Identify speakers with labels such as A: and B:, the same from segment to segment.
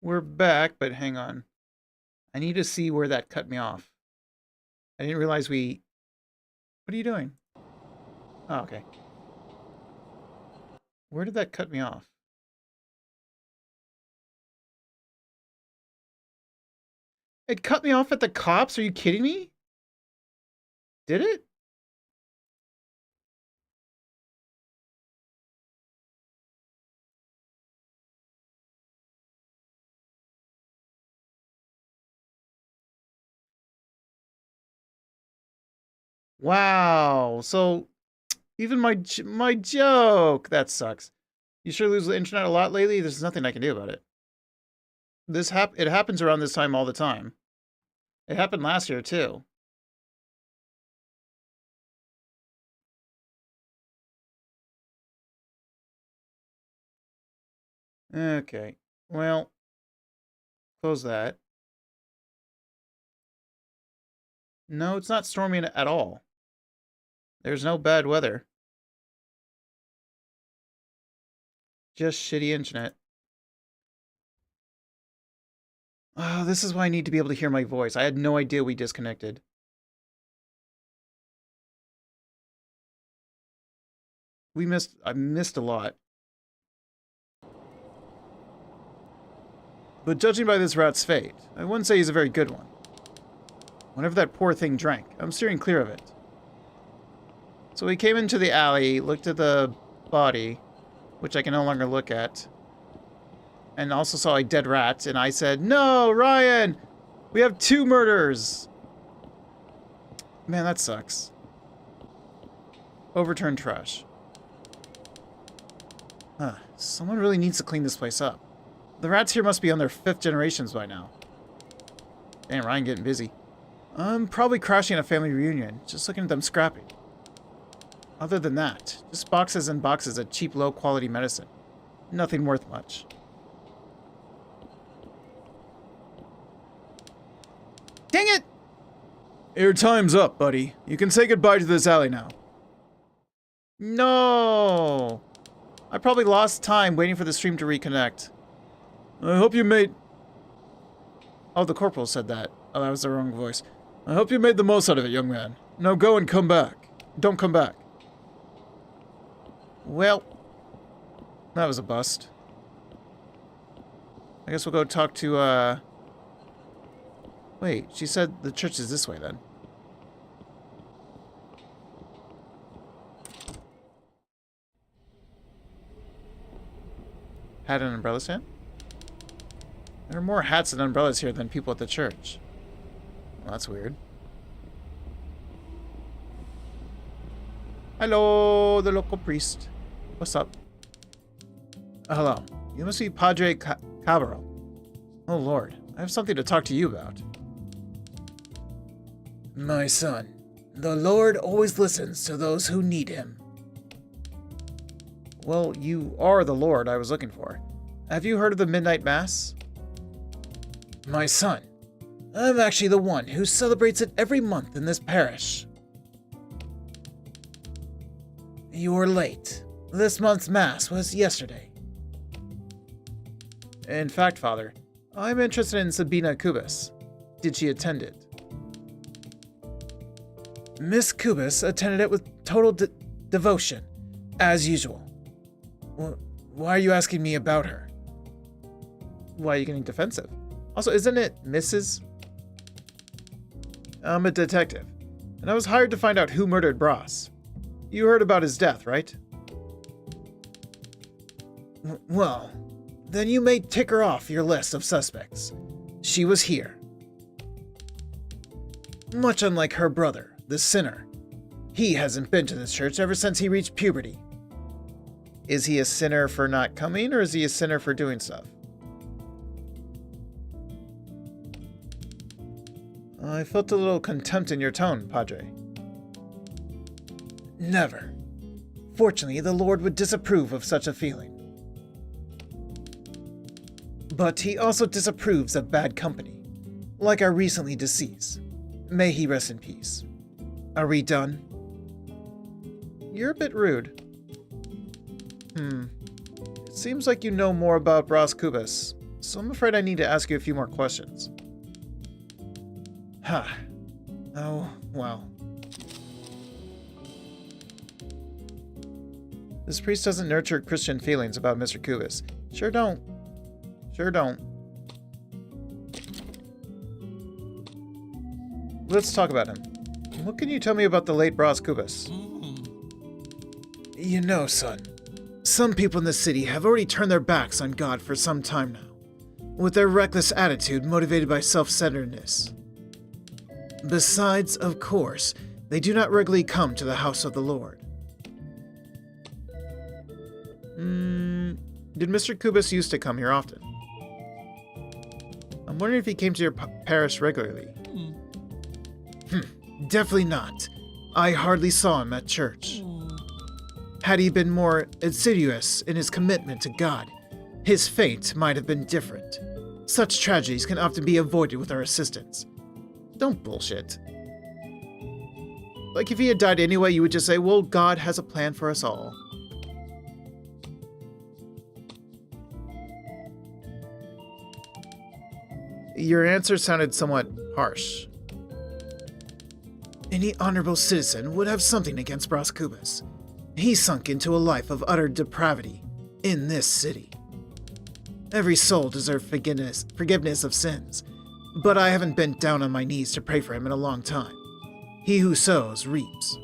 A: We're back, but hang on. I need to see where that cut me off. I didn't realize we... What are you doing? Oh, okay. Where did that cut me off? It cut me off at the cops? Are you kidding me? Did it? Wow. So even my joke, that sucks. You sure lose the internet a lot lately? There's nothing I can do about it. It happens around this time all the time. It happened last year too. Okay. Well, close that. No, it's not storming at all. There's no bad weather. Just shitty internet. Oh, this is why I need to be able to hear my voice. I had no idea we disconnected. I missed a lot. But judging by this rat's fate, I wouldn't say he's a very good one. Whenever that poor thing drank, I'm steering clear of it. So we came into the alley, looked at the body, which I can no longer look at, and also saw a dead rat, and I said, "No, Ryan! We have 2 murders!" Man, that sucks. Overturned trash. Huh. Someone really needs to clean this place up. The rats here must be on their 5th generations by now. Damn, Ryan getting busy. I'm probably crashing a family reunion, just looking at them scrapping. Other than that, just boxes and boxes of cheap, low-quality medicine. Nothing worth much. Dang it! Your time's up, buddy. You can say goodbye to this alley now. No! I probably lost time waiting for the stream to reconnect. I hope you made... Oh, the corporal said that. Oh, that was the wrong voice. I hope you made the most out of it, young man. Now go and come back. Don't come back. Well, that was a bust. I guess we'll go talk to, Wait, she said the church is this way, then. Hat and umbrella stand? There are more hats and umbrellas here than people at the church. Well, that's weird. Hello, the local priest. What's up? Hello. You must be Padre Cabral. Oh, Lord. I have something to talk to you about. My son, the Lord always listens to those who need him. Well, you are the Lord I was looking for. Have you heard of the Midnight Mass? My son, I'm actually the one who celebrates it every month in this parish. You're late. This month's Mass was yesterday. In fact, Father, I'm interested in Sabina Kubis. Did she attend it? Miss Kubis attended it with total devotion, as usual. Why are you asking me about her? Why are you getting defensive? Also, isn't it Mrs.? I'm a detective, and I was hired to find out who murdered Bros. You heard about his death, right? Well, then you may tick her off your list of suspects. She was here. Much unlike her brother, the sinner. He hasn't been to this church ever since he reached puberty. Is he a sinner for not coming, or is he a sinner for doing stuff? I felt a little contempt in your tone, Padre. Never. Fortunately, the Lord would disapprove of such a feeling. But he also disapproves of bad company, like our recently deceased. May he rest in peace. Are we done? You're a bit rude. It seems like you know more about Bros Kubis. So I'm afraid I need to ask you a few more questions. Huh. Oh, well. This priest doesn't nurture Christian feelings about Mr. Kubis. Sure don't. Sure don't. Let's talk about him. What can you tell me about the late Bras Kubis? You know, son, some people in the city have already turned their backs on God for some time now, with their reckless attitude motivated by self-centeredness. Besides, of course, they do not regularly come to the house of the Lord. Did Mr. Kubis used to come here often? I'm wondering if he came to your parish regularly. Definitely not. I hardly saw him at church. Had he been more assiduous in his commitment to God, his fate might have been different. Such tragedies can often be avoided with our assistance. Don't bullshit. Like if he had died anyway, you would just say, well, God has a plan for us all. Your answer sounded somewhat harsh. Any honorable citizen would have something against Bras Kubis. He sunk into a life of utter depravity in this city. Every soul deserves forgiveness of sins, but I haven't bent down on my knees to pray for him in a long time. He who sows, reaps.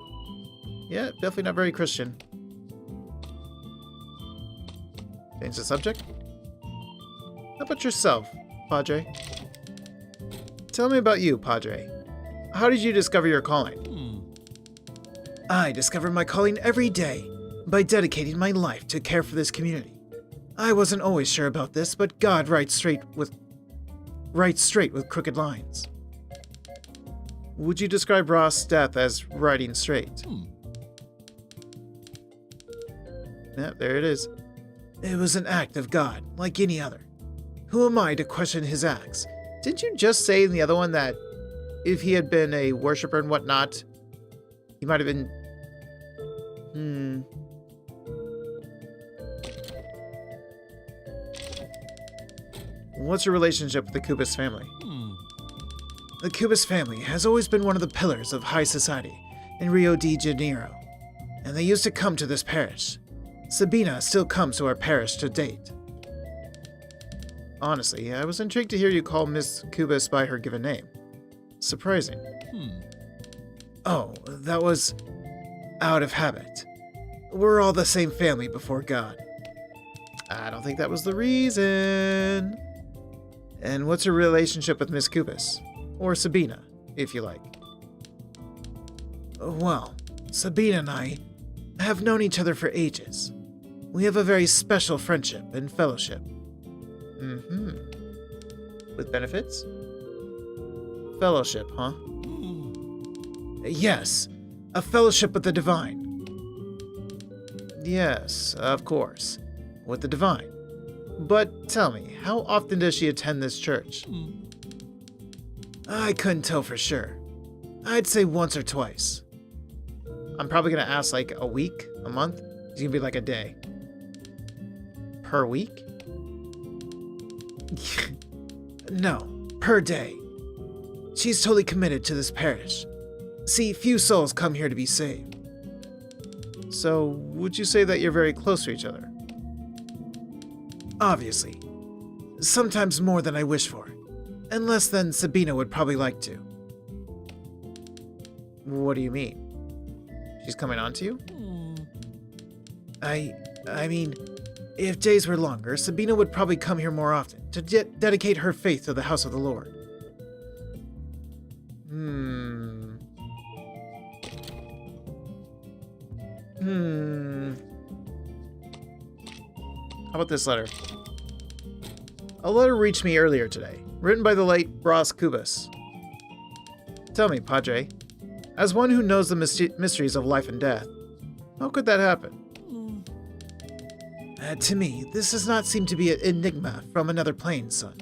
A: Yeah, definitely not very Christian. Change the subject? How about yourself, Padre? Tell me about you, Padre. How did you discover your calling? I discover my calling every day by dedicating my life to care for this community. I wasn't always sure about this, but God writes straight with crooked lines. Would you describe Ross' death as writing straight? Yeah, there it is. It was an act of God, like any other. Who am I to question his acts? Didn't you just say in the other one that if he had been a worshiper and whatnot, he might have been... What's your relationship with the Kubis family? The Kubis family has always been one of the pillars of high society in Rio de Janeiro, and they used to come to this parish. Sabina still comes to our parish to date. Honestly, I was intrigued to hear you call Miss Kubis by her given name. Surprising. Oh, that was out of habit. We're all the same family before God. I don't think that was the reason. And what's your relationship with Miss Kubis? Or Sabina, if you like. Well, Sabina and I have known each other for ages. We have a very special friendship and fellowship. With benefits? Fellowship, huh? Yes, a fellowship with the divine. Yes, of course, with the divine. But tell me, how often does she attend this church? I couldn't tell for sure. I'd say once or twice. I'm probably gonna ask like a week, a month. It's gonna be like a day. Per week? No, per day. She's totally committed to this parish. See, few souls come here to be saved. So, would you say that you're very close to each other? Obviously. Sometimes more than I wish for. And less than Sabina would probably like to. What do you mean? She's coming on to you? I mean, if days were longer, Sabina would probably come here more often to dedicate her faith to the house of the Lord. How about this letter? A letter reached me earlier today, written by the late Bras Kubis. Tell me, Padre, as one who knows the mysteries of life and death, how could that happen? To me, this does not seem to be an enigma from another plane, son.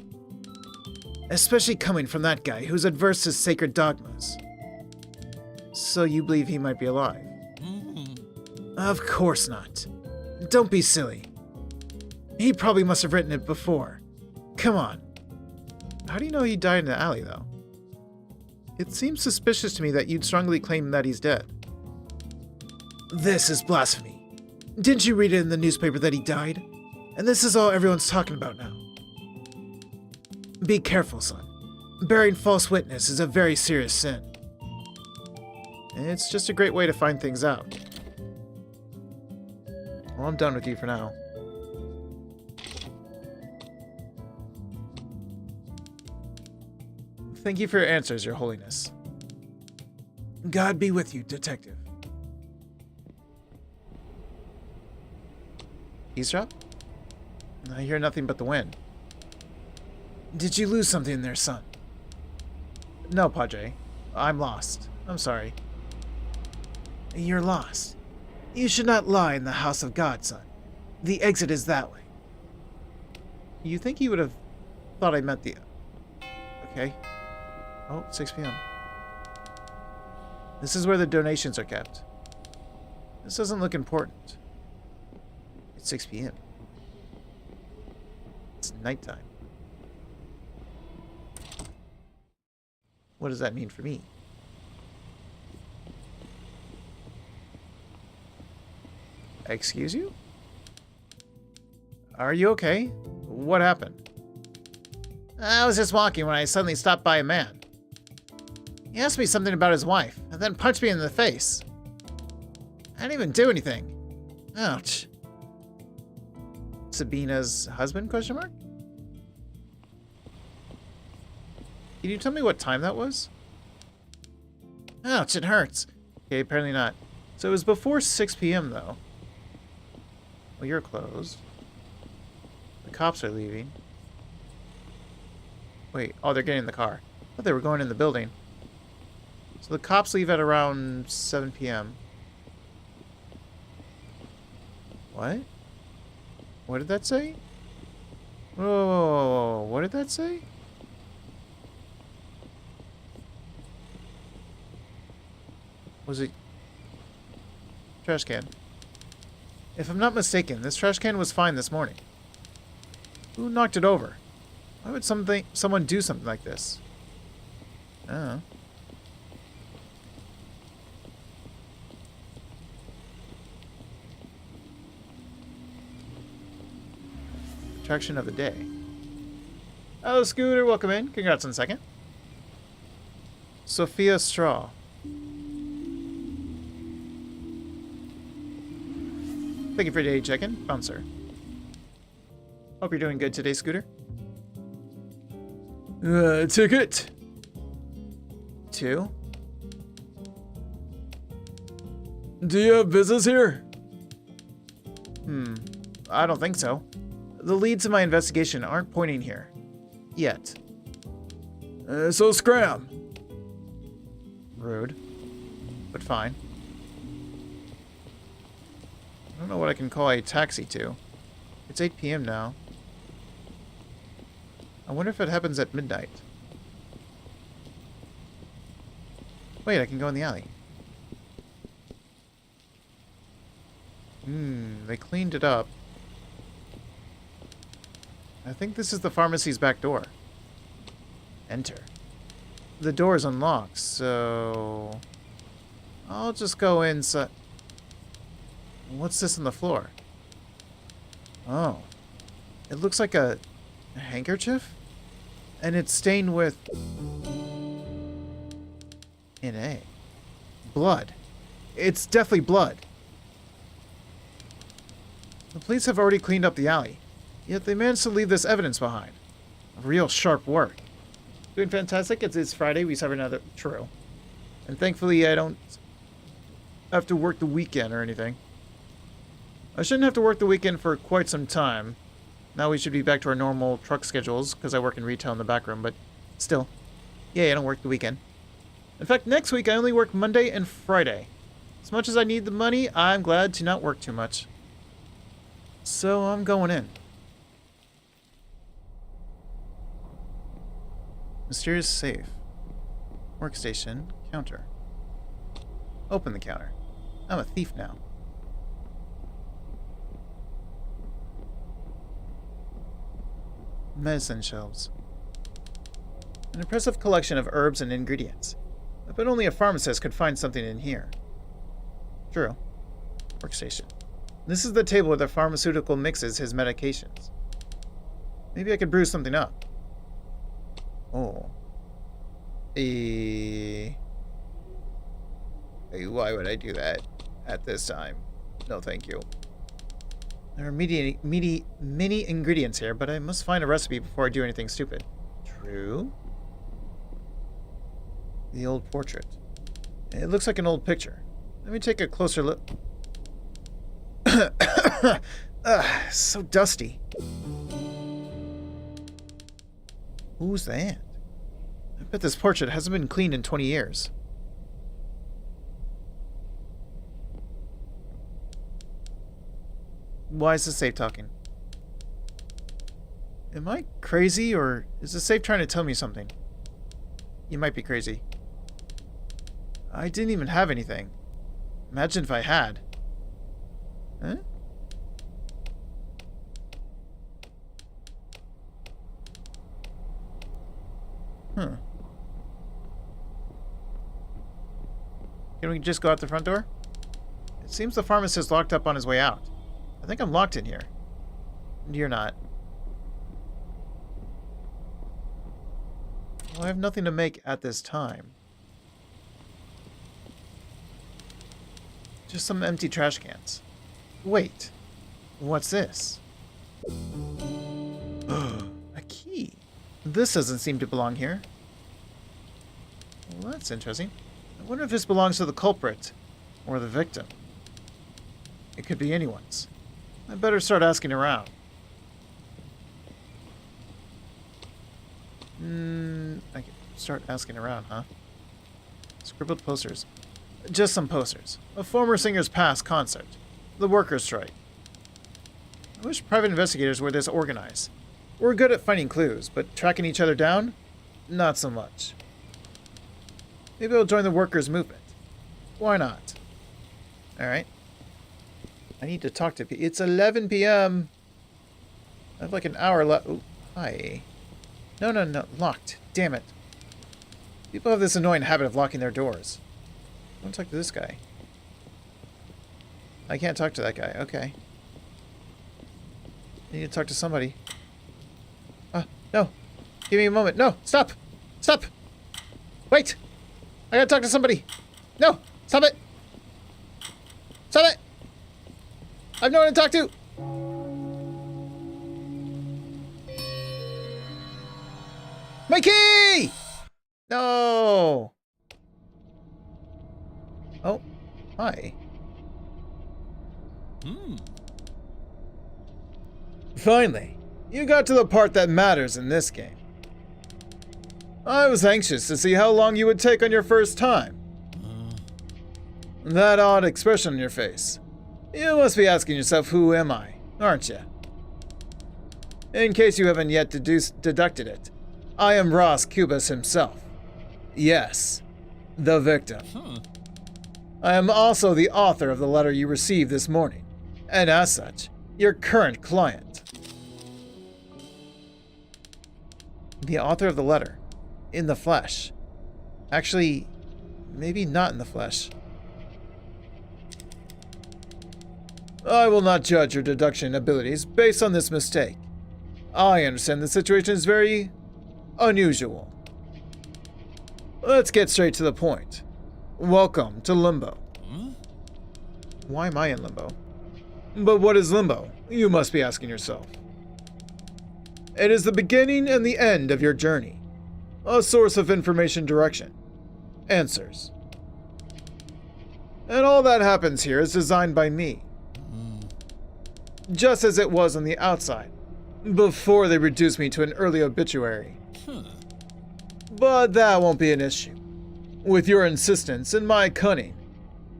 A: Especially coming from that guy who's adverse to sacred dogmas. So you believe he might be alive? Of course not. Don't be silly. He probably must have written it before. Come on. How do you know he died in the alley, though? It seems suspicious to me that you'd strongly claim that he's dead. This is blasphemy. Didn't you read it in the newspaper that he died? And this is all everyone's talking about now. Be careful, son. Bearing false witness is a very serious sin. It's just a great way to find things out. Well, I'm done with you for now. Thank you for your answers, Your Holiness. God be with you, Detective. Eavesdrop? I hear nothing but the wind. Did you lose something there, son? No, Padre. I'm lost. I'm sorry. You're lost. You should not lie in the house of God, son. The exit is that way. You think he would have thought I meant the... Okay. Oh, 6 p.m. This is where the donations are kept. This doesn't look important. It's 6 p.m. It's nighttime. What does that mean for me? Excuse you? Are you okay? What happened? I was just walking when I suddenly stopped by a man. He asked me something about his wife, and then punched me in the face. I didn't even do anything. Ouch. Sabina's husband, question mark? Can you tell me what time that was? Ouch, it hurts. Okay, apparently not. So it was before 6 p.m. though. Well, you're closed. The cops are leaving. Wait, oh, they're getting in the car. I thought they were going in the building. So the cops leave at around 7 p.m. What? What did that say? Whoa, what did that say? Was it... Trash can. If I'm not mistaken, this trash can was fine this morning. Who knocked it over? Why would someone do something like this? I don't know. Attraction of the day. Hello, Scooter. Welcome in. Congrats on second. Sophia Straw. Thank you for your day check-in. Bouncer. Hope you're doing good today, Scooter. Ticket. 2. Do you have business here? I don't think so. The leads in my investigation aren't pointing here. Yet. So scram. Rude. But fine. I don't know what I can call a taxi to. It's 8 p.m. now. I wonder if it happens at midnight. Wait, I can go in the alley. They cleaned it up. I think this is the pharmacy's back door. Enter. The door is unlocked, so... I'll just go inside. What's this on the floor? Oh. It looks like a handkerchief? And it's stained with... NA. Blood. It's definitely blood. The police have already cleaned up the alley. Yet they managed to leave this evidence behind. Real sharp work. Doing fantastic. It's Friday. We just have another... True. And thankfully I don't have to work the weekend or anything. I shouldn't have to work the weekend for quite some time. Now we should be back to our normal truck schedules because I work in retail in the back room, but still. Yeah, I don't work the weekend. In fact, next week I only work Monday and Friday. As much as I need the money, I'm glad to not work too much. So I'm going in. Mysterious safe. Workstation. Counter. Open the counter. I'm a thief now. medicine shelves. An impressive collection of herbs and ingredients. But only a pharmacist could find something in here. True. Workstation. This is the table where the pharmaceutical mixes his medications. Maybe I could brew something up. Oh. Why would I do that at this time? No, thank you. There are many ingredients here, but I must find a recipe before I do anything stupid. True. The old portrait. It looks like an old picture. Let me take a closer look. So dusty. Who's that? I bet this portrait hasn't been cleaned in 20 years. Why is the safe talking? Am I crazy, or is the safe trying to tell me something? You might be crazy. I didn't even have anything. Imagine if I had. Huh? Huh. Can we just go out the front door? It seems the pharmacist is locked up on his way out. I think I'm locked in here. You're not. Well, I have nothing to make at this time. Just some empty trash cans. Wait. What's this? A key. This doesn't seem to belong here. Well, that's interesting. I wonder if this belongs to the culprit or the victim. It could be anyone's. I better start asking around. I can start asking around, huh? Scribbled posters. Just some posters. A former singer's past concert. The workers' strike. I wish private investigators were this organized. We're good at finding clues, but tracking each other down? Not so much. Maybe I'll join the workers' movement. Why not? Alright. I need to talk to people. It's 11 p.m. I have like an hour left. Oh, hi. No. Locked. Damn it. People have this annoying habit of locking their doors. I want to talk to this guy. I can't talk to that guy. Okay. I need to talk to somebody. No. Give me a moment. No. Stop. Stop. Wait. I gotta talk to somebody. No. Stop it. Stop it. I've no one to talk to. My key! No. Oh. Hi. Finally, you got to the part that matters in this game. I was anxious to see how long you would take on your first time. That odd expression on your face. You must be asking yourself, who am I, aren't you? In case you haven't yet deducted it, I am Ross Cubas himself. Yes, the victim. I am also the author of the letter you received this morning, and as such, your current client. The author of the letter. In the flesh. Actually, maybe not in the flesh. I will not judge your deduction abilities based on this mistake. I understand the situation is very unusual. Let's get straight to the point. Welcome to Limbo. Why am I in Limbo? But what is Limbo? You must be asking yourself. It is the beginning and the end of your journey. A source of information direction. Answers. And all that happens here is designed by me. Just as it was on the outside, before they reduced me to an early obituary. But that won't be an issue. With your insistence and my cunning,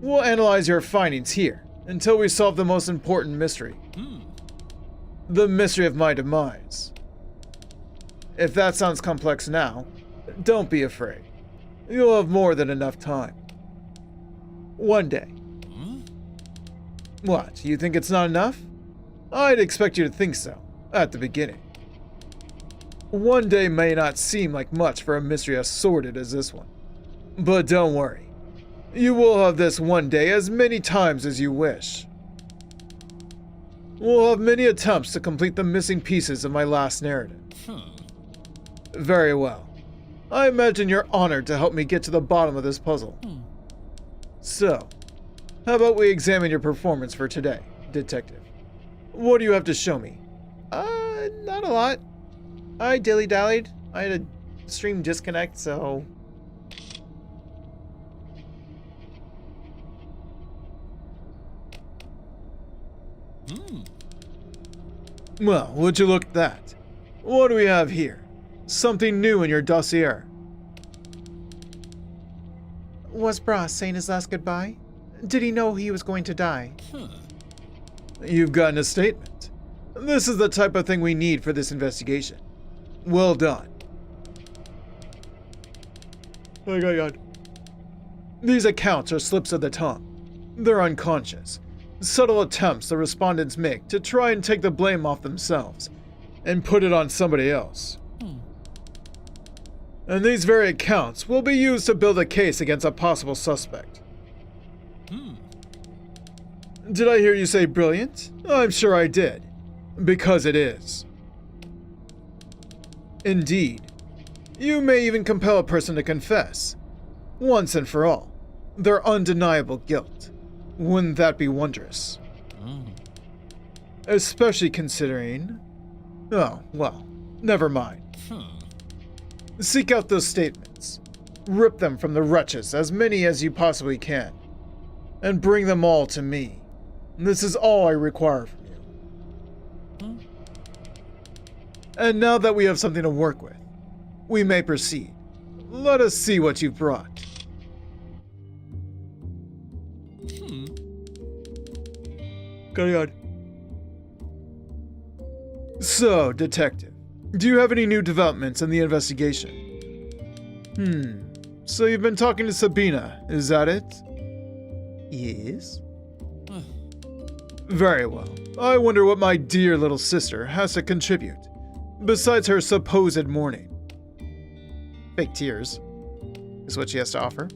A: we'll analyze your findings here until we solve the most important mystery. The mystery of my demise. If that sounds complex now, don't be afraid. You'll have more than enough time. One day. What, you think it's not enough? I'd expect you to think so, at the beginning. One day may not seem like much for a mystery as sordid as this one. But don't worry. You will have this one day as many times as you wish. We'll have many attempts to complete the missing pieces of my last narrative. Very well. I imagine you're honored to help me get to the bottom of this puzzle. So, how about we examine your performance for today, Detective? What do you have to show me? Not a lot. I dilly-dallied. I had a stream disconnect, so... Well, would you look at that? What do we have here? Something new in your dossier. Was Brass saying his last goodbye? Did he know he was going to die? You've gotten a statement. This is the type of thing we need for this investigation. Well done. Oh my god. These accounts are slips of the tongue. They're unconscious. Subtle attempts the respondents make to try and take the blame off themselves and put it on somebody else. And these very accounts will be used to build a case against a possible suspect. Did I hear you say brilliant? I'm sure I did. Because it is. Indeed. You may even compel a person to confess, once and for all, their undeniable guilt. Wouldn't that be wondrous? Especially considering... Oh, well, never mind. Seek out those statements. Rip them from the wretches, as many as you possibly can. And bring them all to me. This is all I require from you. And now that we have something to work with, we may proceed. Let us see what you've brought. Carry on. So, Detective, do you have any new developments in the investigation? So you've been talking to Sabina, is that it? Yes. Very well. I wonder what my dear little sister has to contribute, besides her supposed mourning. Fake tears is what she has to offer.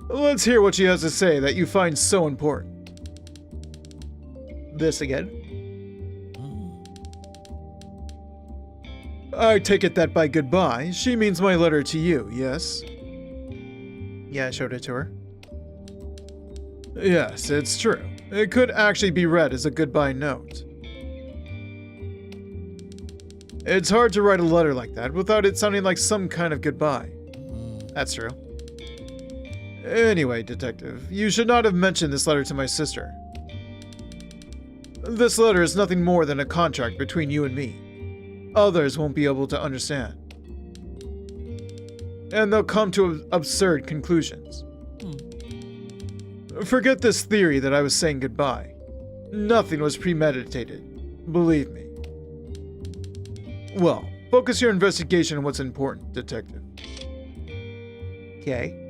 A: Let's hear what she has to say that you find so important. This again. I take it that by goodbye, she means my letter to you, yes? Yeah, I showed it to her. Yes, it's true. It could actually be read as a goodbye note. It's hard to write a letter like that without it sounding like some kind of goodbye. That's true. Anyway, Detective, you should not have mentioned this letter to my sister. This letter is nothing more than a contract between you and me. Others won't be able to understand. And they'll come to absurd conclusions. Forget this theory that I was saying goodbye. Nothing was premeditated, believe me. Well, focus your investigation on what's important, Detective. Okay.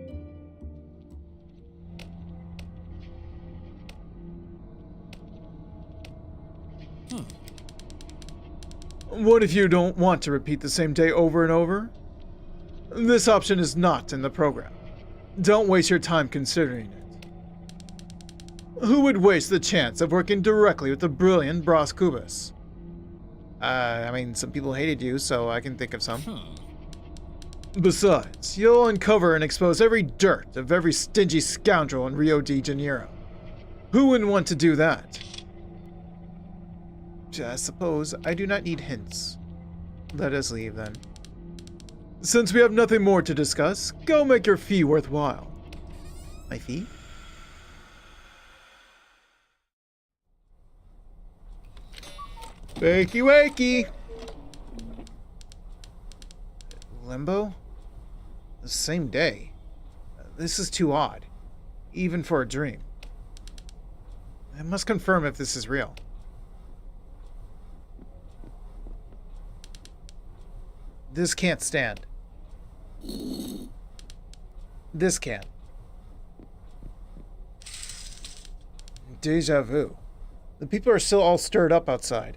A: What if you don't want to repeat the same day over and over? This option is not in the program. Don't waste your time considering it. Who would waste the chance of working directly with the brilliant Bras Cubas? I mean, some people hated you, so I can think of some. Besides, you'll uncover and expose every dirt of every stingy scoundrel in Rio de Janeiro. Who wouldn't want to do that? I suppose I do not need hints. Let us leave, then. Since we have nothing more to discuss, go make your fee worthwhile. My fee? Wakey wakey! Limbo? The same day? This is too odd. Even for a dream. I must confirm if this is real. This can't stand. This can. Deja vu. The people are still all stirred up outside.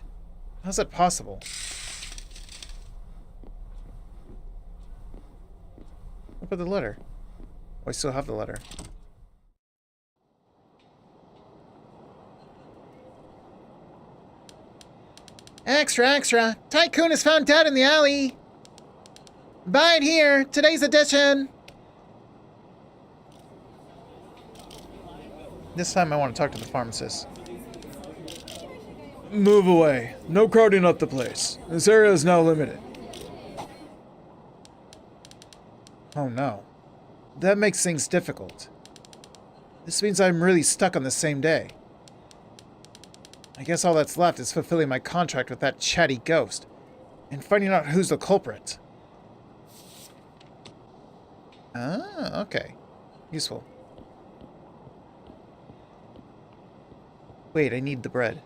A: How's that possible? What about the letter? Oh, I still have the letter. Extra, extra! Tycoon is found dead in the alley! Buy it here! Today's edition! This time I want to talk to the pharmacist. Move away. No crowding up the place. This area is now limited. Oh no. That makes things difficult. This means I'm really stuck on the same day. I guess all that's left is fulfilling my contract with that chatty ghost and finding out who's the culprit. Ah, okay. Useful. Wait, I need the bread.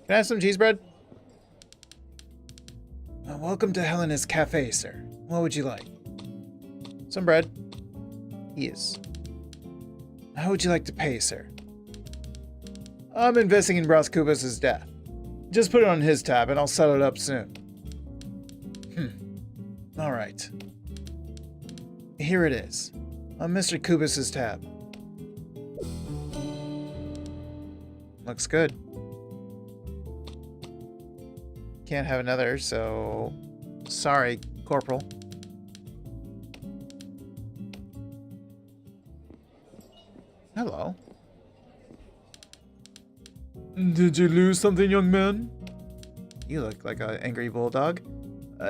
A: Can I have some cheese bread? Welcome to Helena's Cafe, sir. What would you like? Some bread. Yes. How would you like to pay, sir? I'm investigating Bros Kubus' death. Just put it on his tab and I'll settle it up soon. Alright. Here it is. On Mr. Kubus' tab. Looks good. Can't have another, so... Sorry, Corporal. Hello. Did you lose something, young man? You look like an angry bulldog.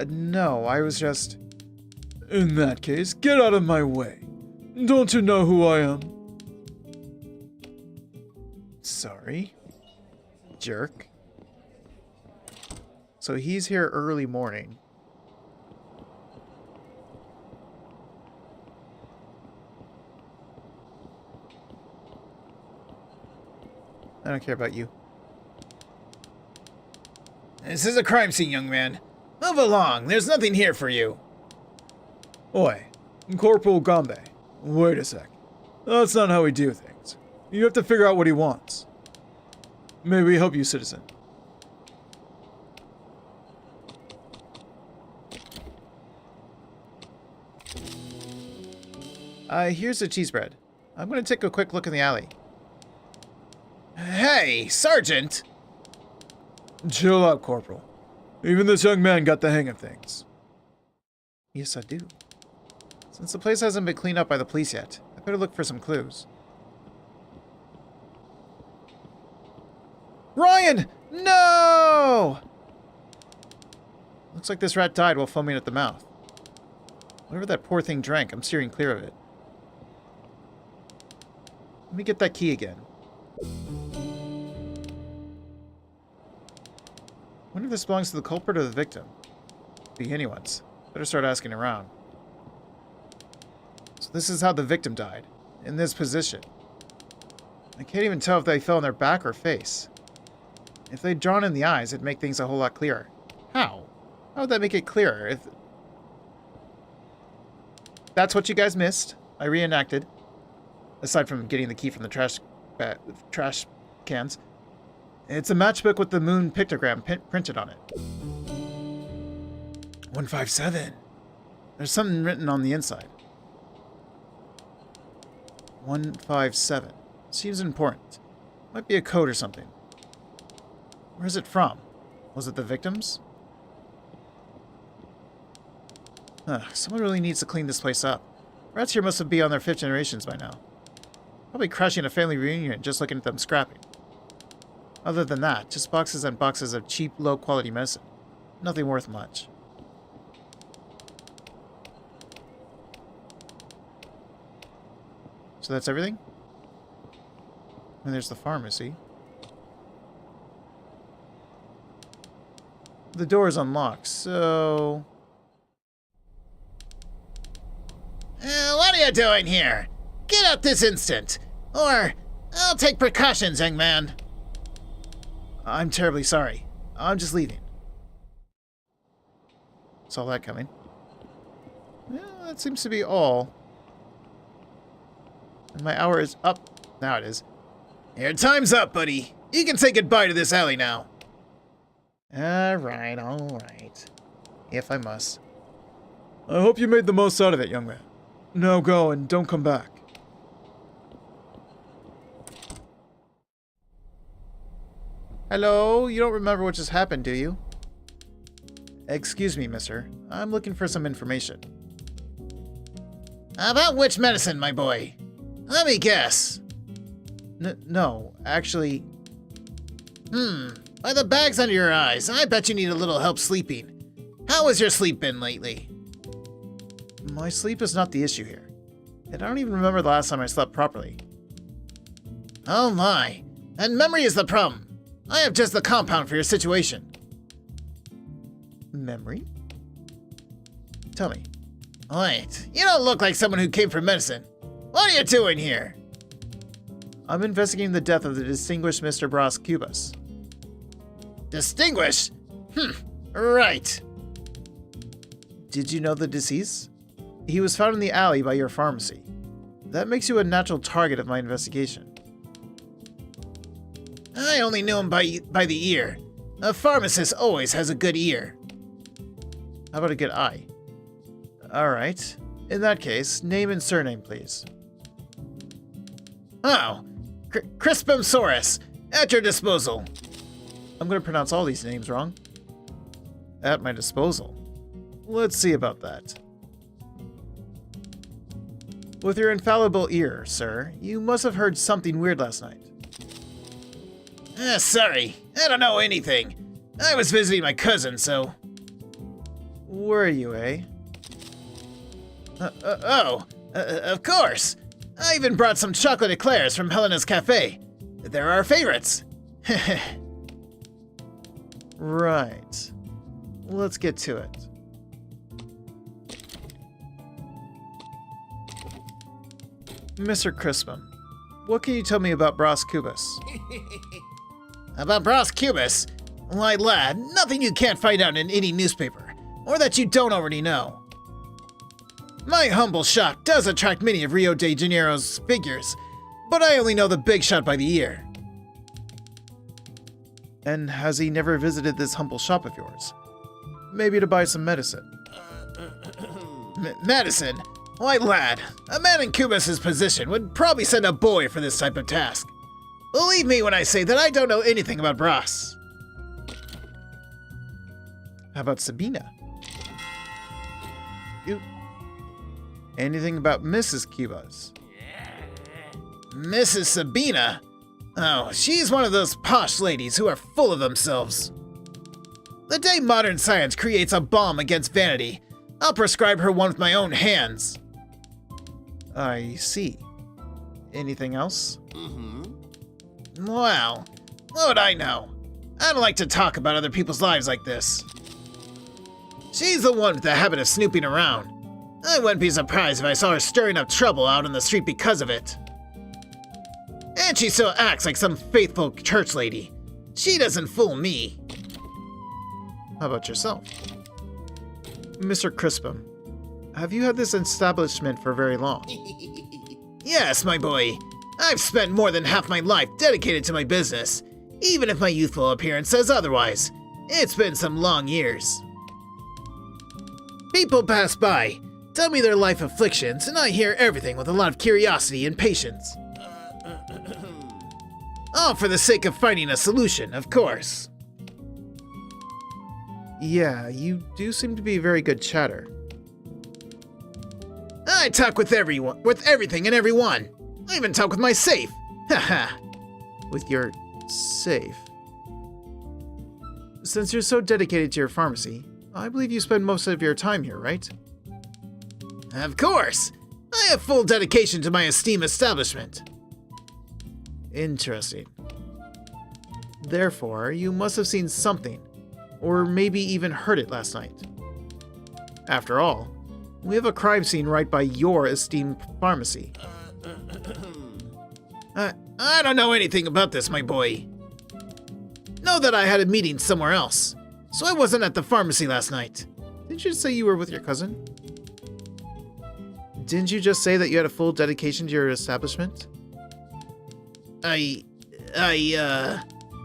A: No, I was just... In that case, get out of my way. Don't you know who I am? Sorry. Jerk. So he's here early morning. I don't care about you. This is a crime scene, young man. Move along. There's nothing here for you. Oi, Corporal Gombe. Wait a sec. That's not how we do things. You have to figure out what he wants. May we help you, citizen? Here's the cheese bread. I'm gonna take a quick look in the alley. Hey, Sergeant! Chill out, Corporal. Even this young man got the hang of things. Yes, I do. Since the place hasn't been cleaned up by the police yet, I better look for some clues. Ryan! No! Looks like this rat died while foaming at the mouth. Whatever that poor thing drank, I'm steering clear of it. Let me get that key again. Wonder if this belongs to the culprit or the victim. Be anyone's. Better start asking around. So this is how the victim died. In this position. I can't even tell if they fell on their back or face. If they'd drawn in the eyes, it'd make things a whole lot clearer. How? How would that make it clearer? If that's what you guys missed. I reenacted. Aside from getting the key from the trash cans. It's a matchbook with the moon pictogram printed on it. 157. There's something written on the inside. 157. Seems important. Might be a code or something. Where's it from? Was it the victims? Someone really needs to clean this place up. Rats here must be on their 5th generations by now. Probably crashing a family reunion just looking at them scrapping. Other than that, just boxes and boxes of cheap, low-quality medicine. Nothing worth much. So that's everything? And there's the pharmacy. The door is unlocked, so... what are you doing here? Get out this instant! Or, I'll take precautions, young man. I'm terribly sorry. I'm just leaving. Saw that coming. Yeah, that seems to be all. And my hour is up. Now it is. Your time's up, buddy. You can say goodbye to this alley now. Alright. If I must. I hope you made the most out of it, young man. Now go and don't come back. Hello? You don't remember what just happened, do you? Excuse me, mister. I'm looking for some information. About which medicine, my boy? Let me guess. No, actually... By the bags under your eyes, I bet you need a little help sleeping. How has your sleep been lately? My sleep is not the issue here. And I don't even remember the last time I slept properly. Oh my. And memory is the problem. I have just the compound for your situation. Memory? Tell me. Wait, you don't look like someone who came for medicine. What are you doing here? I'm investigating the death of the distinguished Mr. Bras Cubas. Distinguished? Right. Did you know the deceased? He was found in the alley by your pharmacy. That makes you a natural target of my investigation. I only knew him by the ear. A pharmacist always has a good ear. How about a good eye? Alright. In that case, name and surname, please. Oh. Crispumsaurus. At your disposal. I'm going to pronounce all these names wrong. At my disposal. Let's see about that. With your infallible ear, sir, you must have heard something weird last night. Sorry. I don't know anything. I was visiting my cousin, so... Were you, eh? Of course. I even brought some chocolate eclairs from Helena's cafe. They're our favorites. Right. Let's get to it. Mr. Crispum, what can you tell me about Bras Cubas? About Bras Cubas? Why, lad, nothing you can't find out in any newspaper, or that you don't already know. My humble shop does attract many of Rio de Janeiro's figures, but I only know the big shot by the ear. And has he never visited this humble shop of yours? Maybe to buy some medicine. Medicine? Why, lad, a man in Cubas's position would probably send a boy for this type of task. Believe me when I say that I don't know anything about Bras. How about Sabina? You... Anything about Mrs. Cubas? Mrs. Sabina? Oh, she's one of those posh ladies who are full of themselves. The day modern science creates a balm against vanity, I'll prescribe her one with my own hands. I see. Anything else? Well, what would I know? I don't like to talk about other people's lives like this. She's the one with the habit of snooping around. I wouldn't be surprised if I saw her stirring up trouble out on the street because of it. And she still acts like some faithful church lady. She doesn't fool me. How about yourself? Mr. Crispum, have you had this establishment for very long? Yes, my boy. I've spent more than half my life dedicated to my business, even if my youthful appearance says otherwise. It's been some long years. People pass by, tell me their life afflictions, and I hear everything with a lot of curiosity and patience. All for the sake of finding a solution, of course. Yeah, you do seem to be a very good chatter. I talk with everyone, with everything and everyone. I even talk with my safe. Haha. With your safe? Since you're so dedicated to your pharmacy, I believe you spend most of your time here, right? Of course. I have full dedication to my esteemed establishment. Interesting. Therefore, you must have seen something, or maybe even heard it last night. After all, we have a crime scene right by your esteemed pharmacy. I don't know anything about this, my boy. Know that I had a meeting somewhere else, so I wasn't at the pharmacy last night. Didn't you say you were with your cousin? Didn't you just say that you had a full dedication to your establishment?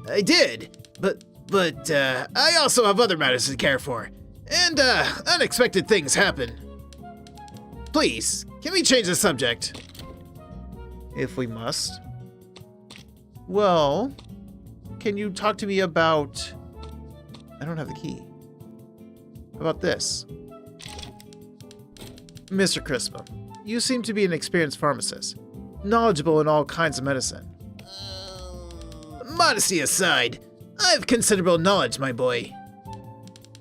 B: I did, but I also have other matters to care for, and unexpected things happen. Please, can we change the subject?
A: If we must. Well, can you talk to me about... I don't have the key. How about this? Mr. Crispum, you seem to be an experienced pharmacist, knowledgeable in all kinds of medicine.
B: Modesty aside, I have considerable knowledge, my boy.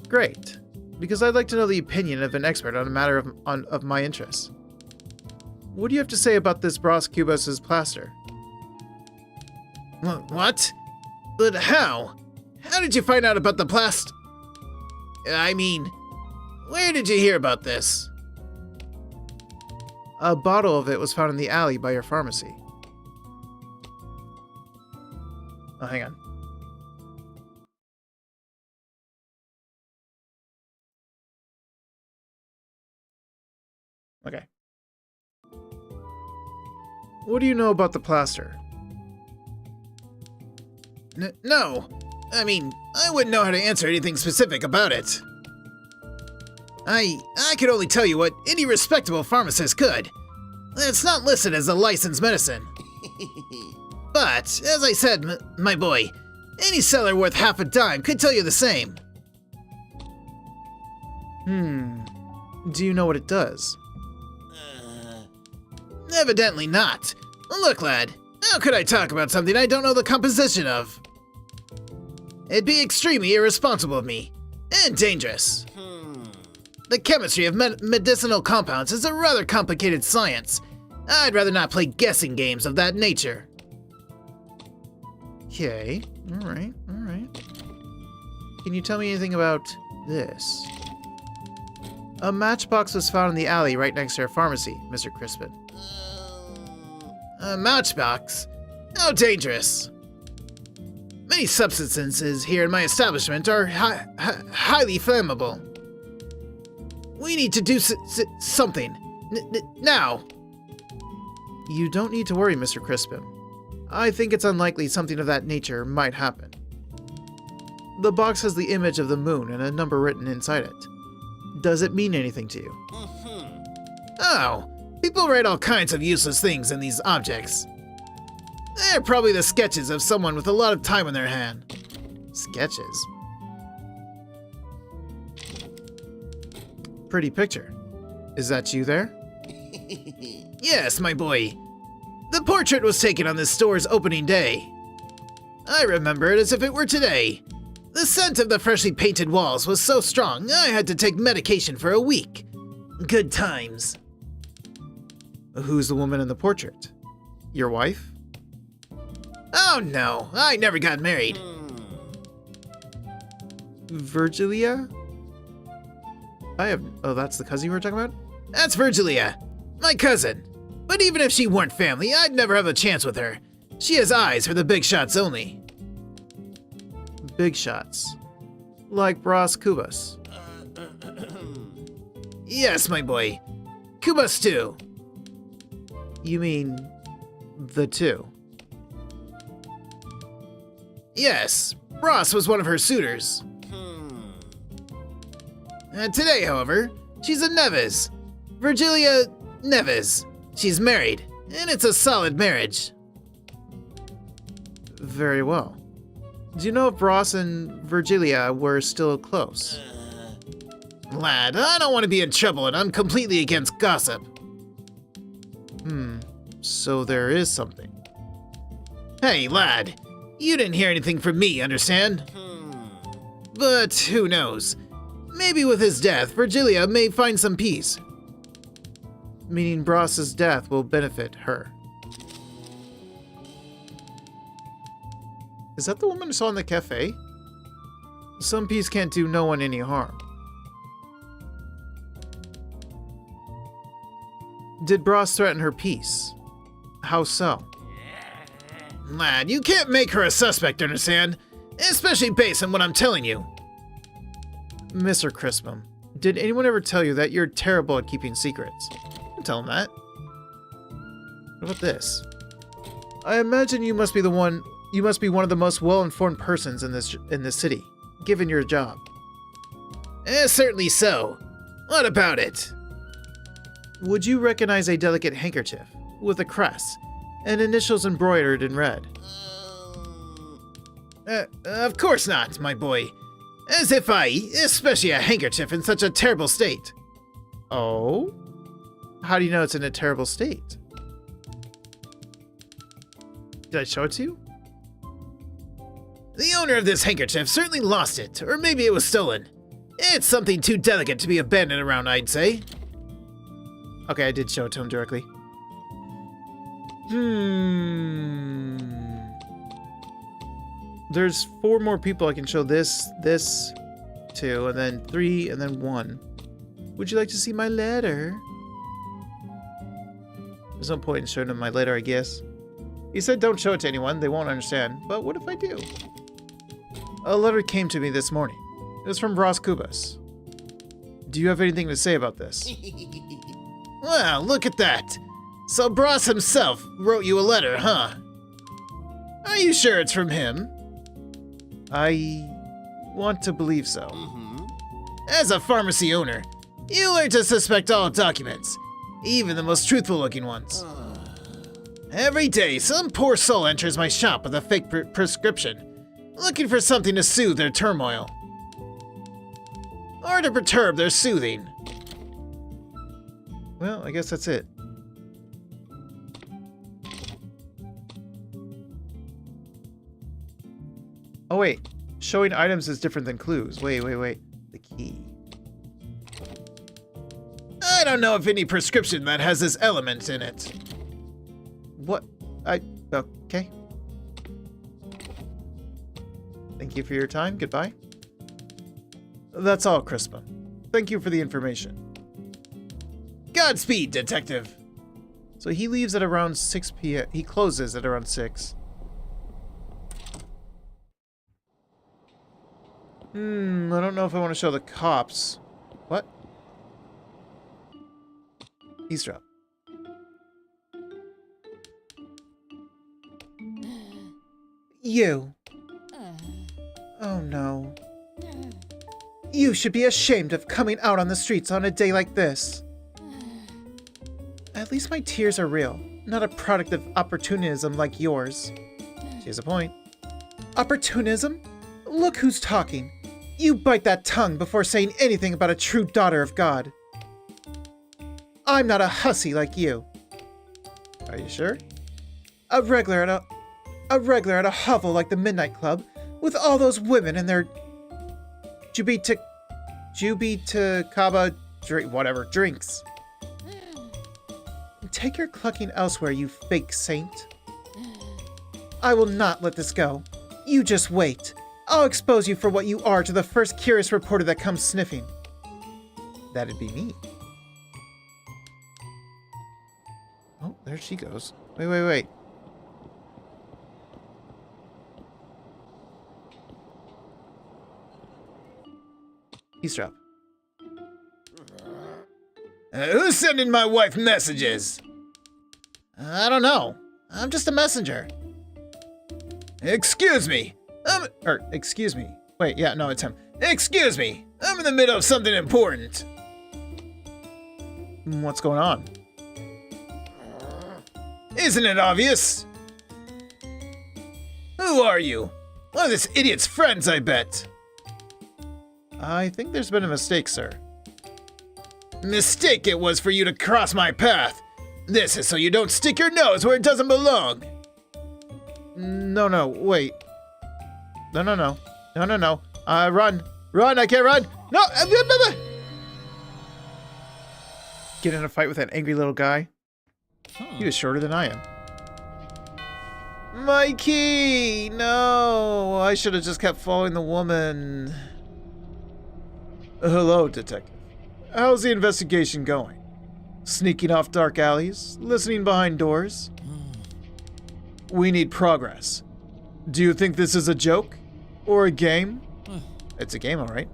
A: Great, because I'd like to know the opinion of an expert on a matter of my interest. What do you have to say about this Bros Cubas's plaster?
B: What? But how? How did you find out about the plast... I mean, where did you hear about this?
A: A bottle of it was found in the alley by your pharmacy. Oh, hang on. Okay. What do you know about the plaster?
B: No. I mean, I wouldn't know how to answer anything specific about it. I could only tell you what any respectable pharmacist could. It's not listed as a licensed medicine. But, as I said, my boy, any seller worth half a dime could tell you the same.
A: Do you know what it does?
B: Evidently not. Look, lad, how could I talk about something I don't know the composition of? It'd be extremely irresponsible of me, and dangerous. The chemistry of medicinal compounds is a rather complicated science. I'd rather not play guessing games of that nature.
A: Okay, alright. Can you tell me anything about this? A matchbox was found in the alley right next to our pharmacy, Mr. Crispin.
B: A matchbox? How dangerous. Many substances here in my establishment are highly flammable. We need to do something. Now.
A: You don't need to worry, Mr. Crispin. I think it's unlikely something of that nature might happen. The box has the image of the moon and a number written inside it. Does it mean anything to you?
B: Oh, people write all kinds of useless things in these objects. They're probably the sketches of someone with a lot of time on their hand.
A: Sketches? Pretty picture. Is that you there?
B: Yes, my boy. The portrait was taken on this store's opening day. I remember it as if it were today. The scent of the freshly painted walls was so strong, I had to take medication for a week. Good times.
A: Who's the woman in the portrait? Your wife?
B: Oh no, I never got married.
A: Virgilia? Oh, that's the cousin you were talking about?
B: That's Virgilia, my cousin. But even if she weren't family, I'd never have a chance with her. She has eyes for the big shots only.
A: Big shots? Like Bros Cubas?
B: Yes, my boy. Cubas too.
A: You mean the two?
B: Yes, Bros was one of her suitors. Today, however, she's a Neves. Virgilia Neves. She's married, and it's a solid marriage.
A: Very well. Do you know if Bros and Virgilia were still close?
B: Lad, I don't want to be in trouble, and I'm completely against gossip.
A: So there is something.
B: Hey, lad, you didn't hear anything from me, understand? But who knows? Maybe with his death, Virgilia may find some peace.
A: Meaning Bros's death will benefit her. Is that the woman I saw in the cafe? Some peace can't do no one any harm. Did Bros threaten her peace? How so?
B: Lad, you can't make her a suspect, understand? Especially based on what I'm telling you.
A: Mr. Crispum, did anyone ever tell you that you're terrible at keeping secrets? Don't tell him that. What about this? I imagine you must be the one You must be one of the most well-informed persons in this city, given your job.
B: Certainly so. What about it?
A: Would you recognize a delicate handkerchief with a crest and initials embroidered in red?
B: Of course not, my boy. As if especially a handkerchief in such a terrible state.
A: Oh? How do you know it's in a terrible state? Did I show it to you?
B: The owner of this handkerchief certainly lost it, or maybe it was stolen. It's something too delicate to be abandoned around, I'd say.
A: Okay, I did show it to him directly. There's 4 more people I can show this, 2, and then 3, and then 1. Would you like to see my letter? There's no point in showing him my letter, I guess. He said don't show it to anyone, they won't understand. But what if I do? A letter came to me this morning. It was from Ross Kubas. Do you have anything to say about this?
B: Wow, look at that. So Bros himself wrote you a letter, huh? Are you sure it's from him?
A: I want to believe so.
B: As a pharmacy owner, you learn to suspect all documents, even the most truthful-looking ones. Every day, some poor soul enters my shop with a fake prescription, looking for something to soothe their turmoil. Or to perturb their soothing.
A: Well, I guess that's it. Oh wait, showing items is different than clues. Wait. The key.
B: I don't know of any prescription that has this element in it.
A: What? Okay. Thank you for your time. Goodbye. That's all, Crispa. Thank you for the information.
B: Godspeed, detective.
A: So he leaves at around 6 p.m. He closes at around 6. I don't know if I want to show the cops. What? Eavesdrop. You. Oh no. You should be ashamed of coming out on the streets on a day like this. At least my tears are real, not a product of opportunism like yours. She has a point. Opportunism? Look who's talking. You bite that tongue before saying anything about a true daughter of God. I'm not a hussy like you. Are you sure? A regular at a hovel like the Midnight Club, with all those women and their Kaba drinks. Take your clucking elsewhere, you fake saint. I will not let this go. You just wait. I'll expose you for what you are to the first curious reporter that comes sniffing. That'd be me. Oh, there she goes. Wait. Eavesdrop.
B: Who's sending my wife messages?
A: I don't know. I'm just a messenger.
B: Excuse me.
A: Excuse me. Wait, yeah, no, it's him.
B: Excuse me. I'm in the middle of something important.
A: What's going on?
B: Isn't it obvious? Who are you? One of this idiot's friends, I bet.
A: I think there's been a mistake, sir.
B: Mistake it was for you to cross my path. This is so you don't stick your nose where it doesn't belong.
A: No, wait. No. Run, I can't run. No. Get in a fight with that angry little guy. He was shorter than I am. My key! No, I should have just kept following the woman. Hello, detective. How's the investigation going? Sneaking off dark alleys? Listening behind doors? We need progress. Do you think this is a joke? Or a game? It's a game, alright.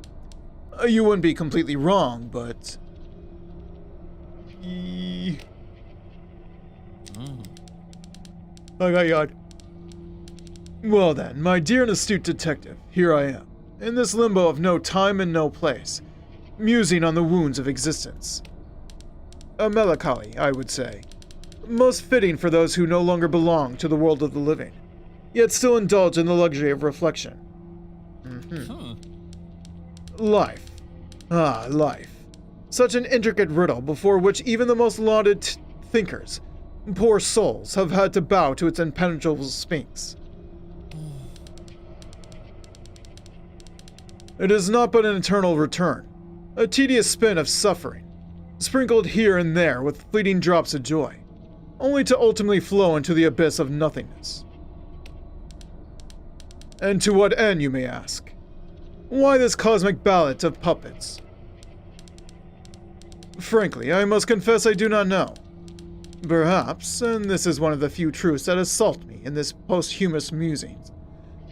A: You wouldn't be completely wrong, but... I got yawned. Well then, my dear and astute detective, here I am, in this limbo of no time and no place, musing on the wounds of existence. A melancholy, I would say. Most fitting for those who no longer belong to the world of the living, yet still indulge in the luxury of reflection. Life. Ah, life. Such an intricate riddle before which even the most lauded thinkers, poor souls, have had to bow to its impenetrable sphinx. It is not but an eternal return, a tedious spin of suffering, sprinkled here and there with fleeting drops of joy, only to ultimately flow into the abyss of nothingness. And to what end, you may ask? Why this cosmic ballet of puppets? Frankly, I must confess I do not know. Perhaps, and this is one of the few truths that assault me in this posthumous musings,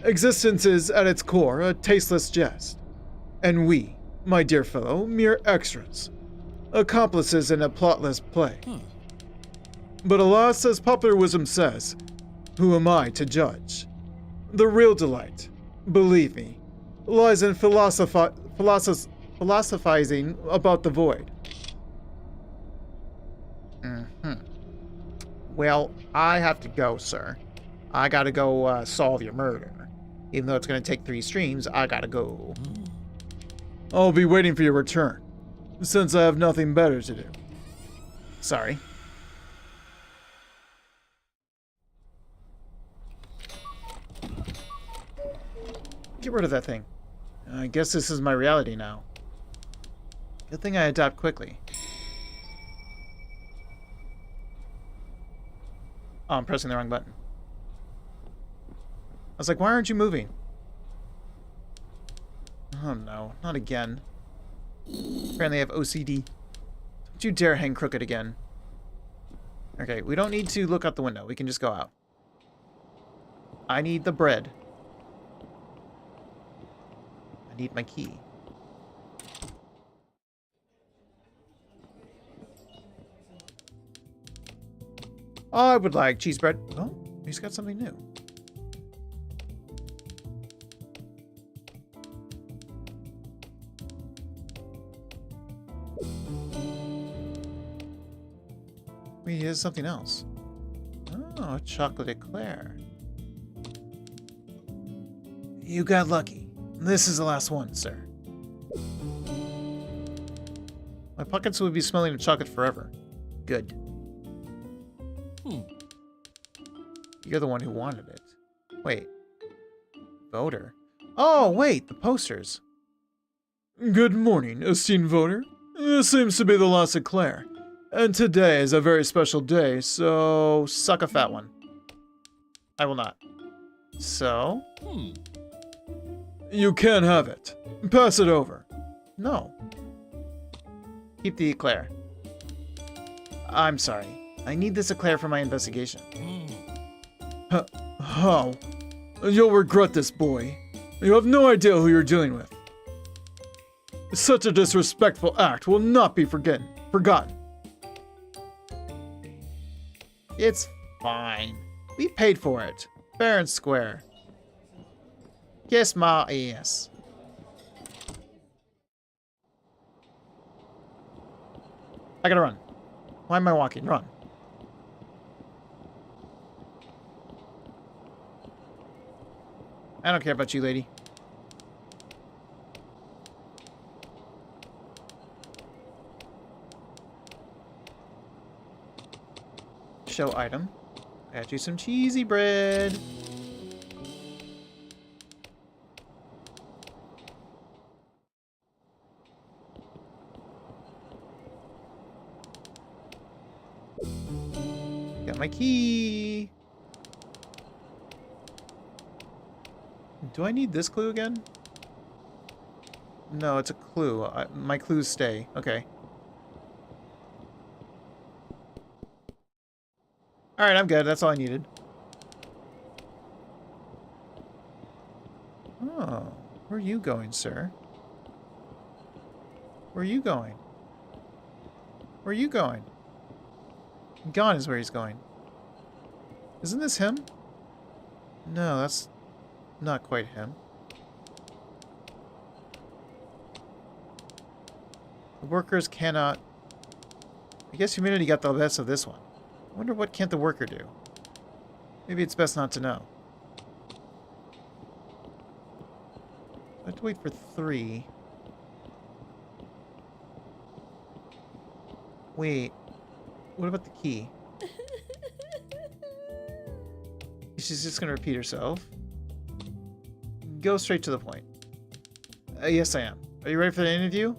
A: existence is, at its core, a tasteless jest, and we, my dear fellow, mere extras, accomplices in a plotless play. But alas, as popular wisdom says, who am I to judge? The real delight, believe me, lies in philosophizing about the void. Well, I have to go, sir. I gotta go solve your murder. Even though it's gonna take 3 streams, I gotta go. I'll be waiting for your return, since I have nothing better to do. Sorry. Get rid of that thing. I guess this is my reality now. Good thing I adapt quickly. Oh, I'm pressing the wrong button. I was like, why aren't you moving? Oh no, not again. Apparently I have OCD. Don't you dare hang crooked again. Okay, we don't need to look out the window. We can just go out. I need the bread. I need my key. I would like cheese bread. Oh, he's got something new. Wait, he has something else. Oh, a chocolate eclair. You got lucky. This is the last one, sir. My pockets would be smelling of chocolate forever. Good. You're the one who wanted it. Wait. Voter? Oh, wait, the posters. Good morning, esteemed voter. This seems to be the last eclair. And today is a very special day, so suck a fat one. I will not. So? You can have it. Pass it over. No. Keep the eclair. I'm sorry. I need this eclair for my investigation. How? You'll regret this, boy. You have no idea who you're dealing with. Such a disrespectful act will not be forgotten. It's fine. We paid for it. Fair and square. Kiss my ass. I gotta run. Why am I walking? Run. I don't care about you, lady. Show item. I got you some cheesy bread. Got my key. Do I need this clue again? No, it's a clue. My clues stay. Okay. Alright, I'm good. That's all I needed. Oh, where are you going, sir? Where are you going? Where are you going? Gone is where he's going. Isn't this him? No, that's not quite him. The workers cannot... I guess humanity got the best of this one. I wonder what can't the worker do? Maybe it's best not to know. I have to wait for 3. Wait. What about the key? She's just gonna repeat herself. Go straight to the point. Yes, I am. Are you ready for the interview?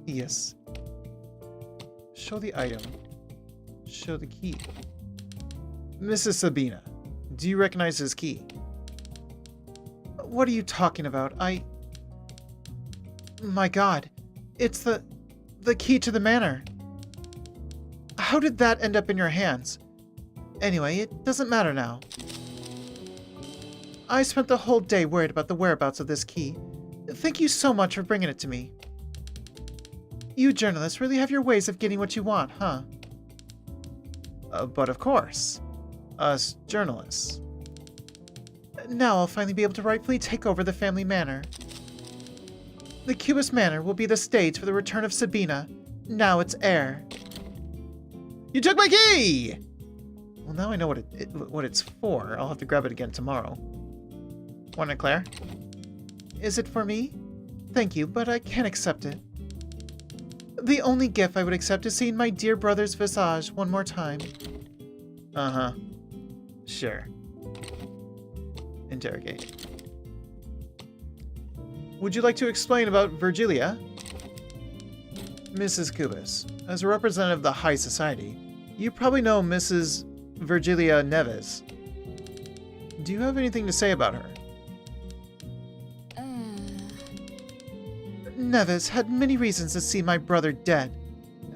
A: Yes. Show the item. Show the key. Mrs. Sabina, do you recognize his key? What are you talking about? My God. It's the key to the manor. How did that end up in your hands? Anyway, it doesn't matter now. I spent the whole day worried about the whereabouts of this key. Thank you so much for bringing it to me. You journalists really have your ways of getting what you want, huh? But of course. Us journalists. Now I'll finally be able to rightfully take over the family manor. The Cubist Manor will be the stage for the return of Sabina, now its heir. You took my key! Well, now I know what it's for. I'll have to grab it again tomorrow. Want it, Claire? Is it for me? Thank you, but I can't accept it. The only gift I would accept is seeing my dear brother's visage one more time. Uh-huh. Sure. Interrogate. Would you like to explain about Virgilia? Mrs. Cubis, as a representative of the high society, you probably know Mrs. Virgilia Neves. Do you have anything to say about her? Neves had many reasons to see my brother dead,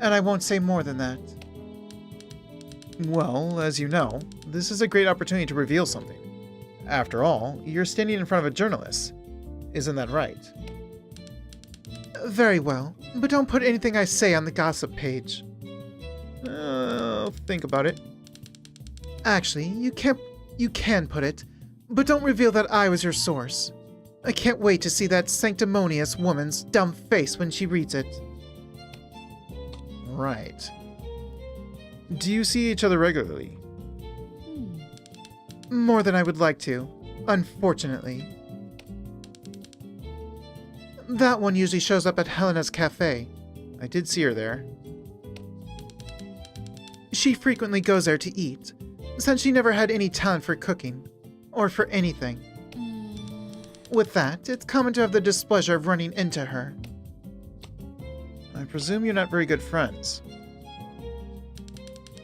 A: and I won't say more than that. Well, as you know, this is a great opportunity to reveal something. After all, you're standing in front of a journalist. Isn't that right? Very well, but don't put anything I say on the gossip page. I'll think about it. Actually, you can put it, but don't reveal that I was your source. I can't wait to see that sanctimonious woman's dumb face when she reads it. Right. Do you see each other regularly? More than I would like to, unfortunately. That one usually shows up at Helena's cafe. I did see her there. She frequently goes there to eat, since she never had any talent for cooking, or for anything. With that, it's common to have the displeasure of running into her. I presume you're not very good friends.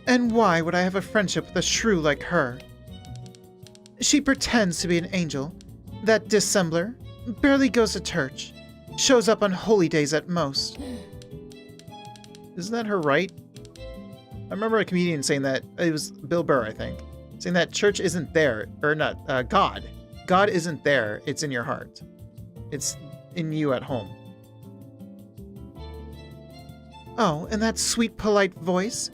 A: And why would I have a friendship with a shrew like her? She pretends to be an angel, that dissembler, barely goes to church, shows up on holy days at most. Isn't that her right? I remember a comedian saying that, it was Bill Burr, I think, saying that church isn't there, or not, God. God isn't there, it's in your heart. It's in you at home. Oh, and that sweet, polite voice?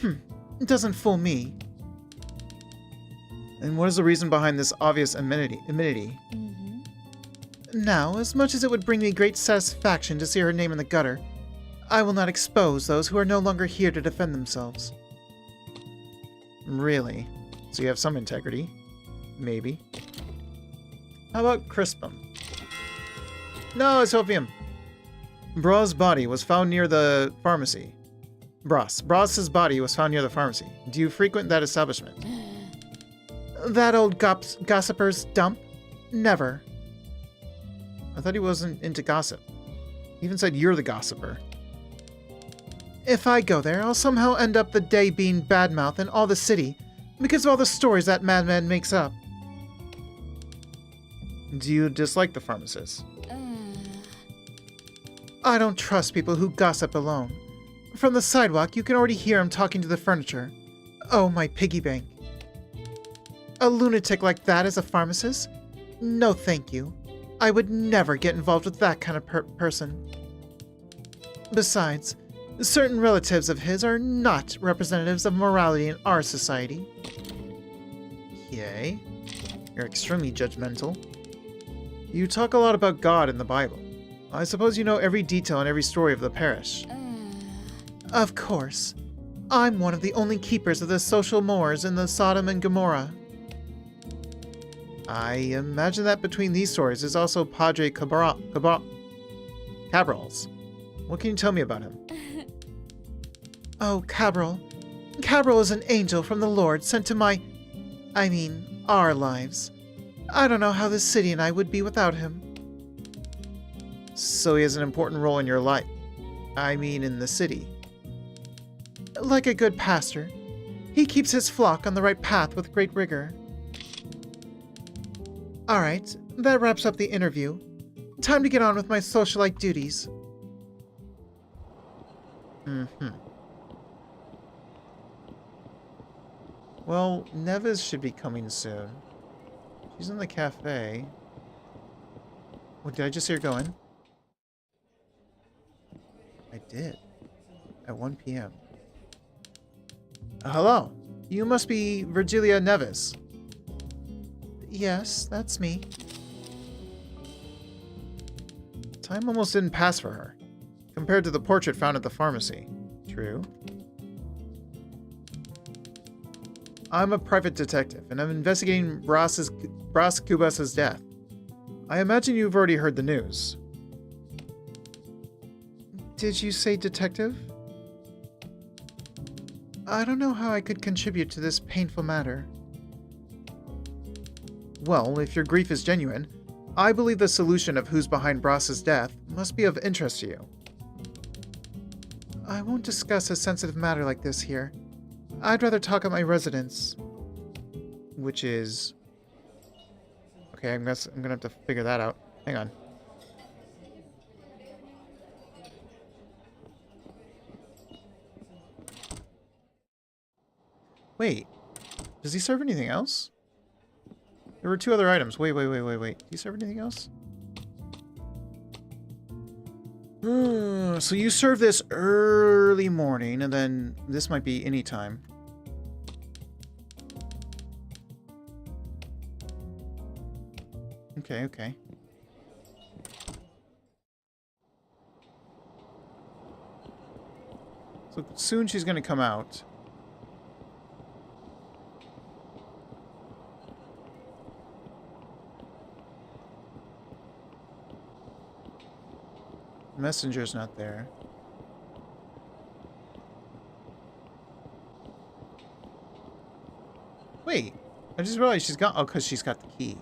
A: It doesn't fool me. And what is the reason behind this obvious amenity? Now, as much as it would bring me great satisfaction to see her name in the gutter, I will not expose those who are no longer here to defend themselves. Really? So you have some integrity? Maybe. How about Crispum? No, it's opium. Bra's body was found near the pharmacy. Bras's body was found near the pharmacy. Do you frequent that establishment? That old gossiper's dump? Never. I thought he wasn't into gossip. He even said you're the gossiper. If I go there, I'll somehow end up the day being badmouth in all the city because of all the stories that madman makes up. Do you dislike the pharmacist? I don't trust people who gossip alone. From the sidewalk, you can already hear him talking to the furniture. Oh, my piggy bank. A lunatic like that as a pharmacist? No, thank you. I would never get involved with that kind of person. Besides, certain relatives of his are not representatives of morality in our society. Yay. You're extremely judgmental. You talk a lot about God in the Bible. I suppose you know every detail and every story of the parish. Of course. I'm one of the only keepers of the social mores in the Sodom and Gomorrah. I imagine that between these stories is also Padre Cabral's. What can you tell me about him? Oh, Cabral. Cabral is an angel from the Lord sent to our lives. I don't know how this city and I would be without him. So he has an important role in your life. In the city. Like a good pastor, he keeps his flock on the right path with great rigor. Alright, that wraps up the interview. Time to get on with my socialite duties. Well, Neves should be coming soon. She's in the cafe. What, did I just see her going? I did. At 1 p.m. Hello. You must be Virgilia Neves. Yes, that's me. Time almost didn't pass for her, compared to the portrait found at the pharmacy. True. I'm a private detective, and I'm investigating Bras Cubas's death. I imagine you've already heard the news. Did you say detective? I don't know how I could contribute to this painful matter. Well, if your grief is genuine, I believe the solution of who's behind Bras's death must be of interest to you. I won't discuss a sensitive matter like this here. I'd rather talk at my residence. Which is... Okay, I'm gonna have to figure that out. Hang on. Wait. Does he serve anything else? There were 2 other items. Wait. Do you serve anything else? So you serve this early morning, and then this might be any time. Okay. So soon she's gonna come out. Messenger's not there. Wait, I just realized she's gone. Oh, because she's got the key.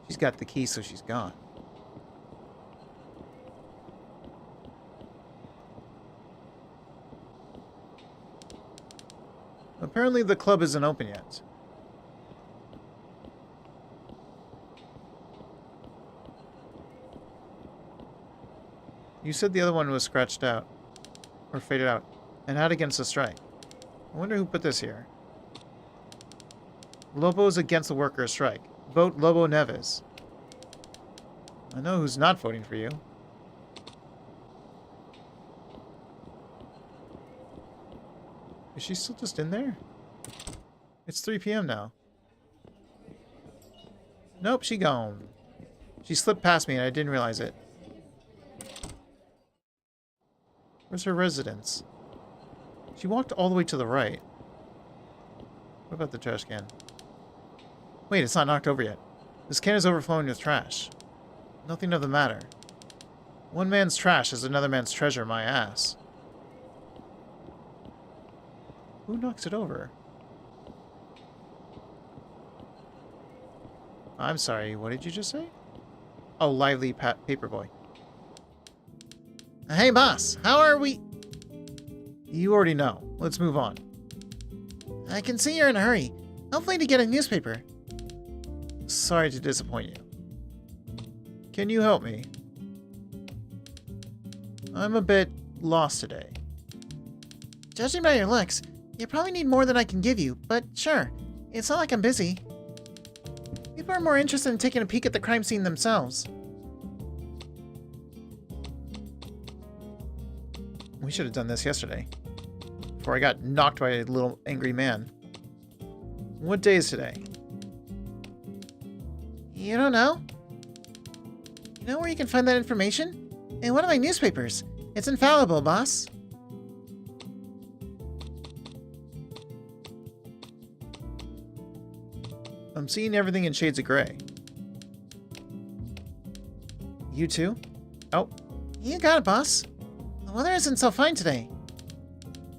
A: She's got the key, so she's gone. Apparently the club isn't open yet. You said the other one was scratched out. Or faded out. And out against the strike. I wonder who put this here. Lobo is against the workers' strike. Vote Lobo Neves. I know who's not voting for you. Is she still just in there? It's 3 p.m. now. Nope, she gone. She slipped past me and I didn't realize it. Where's her residence? She walked all the way to the right. What about the trash can? Wait, it's not knocked over yet. This can is overflowing with trash. Nothing of the matter. One man's trash is another man's treasure, my ass. Who knocks it over? I'm sorry, what did you just say? Oh, lively paperboy. Hey, boss, how are we? You already know. Let's move on. I can see you're in a hurry. Hopefully to get a newspaper. Sorry to disappoint you. Can you help me? I'm a bit lost today. Judging by your looks, you probably need more than I can give you, but sure. It's not like I'm busy. People are more interested in taking a peek at the crime scene themselves. We should have done this yesterday. Before I got knocked by a little angry man. What day is today? You don't know? You know where you can find that information? In one of my newspapers. It's infallible, boss. I'm seeing everything in shades of gray. You too? Oh. You got it, boss. The weather isn't so fine today.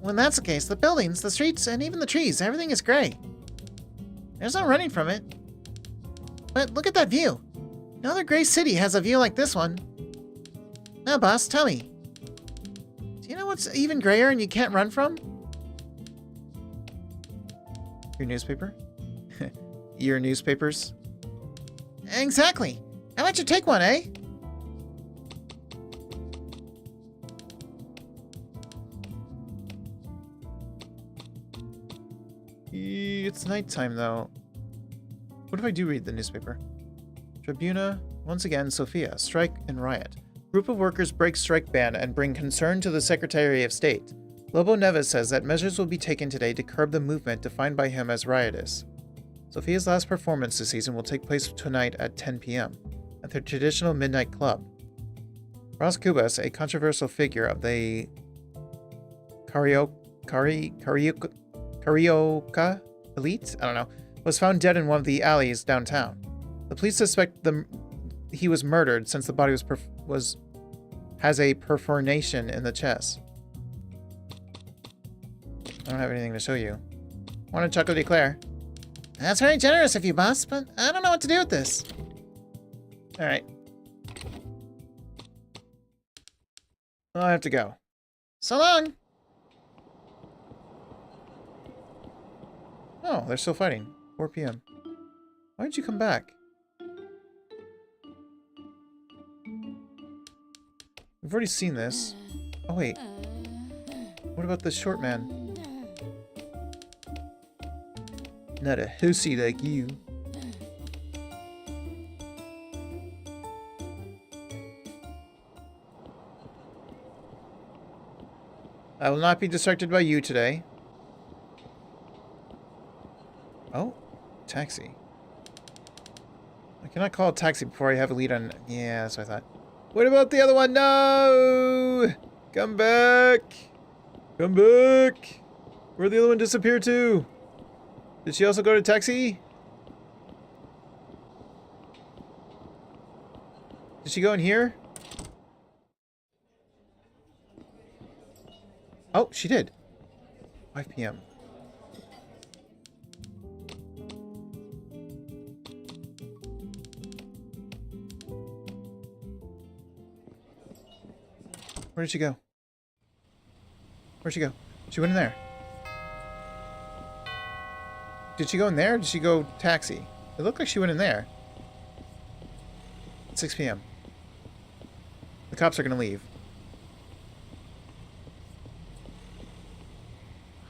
A: When that's the case, the buildings, the streets, and even the trees, everything is gray. There's no running from it. But look at that view. No other gray city has a view like this one. Now, boss, tell me. Do you know what's even grayer and you can't run from? Your newspaper? Your newspapers? Exactly. How about you take one, eh? It's nighttime, though. What if I do read the newspaper? Tribuna, once again, Sofia, strike and riot. Group of workers break strike ban and bring concern to the Secretary of State. Lobo Neves says that measures will be taken today to curb the movement defined by him as riotous. Sofia's last performance this season will take place tonight at 10 p.m. at their traditional midnight club. Ross Cubas, a controversial figure of the Carioca elite, I don't know, was found dead in one of the alleys downtown. The police suspect he was murdered since the body has a perforation in the chest. I don't have anything to show you. Want to chocolate eclair? That's very generous of you, boss, but I don't know what to do with this. Alright. Well, I have to go. So long! Oh, they're still fighting. 4 p.m. Why did you come back? We've already seen this. Oh, wait. What about the short man? Not a hussy like you. I will not be distracted by you today. Oh, taxi. I cannot call a taxi before I have a lead on... Yeah, that's what I thought. What about the other one? No! Come back! Come back! Where'd the other one disappear to? Did she also go to taxi? Did she go in here? Oh, she did. 5 p.m. Where did she go? Where'd she go? She went in there. Did she go in there or did she go taxi? It looked like she went in there. 6 p.m. The cops are gonna leave.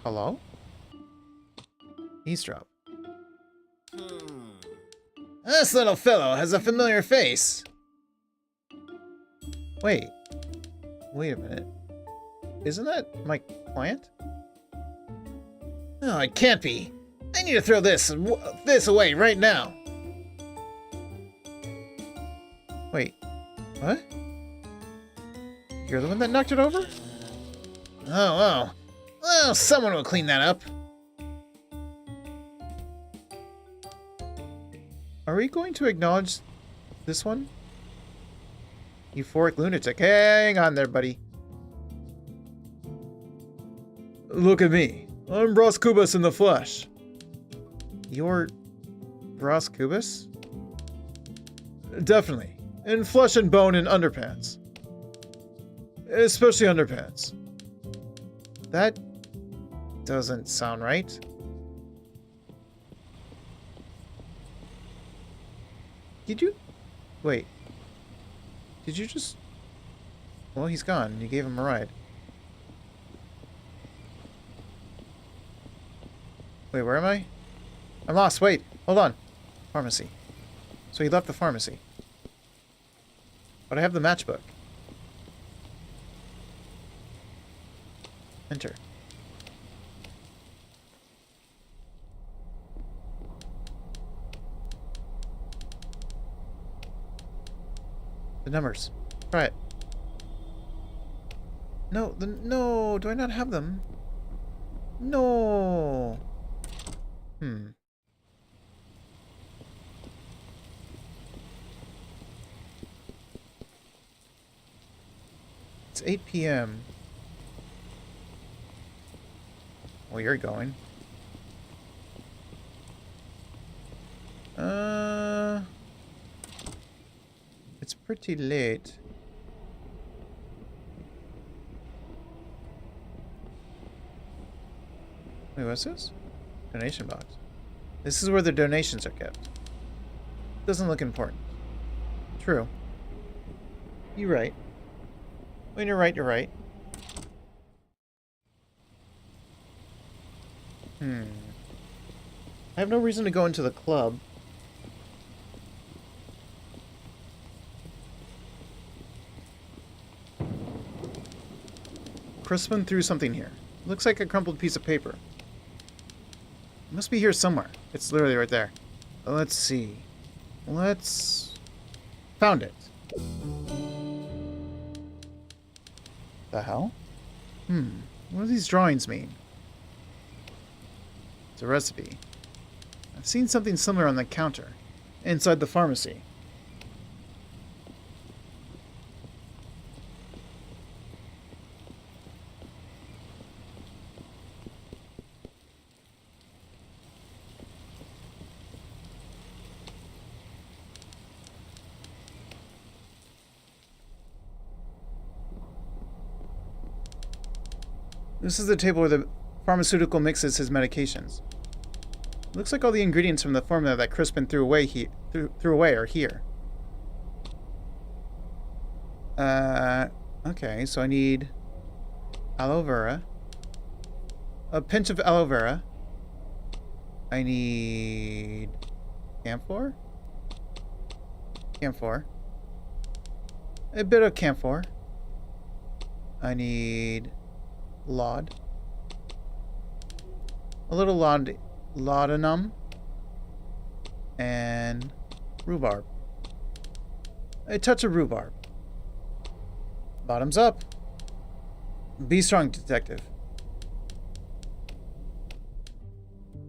A: Hello? Eavesdrop.
B: This little fellow has a familiar face.
A: Wait. Wait a minute. Isn't that my client?
B: Oh, it can't be. I need to throw this away right now.
A: Wait. What? You're the one that knocked it over?
B: Oh. Well, someone will clean that up.
A: Are we going to acknowledge this one? Euphoric lunatic. Hang on there, buddy. Look at me. I'm Ross Cubas in the flesh. You're Ross Cubas? Definitely. In flesh and bone and underpants. Especially underpants. That doesn't sound right. Did you... Wait. Did you just... Well, he's gone. You gave him a ride. Wait, where am I? I'm lost. Wait. Hold on. Pharmacy. So he left the pharmacy. But I have the matchbook. Enter. The numbers. Try it. No, no, do I not have them? No. It's 8 p.m. Well, you're going. It's pretty late. Wait, what's this? Donation box. This is where the donations are kept. Doesn't look important. True. You're right. When you're right, you're right. I have no reason to go into the club. Crispin threw something here. Looks like a crumpled piece of paper. It must be here somewhere. It's literally right there. Let's see. Found it. The hell? What do these drawings mean? It's a recipe. I've seen something similar on the counter, inside the pharmacy. This is the table where the pharmaceutical mixes his medications. Looks like all the ingredients from the formula that Crispin threw away are here. Okay, so I need aloe vera. A pinch of aloe vera. I need camphor. Camphor. A bit of camphor. I need laudanum. A little laudanum. And rhubarb. A touch of rhubarb. Bottoms up. Be strong, detective.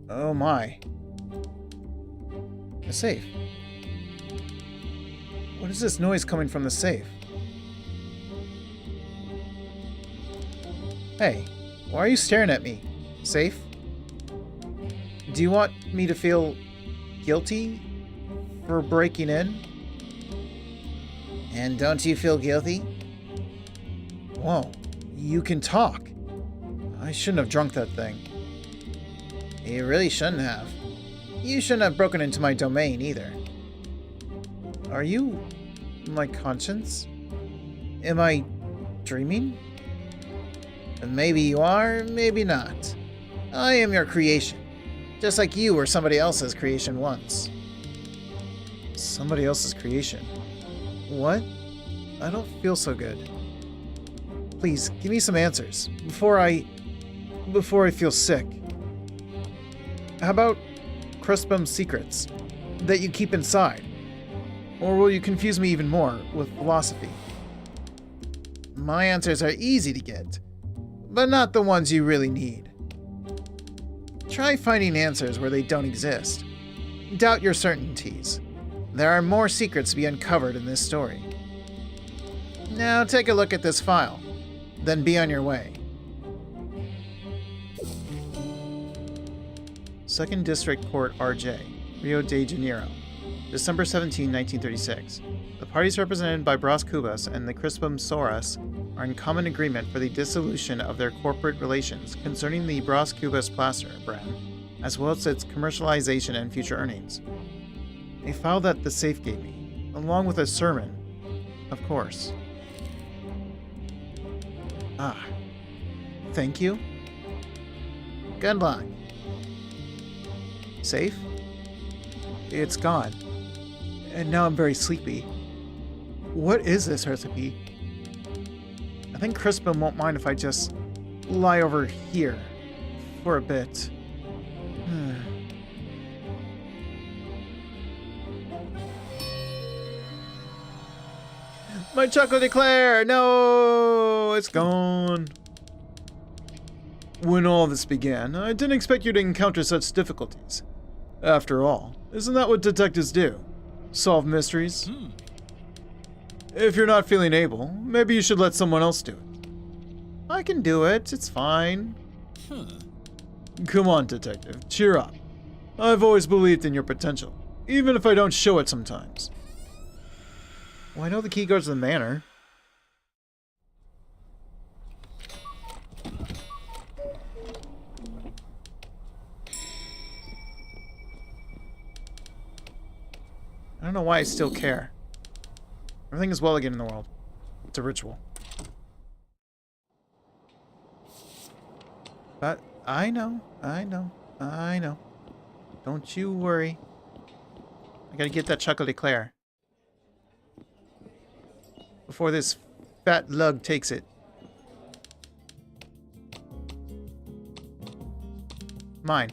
A: Oh my. A safe. What is this noise coming from the safe? Hey, why are you staring at me? Safe? Do you want me to feel guilty for breaking in?
B: And don't you feel guilty?
A: Whoa, you can talk. I shouldn't have drunk that thing.
B: You really shouldn't have. You shouldn't have broken into my domain either.
A: Are you my conscience? Am I dreaming?
B: Maybe you are, maybe not. I am your creation. Just like you were somebody else's creation once.
A: Somebody else's creation? What? I don't feel so good. Please, give me some answers before I feel sick. How about Crispum's secrets that you keep inside? Or will you confuse me even more with philosophy?
B: My answers are easy to get, but not the ones you really need. Try finding answers where they don't exist. Doubt your certainties. There are more secrets to be uncovered in this story. Now take a look at this file, then be on your way.
A: 2nd District Court, RJ, Rio de Janeiro, December 17, 1936. The parties represented by Bras Cubas and the Crispum Soras are in common agreement for the dissolution of their corporate relations concerning the Bras Cubas plaster brand, as well as its commercialization and future earnings. A file that the safe gave me, along with a sermon, of course. Ah, thank you.
B: Good luck.
A: Safe? It's gone. And now I'm very sleepy. What is this recipe? I think Crispin won't mind if I just lie over here for a bit. My chocolate eclair! No! It's gone. When all this began, I didn't expect you to encounter such difficulties. After all, isn't that what detectives do? Solve mysteries? If you're not feeling able, maybe you should let someone else do it. I can do it. It's fine. Come on, detective. Cheer up. I've always believed in your potential, even if I don't show it sometimes. Well, I know the key guards the manor. I don't know why I still care. Everything is well again in the world. It's a ritual. But I know. Don't you worry. I gotta get that chocolate eclair before this fat lug takes it. Mine.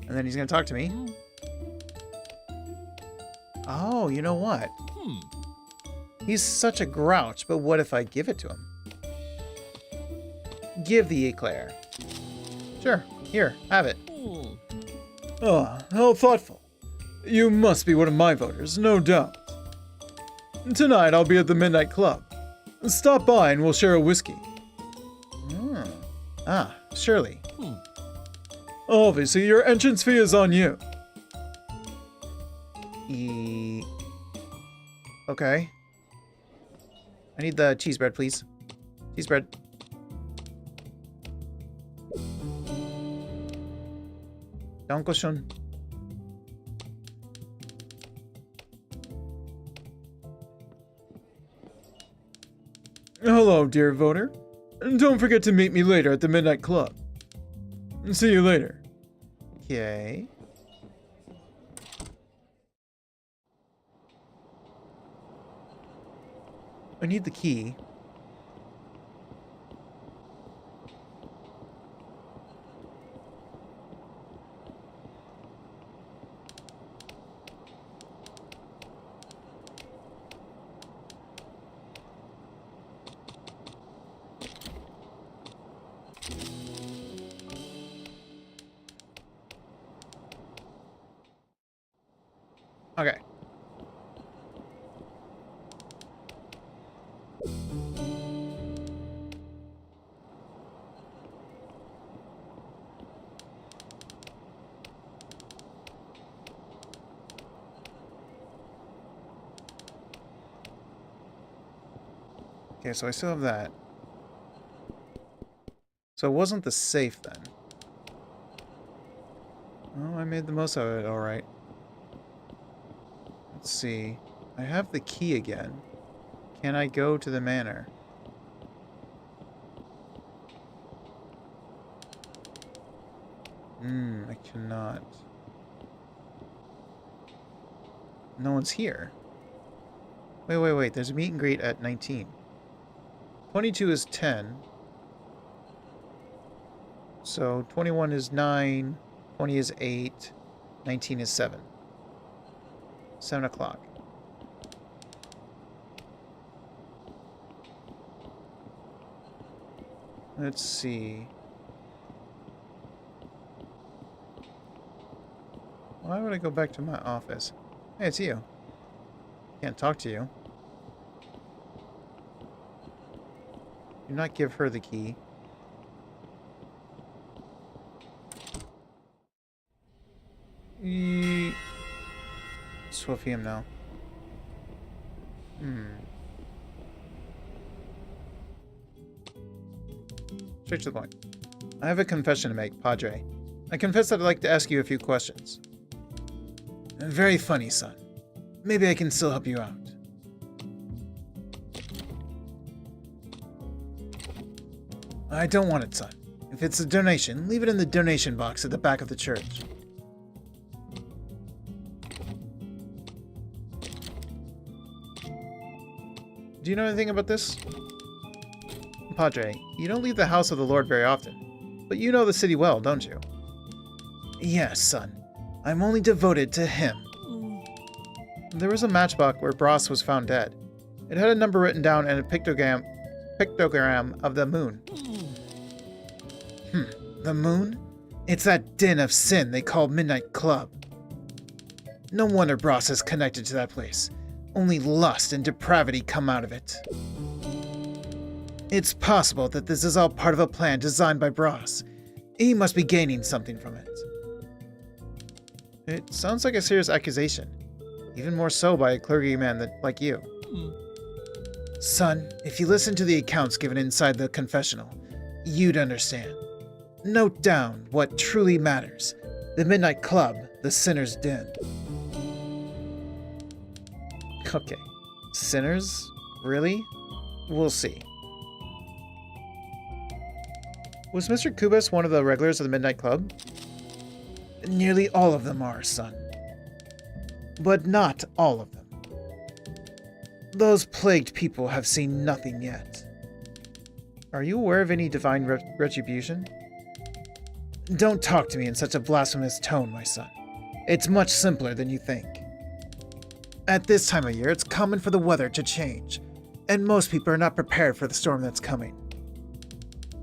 A: And then he's gonna talk to me. Oh, you know what? He's such a grouch, but what if I give it to him? Give the eclair. Sure, here, have it. Oh, how thoughtful. You must be one of my voters, no doubt. Tonight I'll be at the Midnight Club. Stop by and we'll share a whiskey. Ah, surely. Obviously, your entrance fee is on you. Okay. I need the cheese bread, please. Cheese bread. Dankeschön. Hello, dear voter. Don't forget to meet me later at the Midnight Club. See you later. Okay. I need the key. Okay. Okay, so I still have that. So it wasn't the safe then. Oh, I made the most of it, alright. Let's see. I have the key again. Can I go to the manor? I cannot. No one's here. Wait. There's a meet and greet at 19. 22 is 10. So 21 is 9. 20 is 8. 19 is 7. 7 o'clock. Let's see. Why would I go back to my office? Hey, it's you. Can't talk to you. Do not give her the key. Swift him now. Straight to the point. I have a confession to make, Padre. I confess that I'd like to ask you a few questions. Very funny, son. Maybe I can still help you out. I don't want it, son. If it's a donation, leave it in the donation box at the back of the church. Do you know anything about this? Padre, you don't leave the house of the Lord very often. But you know the city well, don't you?
B: Yes, son. I'm only devoted to him.
A: There was a matchbox where Bros was found dead. It had a number written down and a pictogram of the moon.
B: The moon? It's that den of sin they call Midnight Club. No wonder Bros is connected to that place. Only lust and depravity come out of it. It's possible that this is all part of a plan designed by Bros. He must be gaining something from it.
A: It sounds like a serious accusation. Even more so by a clergyman like you.
B: Son, if you listen to the accounts given inside the confessional, you'd understand. Note down what truly matters. The Midnight Club, the sinner's den.
A: Okay. Sinners? Really? We'll see. Was Mr. Kubus one of the regulars of the Midnight Club?
B: Nearly all of them are, son. But not all of them. Those plagued people have seen nothing yet.
A: Are you aware of any divine retribution?
B: Don't talk to me in such a blasphemous tone, my son. It's much simpler than you think. At this time of year, it's common for the weather to change, and most people are not prepared for the storm that's coming.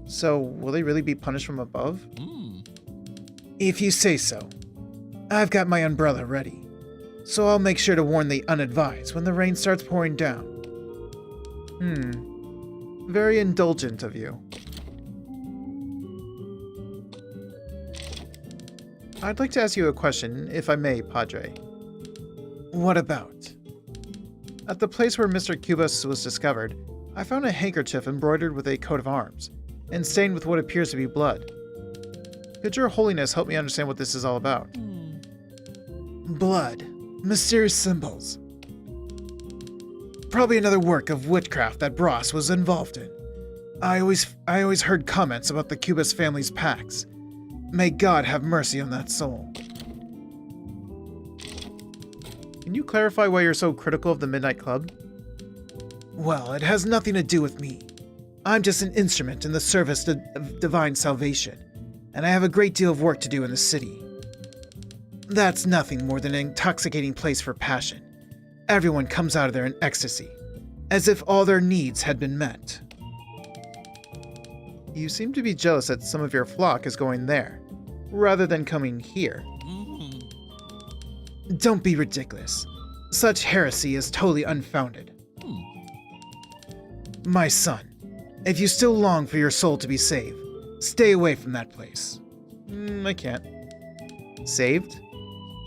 A: So, will they really be punished from above?
B: If you say so. I've got my umbrella ready, so I'll make sure to warn the unadvised when the rain starts pouring down.
A: Very indulgent of you. I'd like to ask you a question, if I may, Padre.
B: What about?
A: At the place where Mr. Kubus was discovered, I found a handkerchief embroidered with a coat of arms, and stained with what appears to be blood. Could your holiness help me understand what this is all about?
B: Blood. Mysterious symbols. Probably another work of witchcraft that Bros was involved in. I always heard comments about the Kubus family's pacts. May God have mercy on that soul.
A: Can you clarify why you're so critical of the Midnight Club?
B: Well, it has nothing to do with me. I'm just an instrument in the service of divine salvation, and I have a great deal of work to do in the city. That's nothing more than an intoxicating place for passion. Everyone comes out of there in ecstasy, as if all their needs had been met.
A: You seem to be jealous that some of your flock is going there, rather than coming here.
B: Don't be ridiculous. Such heresy is totally unfounded. My son, if you still long for your soul to be saved, stay away from that place.
A: I can't. Saved?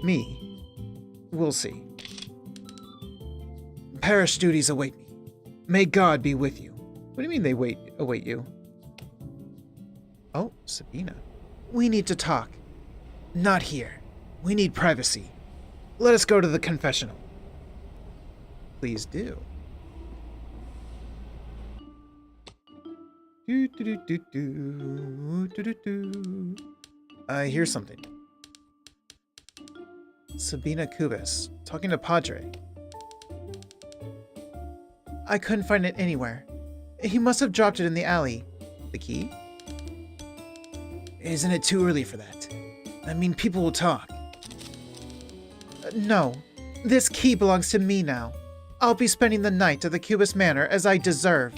A: Me? We'll see.
B: Parish duties await me. May God be with you.
A: What do you mean they await you? Oh, Sabina.
B: We need to talk. Not here. We need privacy. Let us go to the confessional.
A: Please do. I hear something. Sabina Kubis, talking to Padre.
B: I couldn't find it anywhere. He must have dropped it in the alley.
A: The key?
B: Isn't it too early for that? I mean, people will talk. No. This key belongs to me now. I'll be spending the night at the Kubis Manor as I deserve.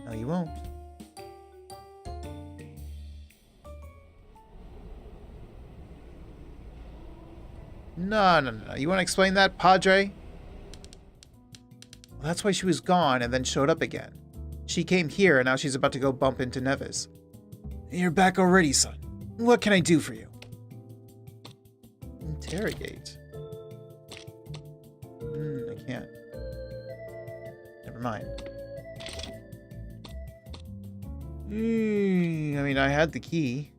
A: No, you won't. No. You want to explain that, Padre? Well, that's why she was gone and then showed up again. She came here and now she's about to go bump into Neves.
B: You're back already, son. What can I do for you?
A: Interrogate. I can't. Never mind. I mean, I had the key.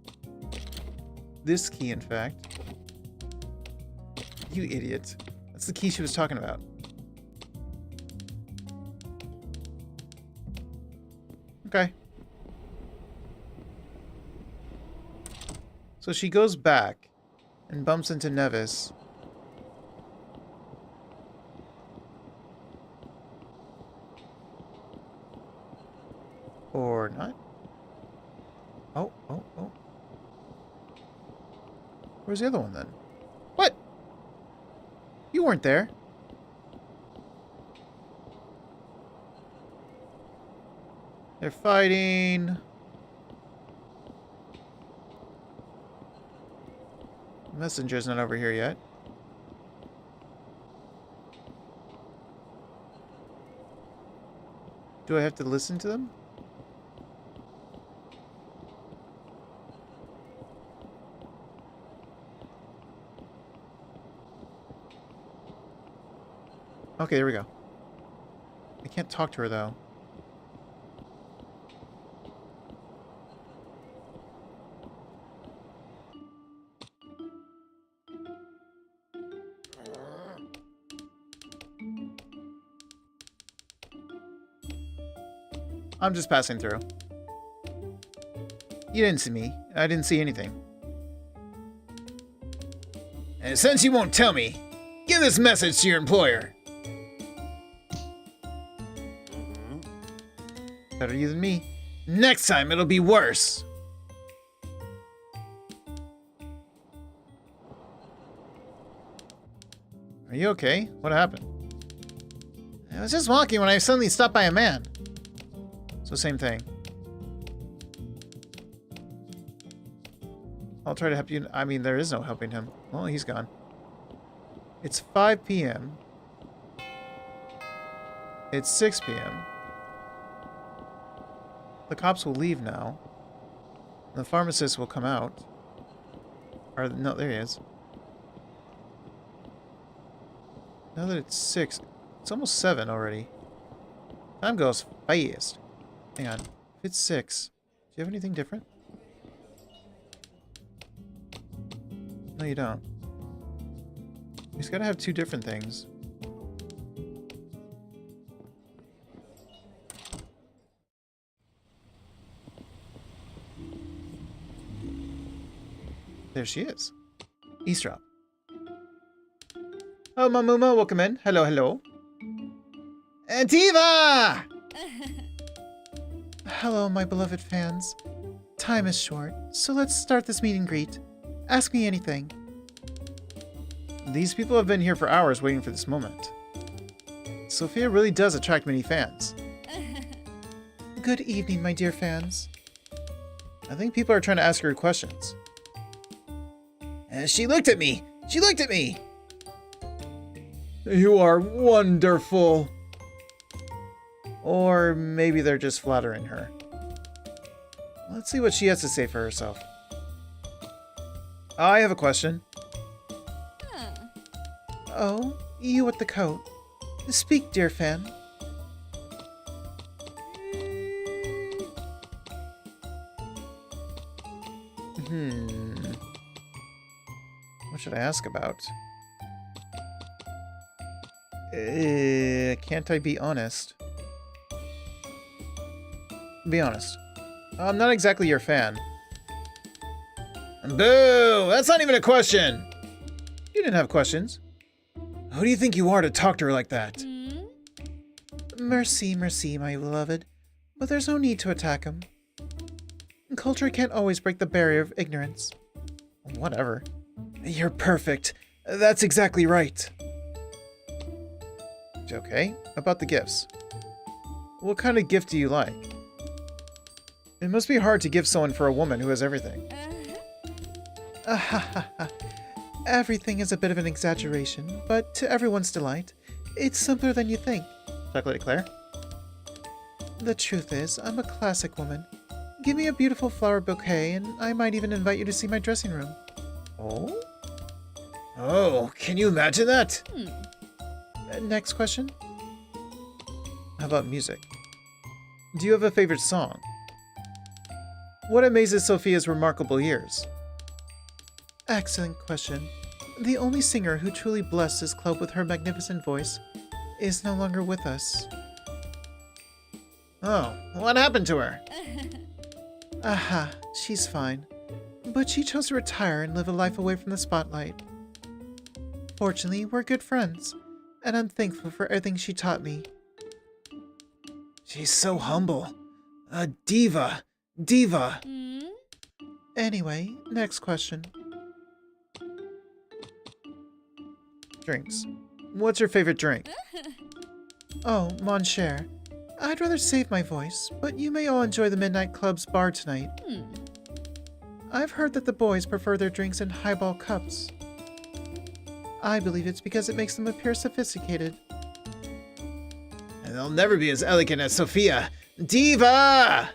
A: This key, in fact. You idiot. That's the key she was talking about. Okay. So she goes back and bumps into Neves. Or not. Oh. Where's the other one then? What? You weren't there. They're fighting. Messenger's not over here yet. Do I have to listen to them? Okay, there we go. I can't talk to her, though. I'm just passing through. You didn't see me. I didn't see anything.
B: And since you won't tell me, give this message to your employer.
A: Better you than me.
B: Next time it'll be worse.
A: Are you okay? What happened?
B: I was just walking when I suddenly stopped by a man.
A: So same thing. I'll try to help you. I mean, there is no helping him. Well, he's gone. It's 5 p.m. It's 6 p.m. The cops will leave now. The pharmacist will come out. Or, no, there he is. Now that it's 6, it's almost 7 already. Time goes fast. Hang on. If it's 6, do you have anything different? No, you don't. He's got to have 2 different things. There she is. Eavesdrop. Oh, Mamuma, welcome in. Hello, hello.
B: Diva!
A: Hello, my beloved fans. Time is short, so let's start this meet and greet. Ask me anything. These people have been here for hours waiting for this moment. Sophia really does attract many fans. Good evening, my dear fans. I think people are trying to ask her questions.
B: She looked at me! She looked at me!
A: You are wonderful. Or maybe they're just flattering her. Let's see what she has to say for herself. I have a question. Oh, you with the coat. Speak, dear fan. What should I ask about? Can't I be honest? Be honest. I'm not exactly your fan.
B: Boo! That's not even a question!
A: You didn't have questions.
B: Who do you think you are to talk to her like that?
A: Mercy, mercy, my beloved. But there's no need to attack him. Culture can't always break the barrier of ignorance. Whatever.
B: You're perfect. That's exactly right.
A: Okay, about the gifts. What kind of gift do you like? It must be hard to give someone for a woman who has everything. Everything is a bit of an exaggeration, but to everyone's delight, it's simpler than you think. Chocolate Eclair? The truth is, I'm a classic woman. Give me a beautiful flower bouquet, and I might even invite you to see my dressing room. Oh?
B: Oh, can you imagine that?
A: Next question? How about music? Do you have a favorite song? What amazes Sophia's remarkable ears? Excellent question. The only singer who truly blessed this club with her magnificent voice is no longer with us.
B: Oh, what happened to her?
A: Aha, she's fine. But she chose to retire and live a life away from the spotlight. Fortunately, we're good friends, and I'm thankful for everything she taught me.
B: She's so humble. A diva. Diva.
A: Anyway, next question. Drinks. What's your favorite drink?
C: Oh, mon cher. I'd rather save my voice, but you may all enjoy the Midnight Club's bar tonight. I've heard that the boys prefer their drinks in highball cups. I believe it's because it makes them appear sophisticated.
B: And they'll never be as elegant as Sophia. Diva!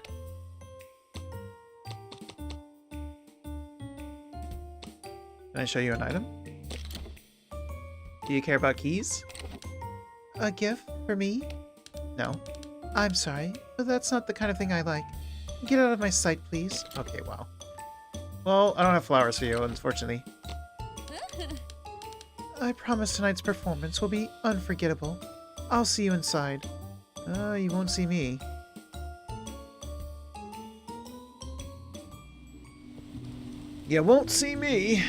A: Can I show you an item? Do you care about keys?
C: A gift for me?
A: No.
C: I'm sorry, but that's not the kind of thing I like. Get out of my sight, please.
A: Okay, wow. Well, I don't have flowers for you, unfortunately.
C: I promise tonight's performance will be unforgettable. I'll see you inside.
A: You won't see me. You won't see me.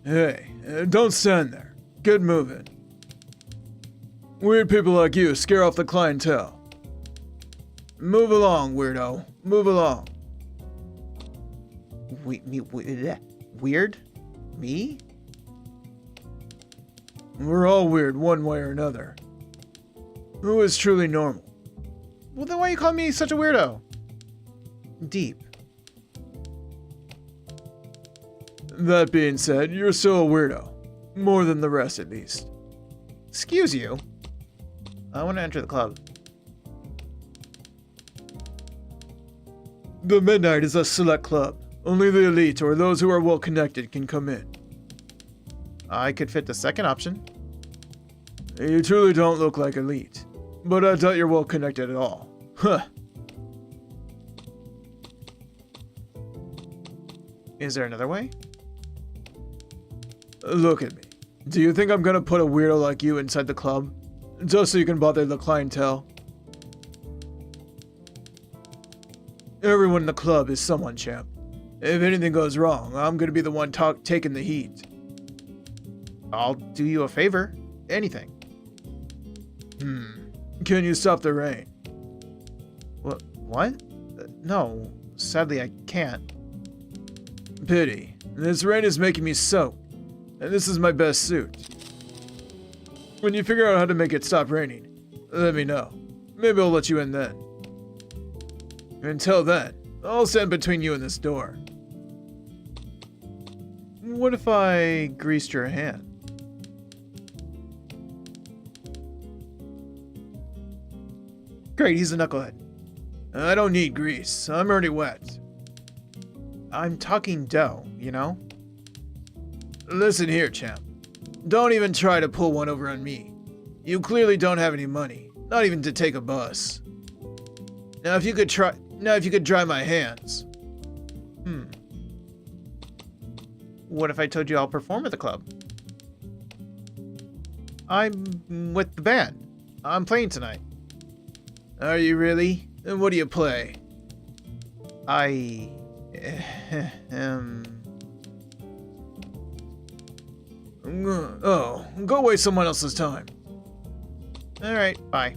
D: Hey, don't stand there. Get moving. Weird people like you scare off the clientele. Move along, weirdo. Move along.
A: Weird? Me?
D: We're all weird one way or another. Who is truly normal?
A: Well, then why you call me such a weirdo?
C: Deep.
D: That being said, you're still a weirdo. More than the rest, at least.
A: Excuse you. I want to enter the club.
D: The Midnight is a select club. Only the elite or those who are well connected can come in.
A: I could fit the second option.
D: You truly don't look like elite, but I doubt you're well connected at all. Huh.
A: Is there another way?
D: Look at me. Do you think I'm gonna put a weirdo like you inside the club? Just so you can bother the clientele? Everyone in the club is someone, champ. If anything goes wrong, I'm gonna be the one taking the heat.
A: I'll do you a favor. Anything.
D: Can you stop the rain?
A: What? No. Sadly, I can't.
D: Pity. This rain is making me soak. And this is my best suit. When you figure out how to make it stop raining, let me know. Maybe I'll let you in then. Until then, I'll stand between you and this door.
A: What if I greased your hand? Great, he's a knucklehead.
D: I don't need grease. I'm already wet.
A: I'm talking dough, you know?
D: Listen here, champ. Don't even try to pull one over on me. You clearly don't have any money, not even to take a bus. Now if you could dry my hands.
A: What if I told you I'll perform at the club? I'm with the band. I'm playing tonight.
D: Are you really? And what do you play?
A: I...
D: Oh, go waste someone else's time.
A: Alright, bye.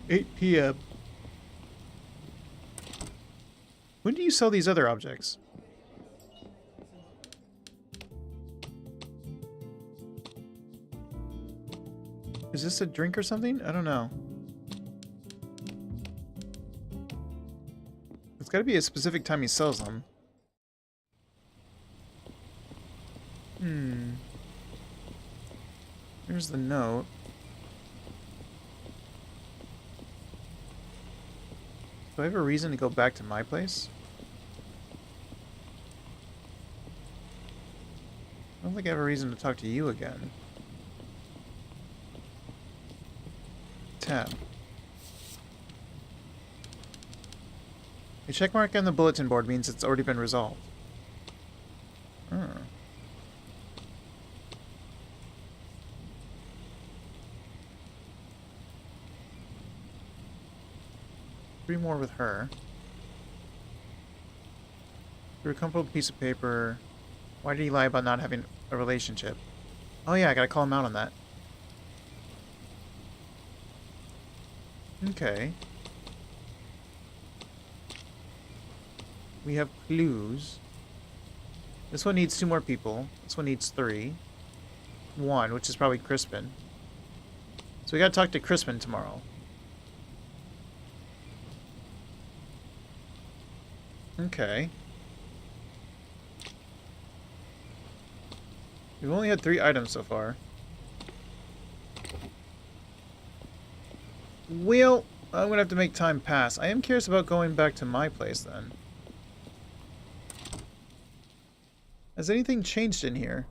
A: $8 p.m. When do you sell these other objects? Is this a drink or something? I don't know. It's got to be a specific time he sells them. Here's the note. Do I have a reason to go back to my place? I don't think I have a reason to talk to you again. Tab. A checkmark on the bulletin board means it's already been resolved. Hmm. Three more with her. Through a crumpled piece of paper. Why did he lie about not having a relationship? Oh yeah, I gotta call him out on that. Okay. We have clues. This one needs 2 more people. This one needs 3. 1, which is probably Crispin. So we gotta talk to Crispin tomorrow. Okay. We've only had 3 items so far. Well, I'm gonna have to make time pass. I am curious about going back to my place then. Has anything changed in here?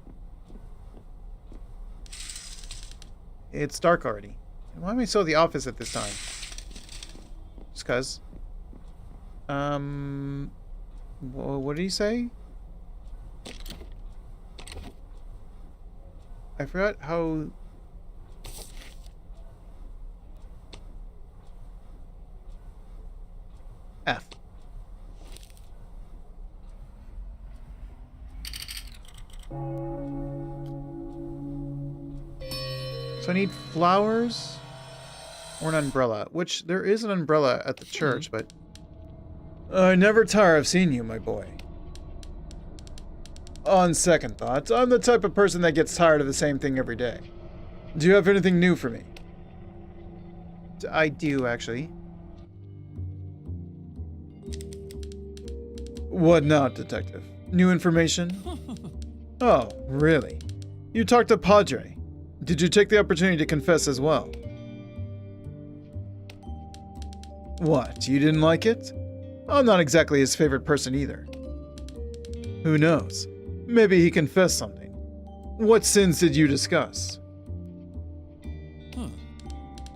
A: It's dark already. Why am I so the office at this time? Just cuz. What did he say? I forgot how... F. So I need flowers or an umbrella, which there is an umbrella at the church, but... I never tire of seeing you, my boy. On second thoughts, I'm the type of person that gets tired of the same thing every day. Do you have anything new for me? I do, actually. What now, detective? New information? Oh, really? You talked to Padre. Did you take the opportunity to confess as well? What, you didn't like it? I'm not exactly his favorite person either. Who knows? Maybe he confessed something. What sins did you discuss?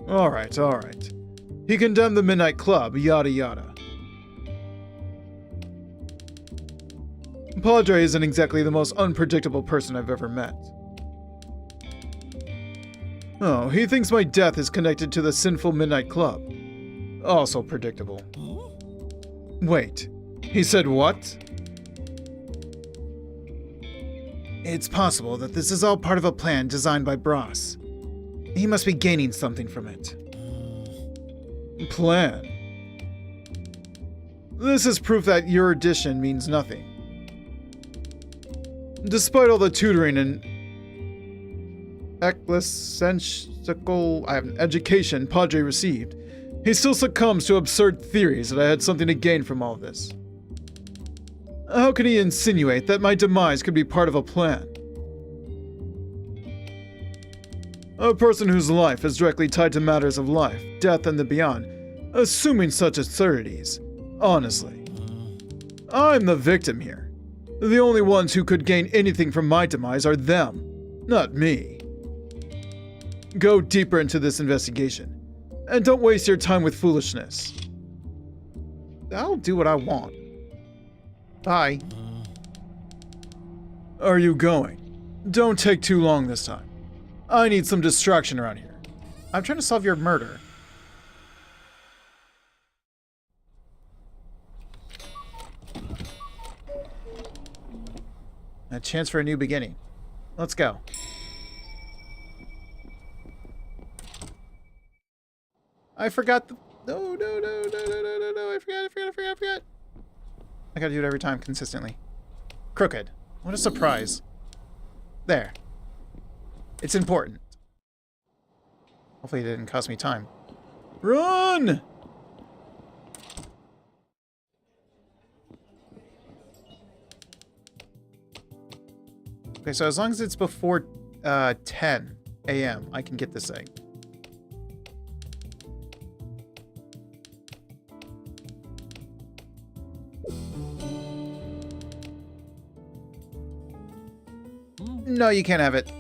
A: Alright, alright. He condemned the Midnight Club, yada yada. Padre isn't exactly the most unpredictable person I've ever met. Oh, he thinks my death is connected to the sinful Midnight Club. Also predictable. Wait, he said what? It's possible that this is all part of a plan designed by Bros. He must be gaining something from it. Plan? This is proof that your addition means nothing. Despite all the tutoring and ecclesiastical education Padre received, he still succumbs to absurd theories that I had something to gain from all this. How can he insinuate that my demise could be part of a plan? A person whose life is directly tied to matters of life, death, and the beyond, assuming such absurdities. Honestly. I'm the victim here. The only ones who could gain anything from my demise are them, not me. Go deeper into this investigation, and don't waste your time with foolishness. I'll do what I want. Bye. Are you going? Don't take too long this time. I need some distraction around here. I'm trying to solve your murder. A chance for a new beginning. Let's go. I forgot the... No, I forgot. I gotta do it every time consistently. Crooked. What a surprise. There. It's important. Hopefully it didn't cost me time. Run! Okay, so as long as it's before 10 a.m., I can get this thing. No, you can't have it.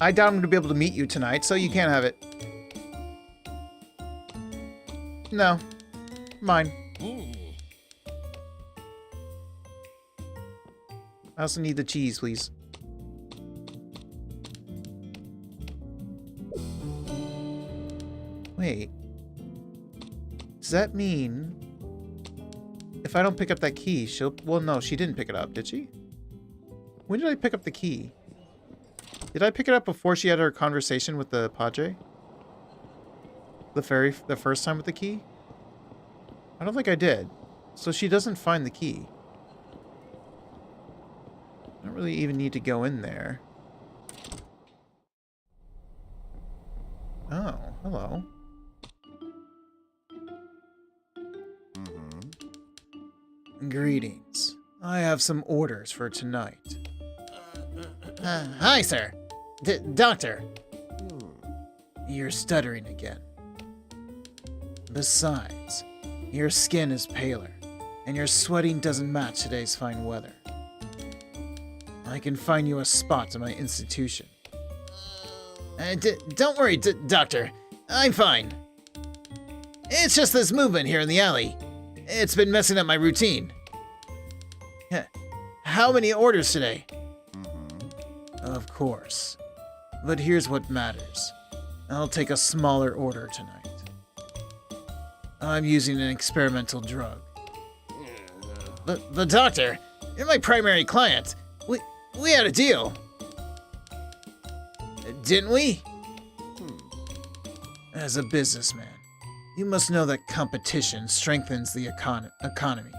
A: I doubt I'm going to be able to meet you tonight, so you can't have it. No. Mine. I also need the cheese, please. Wait. Does that mean... if I don't pick up that key, she'll... Well, no, she didn't pick it up, did she? When did I pick up the key? Did I pick it up before she had her conversation with the Padre? The first time with the key? I don't think I did. So she doesn't find the key. I don't really even need to go in there. Oh, hello. Greetings. I have some orders for tonight.
B: Hi, sir. Doctor.
A: You're stuttering again. Besides, your skin is paler, and your sweating doesn't match today's fine weather. I can find you a spot in my institution.
B: Don't worry, Doctor. I'm fine. It's just this movement here in the alley. It's been messing up my routine. How many orders today?
A: Of course. But here's what matters. I'll take a smaller order tonight. I'm using an experimental drug.
B: But Doctor, you're my primary client. We had a deal. Didn't we?
A: As a businessman, you must know that competition strengthens the economy.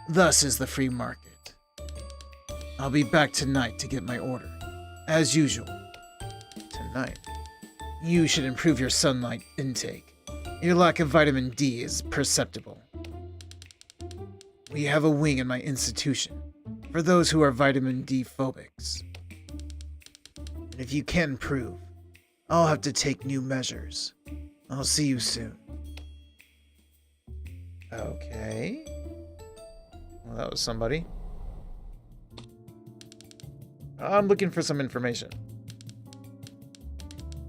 A: Thus is the free market. I'll be back tonight to get my order. As usual. Tonight. You should improve your sunlight intake. Your lack of vitamin D is perceptible. We have a wing in my institution for those who are vitamin D phobics. And if you can't improve, I'll have to take new measures. I'll see you soon. Okay. Well, that was somebody. I'm looking for some information.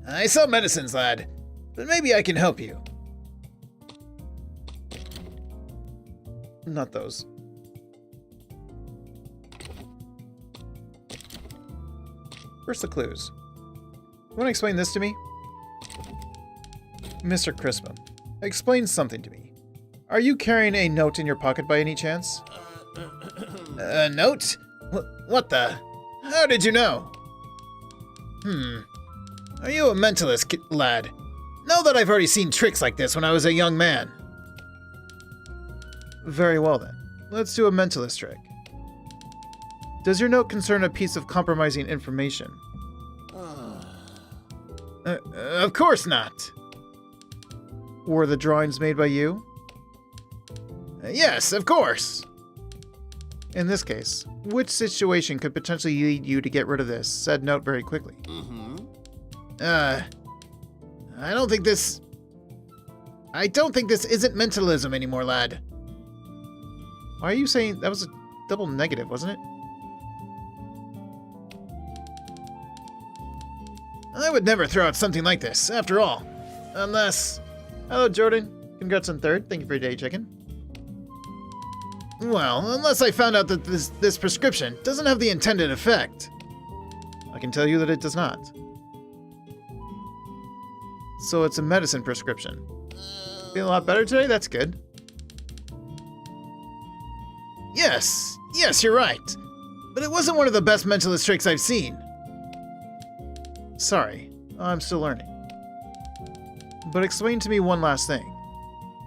B: I sell medicines, lad, but maybe I can help you.
A: Not those. First, the clues. You want to explain this to me? Mr. Crispum, explain something to me. Are you carrying a note in your pocket by any chance?
B: A note? What the? How did you know? Are you a mentalist, lad? Know that I've already seen tricks like this when I was a young man.
A: Very well then. Let's do a mentalist trick. Does your note concern a piece of compromising information?
B: Of course not.
A: Were the drawings made by you?
B: Yes, of course.
A: In this case, which situation could potentially lead you to get rid of this said note very quickly?
B: I don't think this isn't mentalism anymore, lad.
A: Why are you saying that was a double negative, wasn't it?
B: I would never throw out something like this, after all. Unless...
A: Hello, Jordan. Congrats on third. Thank you for your day, chicken.
B: Well, unless I found out that this prescription doesn't have the intended effect.
A: I can tell you that it does not. So it's a medicine prescription. Feeling a lot better today? That's good.
B: Yes, you're right. But it wasn't one of the best mentalist tricks I've seen.
A: Sorry, I'm still learning. But explain to me one last thing.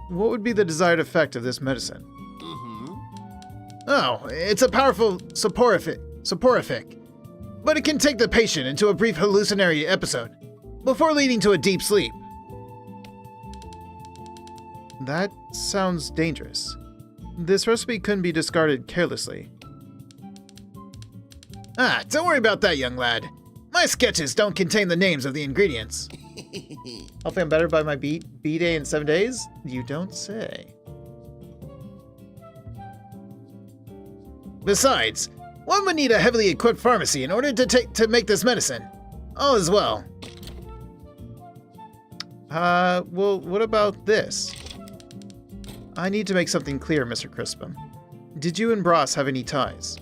A: What would be the desired effect of this medicine?
B: Oh, it's a powerful soporific. But it can take the patient into a brief hallucinatory episode before leading to a deep sleep.
A: That sounds dangerous. This recipe couldn't be discarded carelessly.
B: Don't worry about that, young lad. My sketches don't contain the names of the ingredients.
A: Hopefully I'm better by my B-day in 7 days? You don't say.
B: Besides, one would need a heavily equipped pharmacy in order to make this medicine. All is well.
A: Well, what about this? I need to make something clear, Mr. Crispum. Did you and Bros have any ties?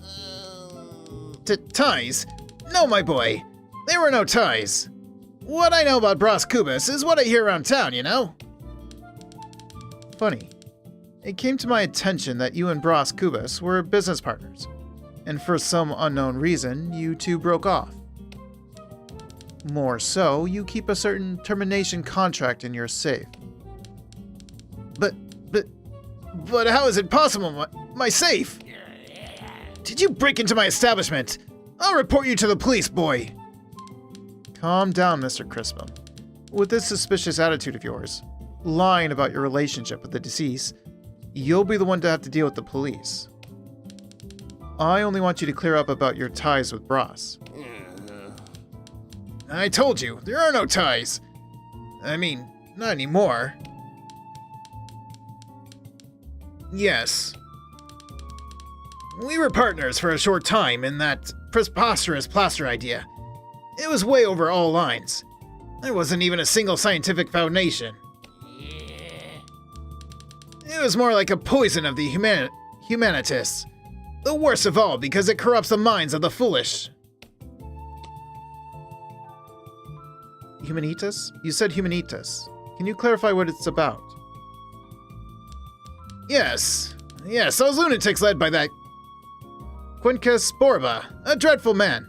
B: Ties? No, my boy. There were no ties. What I know about Bros Kubus is what I hear around town, you know?
A: Funny. It came to my attention that you and Bros Kubus were business partners, and for some unknown reason, you two broke off. More so, you keep a certain termination contract in your safe.
B: But how is it possible? My safe? Did you break into my establishment? I'll report you to the police, boy.
A: Calm down, Mr. Crispum. With this suspicious attitude of yours, lying about your relationship with the deceased, you'll be the one to have to deal with the police. I only want you to clear up about your ties with Bros.
B: I told you, there are no ties. I mean, not anymore. Yes. We were partners for a short time in that preposterous plaster idea. It was way over all lines. There wasn't even a single scientific foundation. It was more like a poison of the humanitists. The worst of all because it corrupts the minds of the foolish.
A: Humanitas? You said Humanitas. Can you clarify what it's about?
B: Yes, those lunatics led by that Quincus Borba, a dreadful man.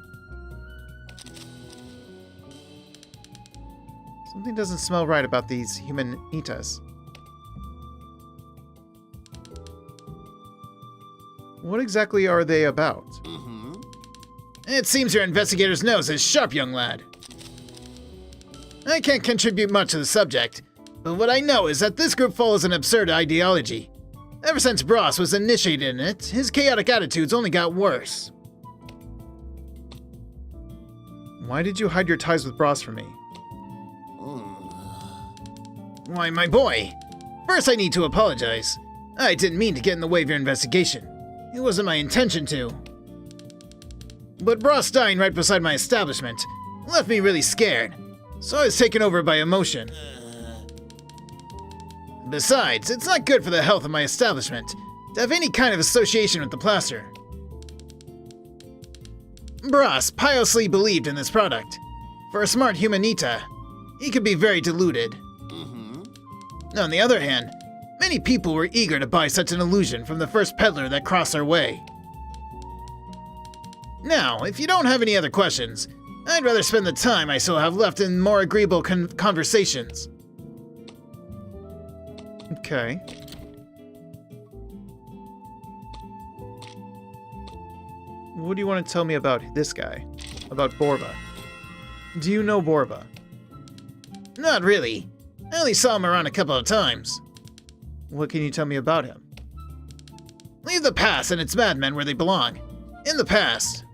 A: Something doesn't smell right about these Humanitas. What exactly are they about?
B: It seems your investigator's nose is sharp, young lad. I can't contribute much to the subject, but what I know is that this group follows an absurd ideology. Ever since Bros was initiated in it, his chaotic attitudes only got worse.
A: Why did you hide your ties with Bros from me?
B: Why, my boy, first I need to apologize. I didn't mean to get in the way of your investigation. It wasn't my intention to. But Bros dying right beside my establishment left me really scared, so I was taken over by emotion. Besides, it's not good for the health of my establishment to have any kind of association with the plaster. Bros piously believed in this product. For a smart humanita, he could be very deluded. On the other hand, many people were eager to buy such an illusion from the first peddler that crossed our way. Now, if you don't have any other questions, I'd rather spend the time I still have left in more agreeable conversations.
A: Okay. What do you want to tell me about this guy? About Borba? Do you know Borba?
B: Not really. I only saw him around a couple of times.
A: What can you tell me about him?
B: Leave the past and its madmen where they belong. In the past.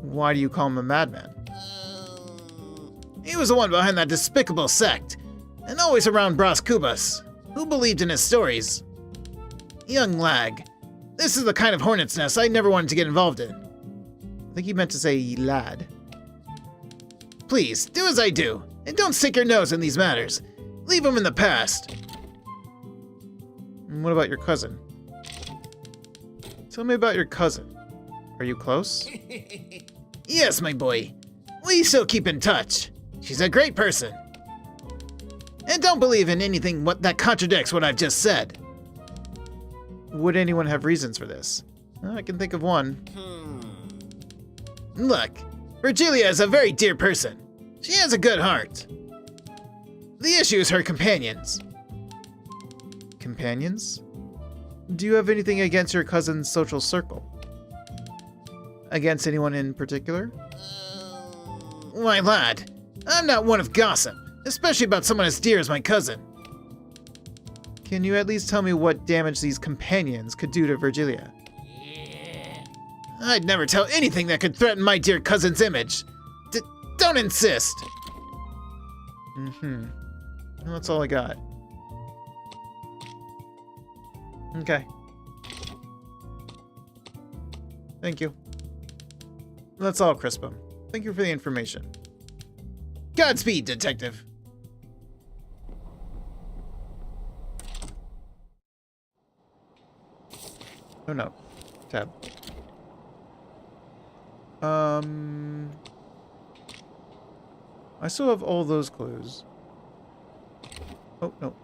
A: Why do you call him a madman?
B: He was the one behind that despicable sect, and always around Bros Kubas, who believed in his stories. Young lag. This is the kind of hornet's nest I never wanted to get involved in.
A: I think he meant to say lad.
B: Please, do as I do, and don't stick your nose in these matters. Leave them in the past.
A: And what about your cousin? Tell me about your cousin. Are you close?
B: Yes, my boy. We still keep in touch. She's a great person. And don't believe in anything that contradicts what I've just said.
A: Would anyone have reasons for this? I can think of one.
B: Look, Virgilia is a very dear person. She has a good heart. The issue is her companions.
A: Companions? Do you have anything against your cousin's social circle? Against anyone in particular?
B: Why, lad, I'm not one of gossip, especially about someone as dear as my cousin.
A: Can you at least tell me what damage these companions could do to Virgilia?
B: I'd never tell anything that could threaten my dear cousin's image. Don't insist.
A: Well, that's all I got. Okay. Thank you. That's all, Crispum. Thank you for the information.
B: Godspeed, detective.
A: Oh no. Tab. I still have all those clues. Oh, no.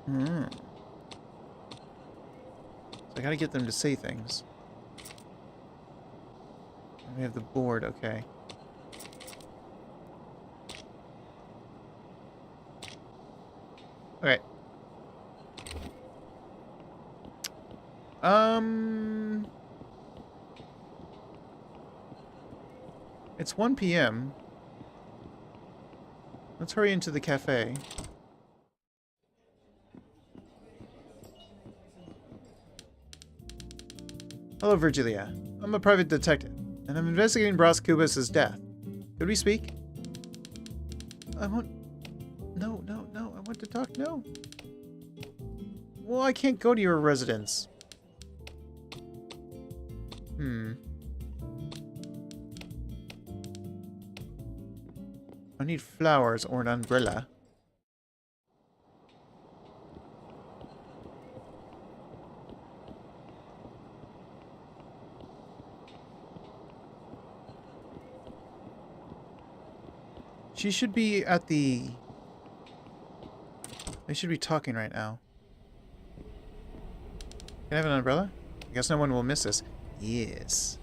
A: So I gotta get them to say things. We have the board, okay. Okay. It's 1 p.m. Let's hurry into the cafe. Hello, Virgilia. I'm a private detective, and I'm investigating Bras Kubas's death. Could we speak? I want... No. I want to talk. No. Well, I can't go to your residence. I need flowers or an umbrella. She should be at the... They should be talking right now. Can I have an umbrella? I guess no one will miss this. Yes.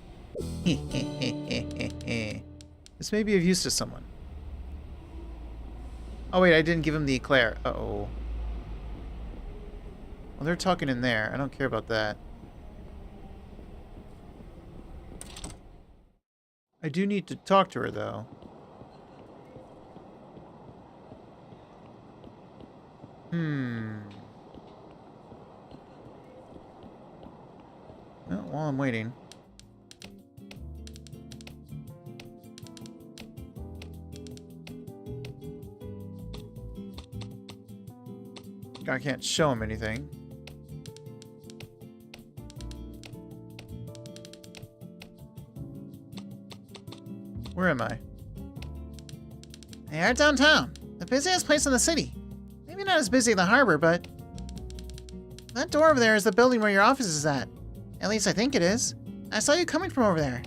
A: This may be of use to someone. Oh wait, I didn't give him the eclair. Uh-oh. Well, they're talking in there. I don't care about that. I do need to talk to her, though. Well, while I'm waiting. I can't show him anything. Where am I?
B: They are downtown, the busiest place in the city. Maybe not as busy as the harbor, but... That door over there is the building where your office is at. At least I think it is. I saw you coming from over there.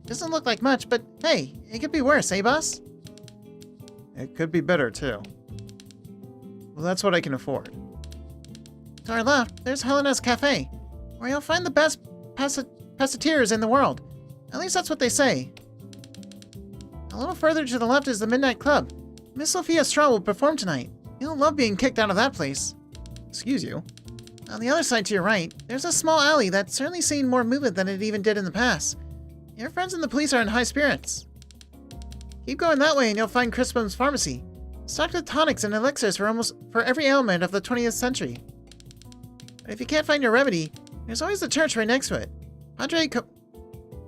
B: Doesn't look like much, but hey, it could be worse, eh, boss?
A: It could be better, too. Well, that's what I can afford.
B: To our left, there's Helena's Cafe, where you'll find the best passeteers in the world. At least that's what they say. A little further to the left is the Midnight Club. Miss Sophia Straw will perform tonight. You'll love being kicked out of that place.
A: Excuse you?
B: On the other side to your right, there's a small alley that's certainly seen more movement than it even did in the past. Your friends and the police are in high spirits. Keep going that way and you'll find Crispin's Pharmacy. Stocked with tonics and elixirs for every ailment of the 20th century. But if you can't find your remedy, there's always the church right next to it. Padre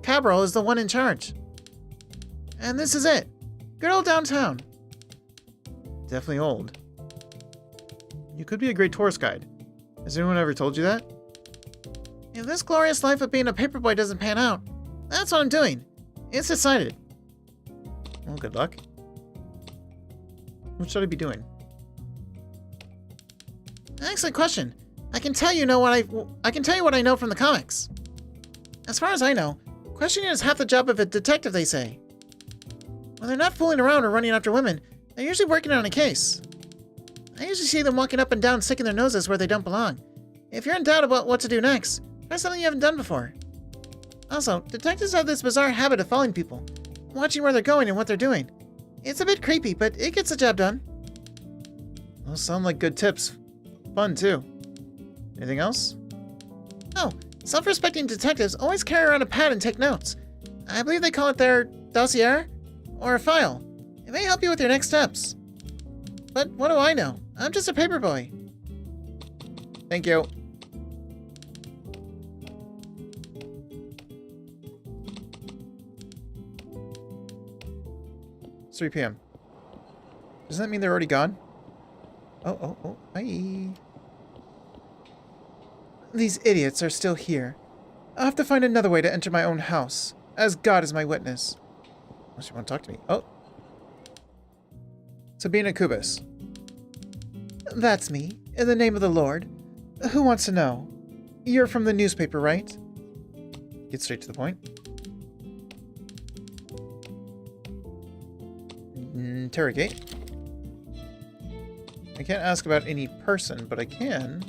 B: Cabral is the one in charge. And this is it. Good old downtown.
A: Definitely old. You could be a great tourist guide. Has anyone ever told you that?
B: If this glorious life of being a paperboy doesn't pan out, that's what I'm doing. It's decided.
A: Well, good luck. What should I be doing?
B: Excellent question. I can tell you what I know from the comics. As far as I know, questioning is half the job of a detective, they say. When they're not fooling around or running after women, they're usually working on a case. I usually see them walking up and down sticking their noses where they don't belong. If you're in doubt about what to do next, try something you haven't done before. Also, detectives have this bizarre habit of following people, watching where they're going and what they're doing. It's a bit creepy, but it gets the job done.
A: Those sound like good tips. Fun, too. Anything else?
B: Oh, self-respecting detectives always carry around a pad and take notes. I believe they call it their dossier, or a file. It may help you with your next steps. But what do I know? I'm just a paperboy.
A: Thank you. It's 3 p.m. Doesn't that mean they're already gone? Oh, hi.
C: These idiots are still here. I'll have to find another way to enter my own house, as God is my witness.
A: Unless you want to talk to me. Oh. Sabina Kubas.
C: That's me, in the name of the Lord. Who wants to know? You're from the newspaper, right?
A: Get straight to the point. Interrogate. I can't ask about any person, but I can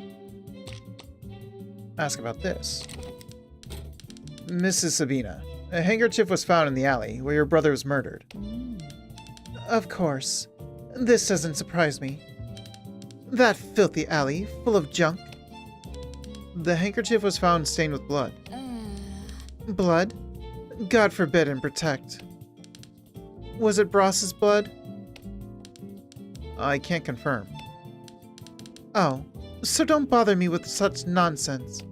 A: ask about this. Mrs. Sabina, a handkerchief was found in the alley where your brother was murdered.
C: Of course. This doesn't surprise me. That filthy alley, full of junk. The handkerchief was found stained with blood. Blood? God forbid and protect. Was it Bross's blood?
A: I can't confirm.
C: Oh, so don't bother me with such nonsense.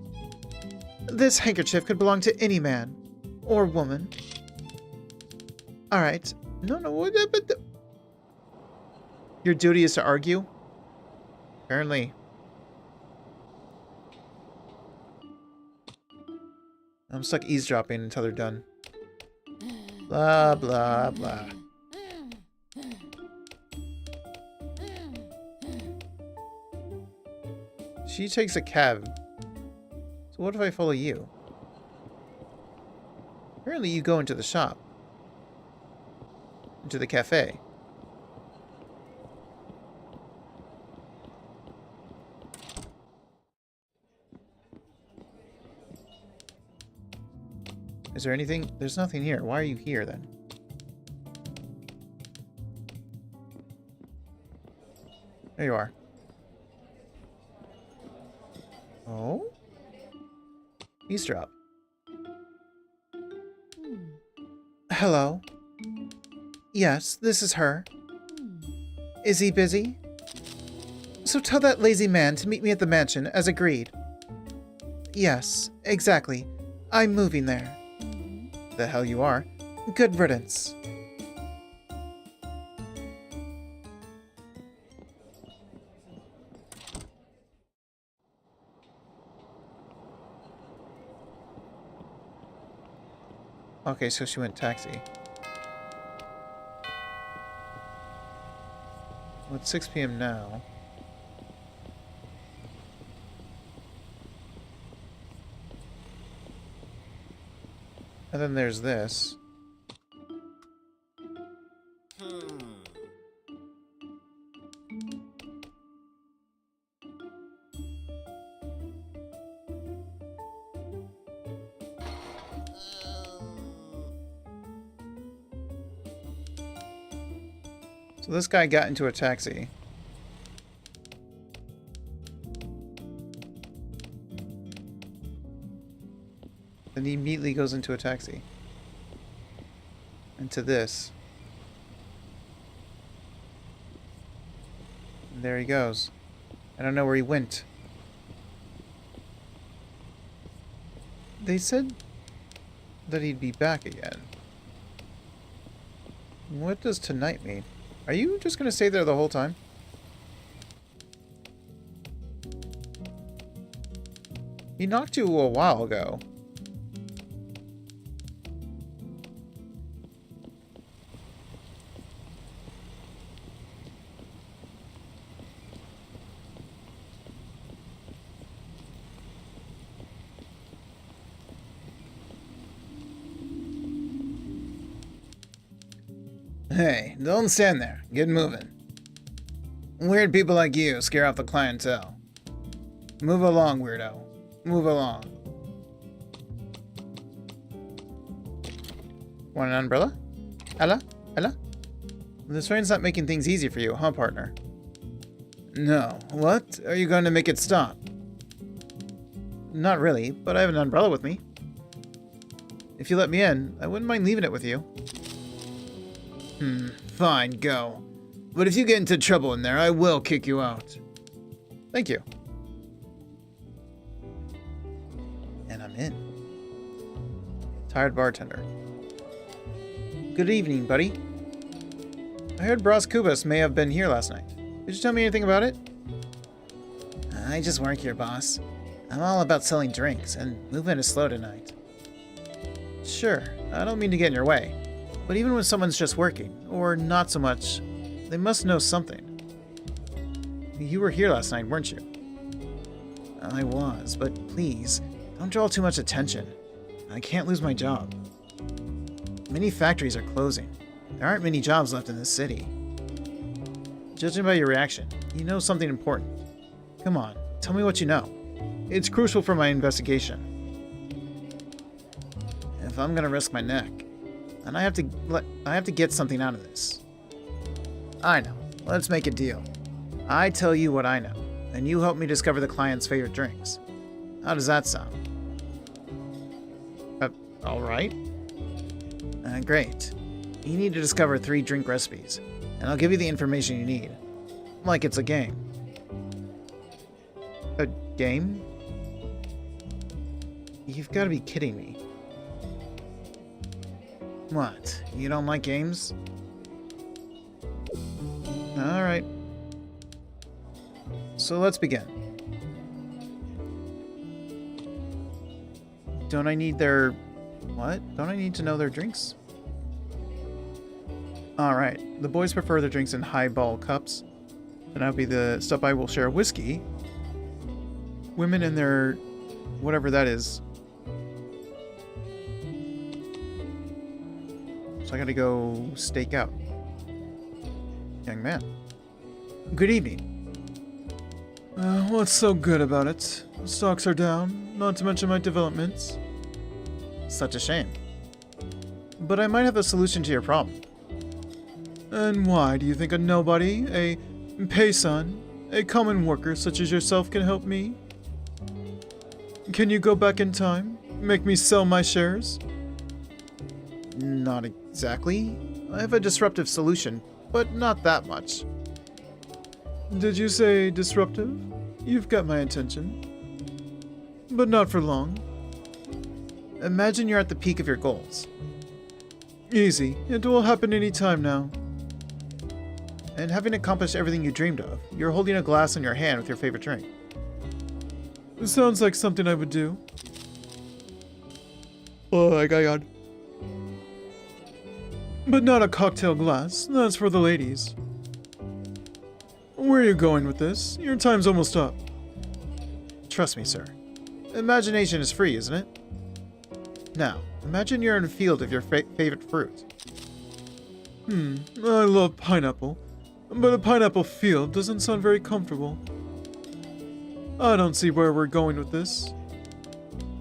C: This handkerchief could belong to any man. Or woman. Alright.
A: No, what? Your duty is to argue? Apparently. I'm stuck eavesdropping until they're done. Blah, blah, blah. She takes a cab. So what if I follow you? Apparently you go into the shop. Into the cafe. Is there anything? There's nothing here. Why are you here then? There you are. Oh? Eavesdrop.
C: Hello? Yes, this is her. Is he busy? So tell that lazy man to meet me at the mansion, as agreed. Yes, exactly. I'm moving there.
A: The hell you are.
C: Good riddance.
A: Okay, so she went taxi. Well, it's 6 p.m. now. And then there's this. So this guy got into a taxi. Then he immediately goes into a taxi. Into this. And there he goes. I don't know where he went. They said that he'd be back again. What does tonight mean? Are you just gonna stay there the whole time? He knocked you a while ago. Hey, don't stand there. Get moving. Weird people like you scare off the clientele. Move along, weirdo. Move along. Want an umbrella? Hello? Hello? This rain's not making things easy for you, huh, partner? No. What? Are you going to make it stop? Not really, but I have an umbrella with me. If you let me in, I wouldn't mind leaving it with you. Fine, go. But if you get into trouble in there, I will kick you out. Thank you. And I'm in. Tired bartender. Good evening, buddy. I heard Bros Kubas may have been here last night. Did you tell me anything about it? I just work here, boss. I'm all about selling drinks, and movement is slow tonight. Sure, I don't mean to get in your way. But even when someone's just working, or not so much, they must know something. You were here last night, weren't you? I was, but please, don't draw too much attention. I can't lose my job. Many factories are closing. There aren't many jobs left in this city. Judging by your reaction, you know something important. Come on, tell me what you know. It's crucial for my investigation. If I'm gonna risk my neck, and I have to get something out of this. I know. Let's make a deal. I tell you what I know, and you help me discover the client's favorite drinks. How does that sound? All right. Great. You need to discover 3 drink recipes, and I'll give you the information you need. Like it's a game. A game? You've got to be kidding me. What? You don't like games? Alright. So let's begin. Don't I need their... What? Don't I need to know their drinks? Alright. The boys prefer their drinks in highball cups. And that'll be the stuff I will share whiskey. Women in their... whatever that is. So I gotta go stake out. Young man. Good evening.
D: What's so good about it? Stocks are down, not to mention my developments.
A: Such a shame. But I might have a solution to your problem.
D: And why do you think a nobody, a paysan, a common worker such as yourself can help me? Can you go back in time? Make me sell my shares?
A: Not exactly. I have a disruptive solution, but not that much.
D: Did you say disruptive? You've got my attention. But not for long.
A: Imagine you're at the peak of your goals.
D: Easy. It will happen any time now.
A: And having accomplished everything you dreamed of, you're holding a glass in your hand with your favorite drink.
D: It sounds like something I would do.
A: Oh my god.
D: But not a cocktail glass. That's for the ladies. Where are you going with this? Your time's almost up.
A: Trust me, sir. Imagination is free, isn't it? Now, imagine you're in a field of your favorite fruit.
D: I love pineapple. But a pineapple field doesn't sound very comfortable. I don't see where we're going with this.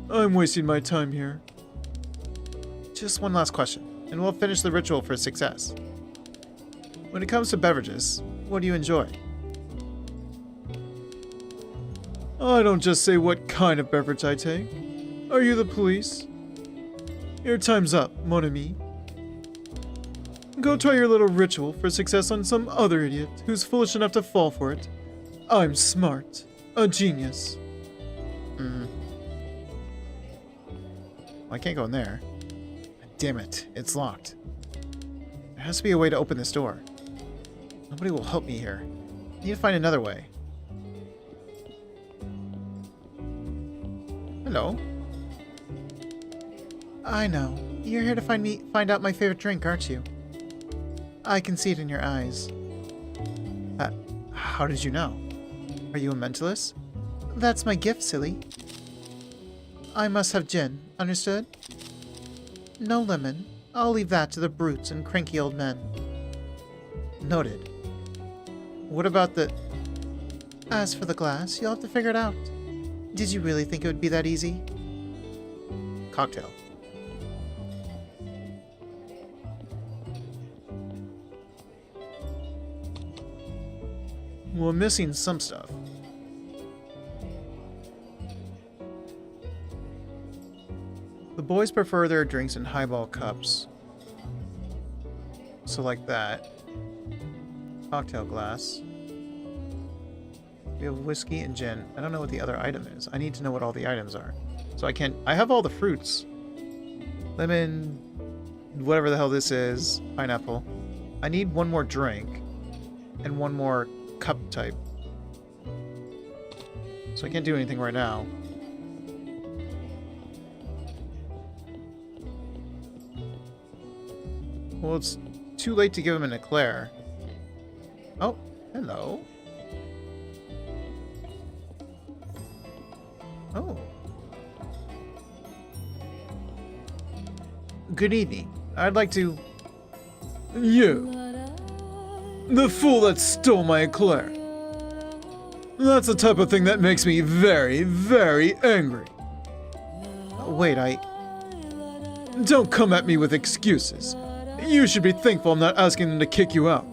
D: I'm wasting my time here.
A: Just one last question, and we'll finish the ritual for success. When it comes to beverages, what do you enjoy?
D: I don't just say what kind of beverage I take. Are you the police? Your time's up, mon ami. Go try your little ritual for success on some other idiot who's foolish enough to fall for it. I'm smart. A genius.
A: I can't go in there. Damn it, it's locked. There has to be a way to open this door. Nobody will help me here. I need to find another way. Hello. I know. You're here to find out my favorite drink, aren't you? I can see it in your eyes. How did you know? Are you a mentalist? That's my gift, silly. I must have gin, understood? No lemon. I'll leave that to the brutes and cranky old men. Noted. What about the... As for the glass, you'll have to figure it out. Did you really think it would be that easy? Cocktail. We're missing some stuff. The boys prefer their drinks in highball cups. So like that. Cocktail glass. We have whiskey and gin. I don't know what the other item is. I need to know what all the items are. So I have all the fruits. Lemon, whatever the hell this is, pineapple. I need one more drink and one more cup type. So I can't do anything right now. Well, it's too late to give him an eclair. Oh, hello. Oh. Good evening. I'd like to...
D: You. The fool that stole my eclair. That's the type of thing that makes me very, very angry.
A: Wait,
D: Don't come at me with excuses. You should be thankful I'm not asking them to kick you out.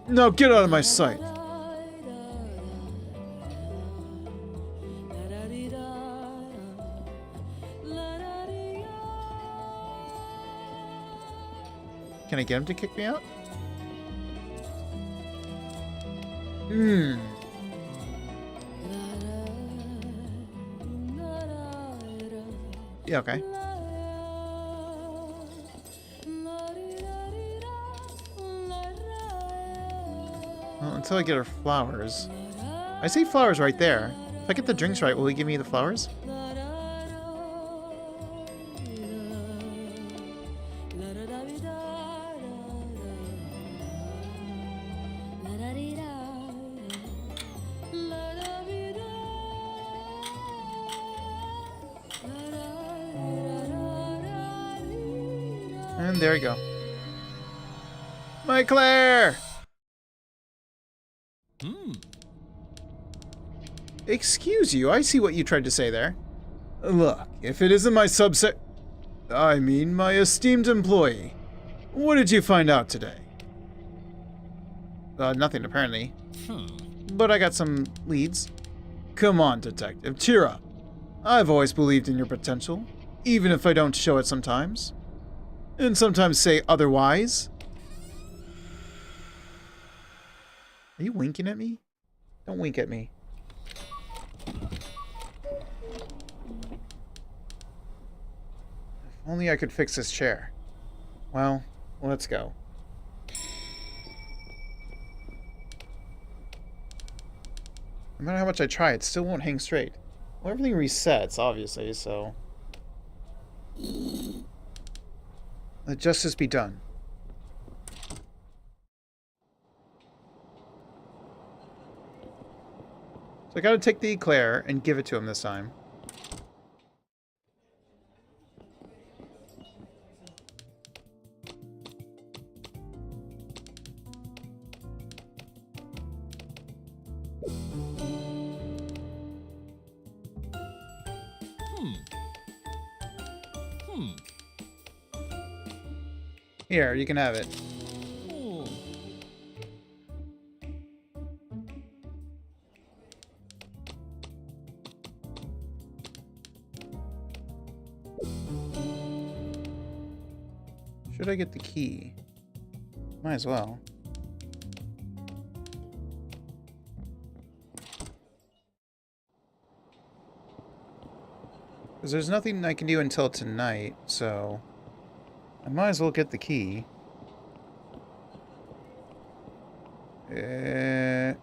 D: Now get out of my sight.
A: Can I get him to kick me out? Yeah, okay. Well, until I get her flowers. I see flowers right there. If I get the drinks right, will he give me the flowers? And there you go. My Claire! Excuse you, I see what you tried to say there.
D: Look, if it isn't my my esteemed employee, what did you find out today?
A: Nothing, apparently. But I got some leads.
D: Come on, detective, cheer up. I've always believed in your potential, even if I don't show it sometimes. And sometimes say otherwise.
A: Are you winking at me? Don't wink at me. If only I could fix this chair. Well, let's go. No matter how much I try, it still won't hang straight. Well, everything resets, obviously, so... Let justice be done. So I gotta take the eclair and give it to him this time. Here, you can have it. Should I get the key? Might as well. Because there's nothing I can do until tonight, so... I might as well get the key. I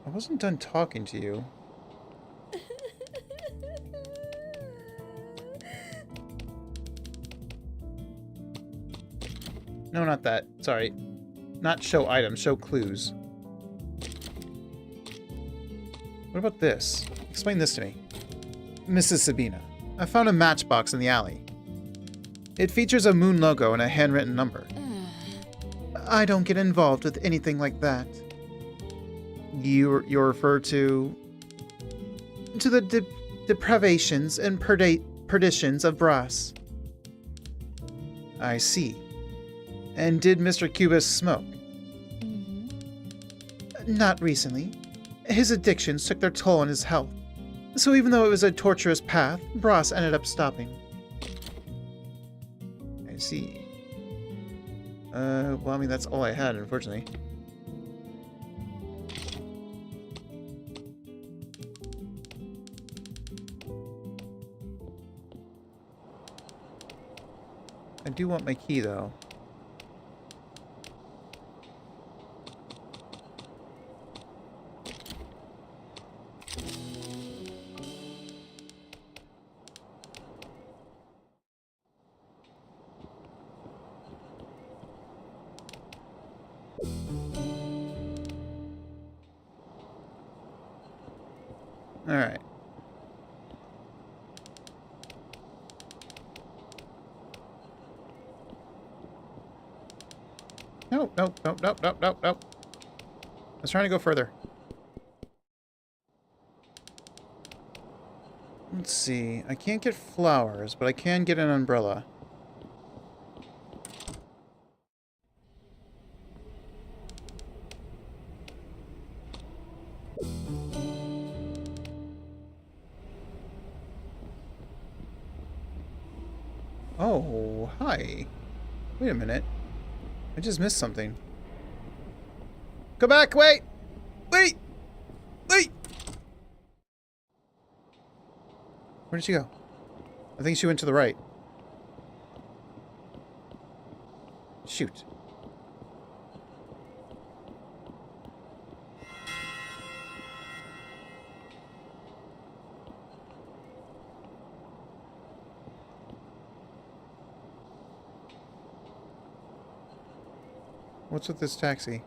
A: wasn't done talking to you. No, not that. Sorry. Not show items, show clues. What about this? Explain this to me. Mrs. Sabina, I found a matchbox in the alley. It features a moon logo and a handwritten number. I don't get involved with anything like that. You refer to the deprivations and perditions of Brass. I see. And did Mr. Cubis smoke? Not recently. His addictions took their toll on his health. So even though it was a torturous path, Brass ended up stopping. I see. Well, I mean, that's all I had, unfortunately. I do want my key, though. Alright. Nope. I was trying to go further. Let's see. I can't get flowers, but I can get an umbrella. Oh, hi. Wait a minute. I just missed something. Go back, wait! Wait! Wait! Where did she go? I think she went to the right. Shoot. What's with this taxi?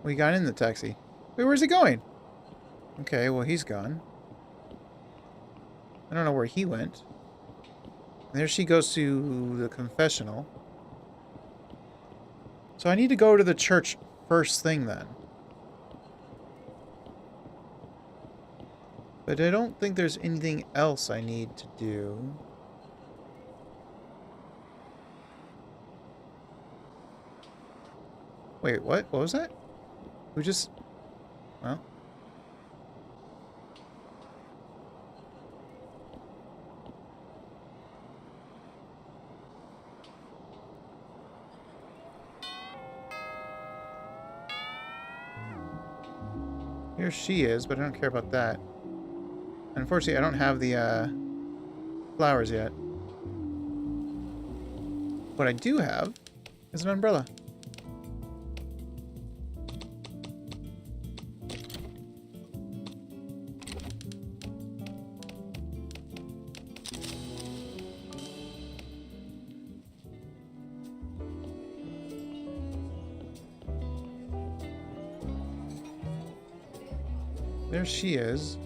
A: We got in the taxi. Wait, where's he going? Okay, well, he's gone. I don't know where he went. And there she goes to the confessional. So I need to go to the church first thing then. But I don't think there's anything else I need to do. Wait, what? What was that? Who just... Well... Here she is, but I don't care about that. Unfortunately, I don't have the flowers yet. What I do have is an umbrella. There she is.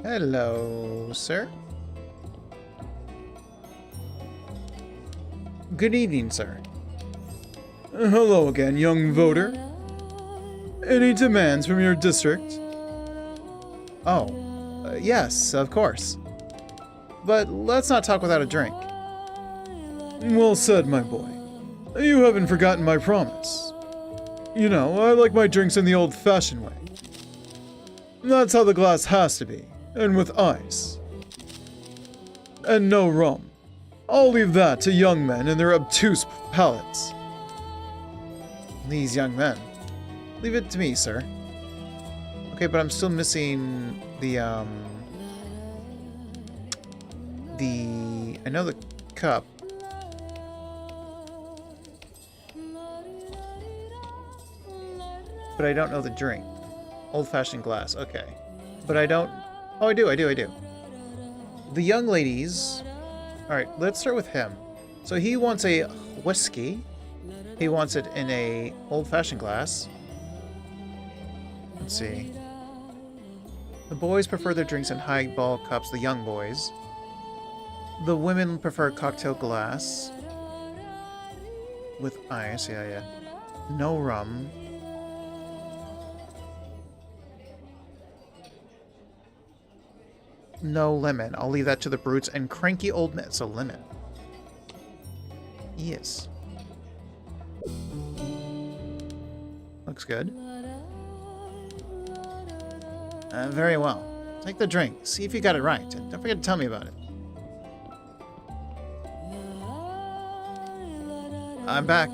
A: Hello, sir. Good evening, sir.
D: Hello again, young voter. Any demands from your district?
A: Oh, yes, of course. But let's not talk without a drink.
D: Well said, my boy. You haven't forgotten my promise. You know, I like my drinks in the old-fashioned way. That's how the glass has to be, and with ice. And no rum. I'll leave that to young men and their obtuse palates.
A: These young men. Leave it to me, sir. Okay, but I'm still missing the, I know the cup. But I don't know the drink. Old-fashioned glass, okay. But I don't... Oh, I do. The young ladies... Alright, let's start with him. So he wants a whiskey. He wants it in a old-fashioned glass. Let's see. The boys prefer their drinks in highball cups, the young boys. The women prefer cocktail glass. With ice, yeah. No rum. No lemon. I'll leave that to the brutes and cranky old men. So lemon. Yes. Looks good. Very well. Take the drink. See if you got it right. And don't forget to tell me about it. I'm back.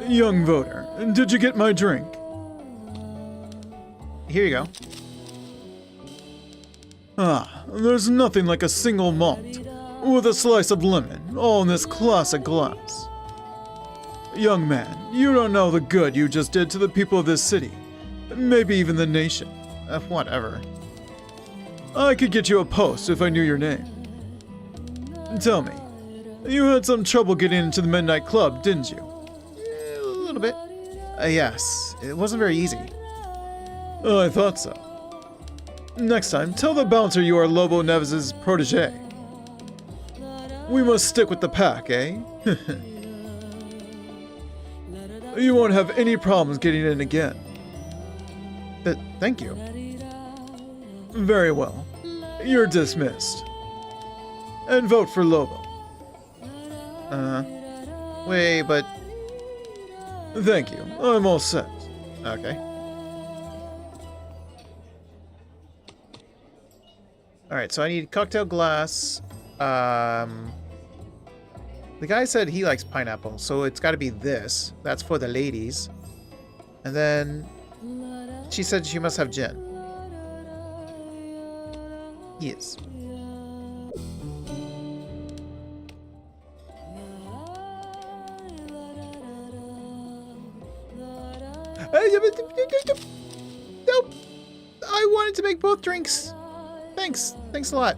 D: Young voter, did you get my drink?
A: Here you go.
D: Ah, there's nothing like a single malt, with a slice of lemon, all in this classic glass. Young man, you don't know the good you just did to the people of this city, maybe even the nation.
A: Whatever.
D: I could get you a post if I knew your name. Tell me, you had some trouble getting into the Midnight Club, didn't you?
A: A little bit. Yes, it wasn't very easy.
D: I thought so. Next time, tell the bouncer you are Lobo Neves' protege. We must stick with the pack, eh? You won't have any problems getting in again.
A: But thank you.
D: Very well. You're dismissed. And vote for Lobo.
A: Wait, but...
D: Thank you. I'm all set.
A: Okay. Alright, so I need cocktail glass. The guy said he likes pineapple, so it's got to be this. That's for the ladies. And then she said she must have gin. Yes. Nope. I wanted to make both drinks. Thanks. Thanks a lot.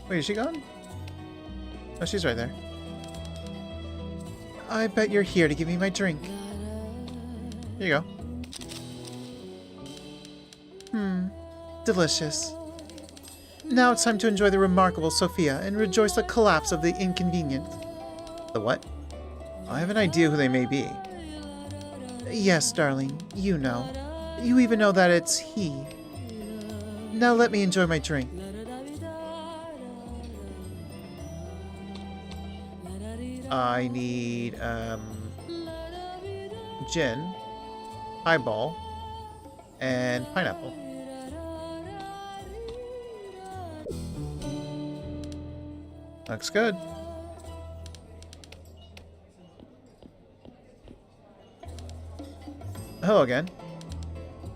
A: Wait, is she gone? Oh, she's right there. I bet you're here to give me my drink. Here you go. Delicious. Now it's time to enjoy the remarkable Sophia and rejoice the collapse of the inconvenient. The what? I have an idea who they may be. Yes, darling, you know. You even know that it's he. Now let me enjoy my drink. I need, gin, highball, and pineapple. Looks good. Hello again.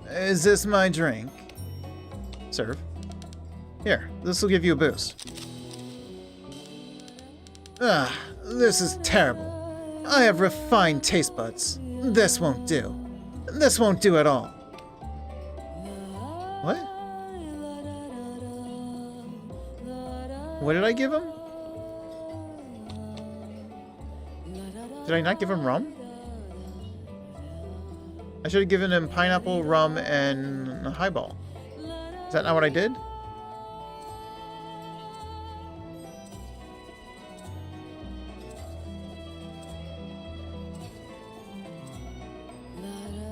A: Is this my drink? Serve. Here, this will give you a boost. Ah, this is terrible. I have refined taste buds. This won't do. This won't do at all. What? What did I give him? Did I not give him rum? I should have given him pineapple, rum, and a highball. Is that not what I did?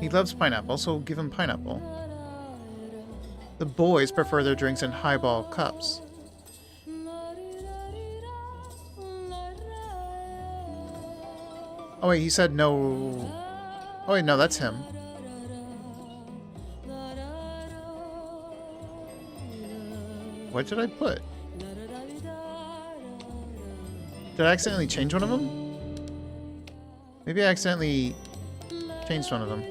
A: He loves pineapple, so give him pineapple. The boys prefer their drinks in highball cups. Oh wait, he said no... Oh wait, no, that's him. What did I put? Did I accidentally change one of them? Maybe I accidentally changed one of them.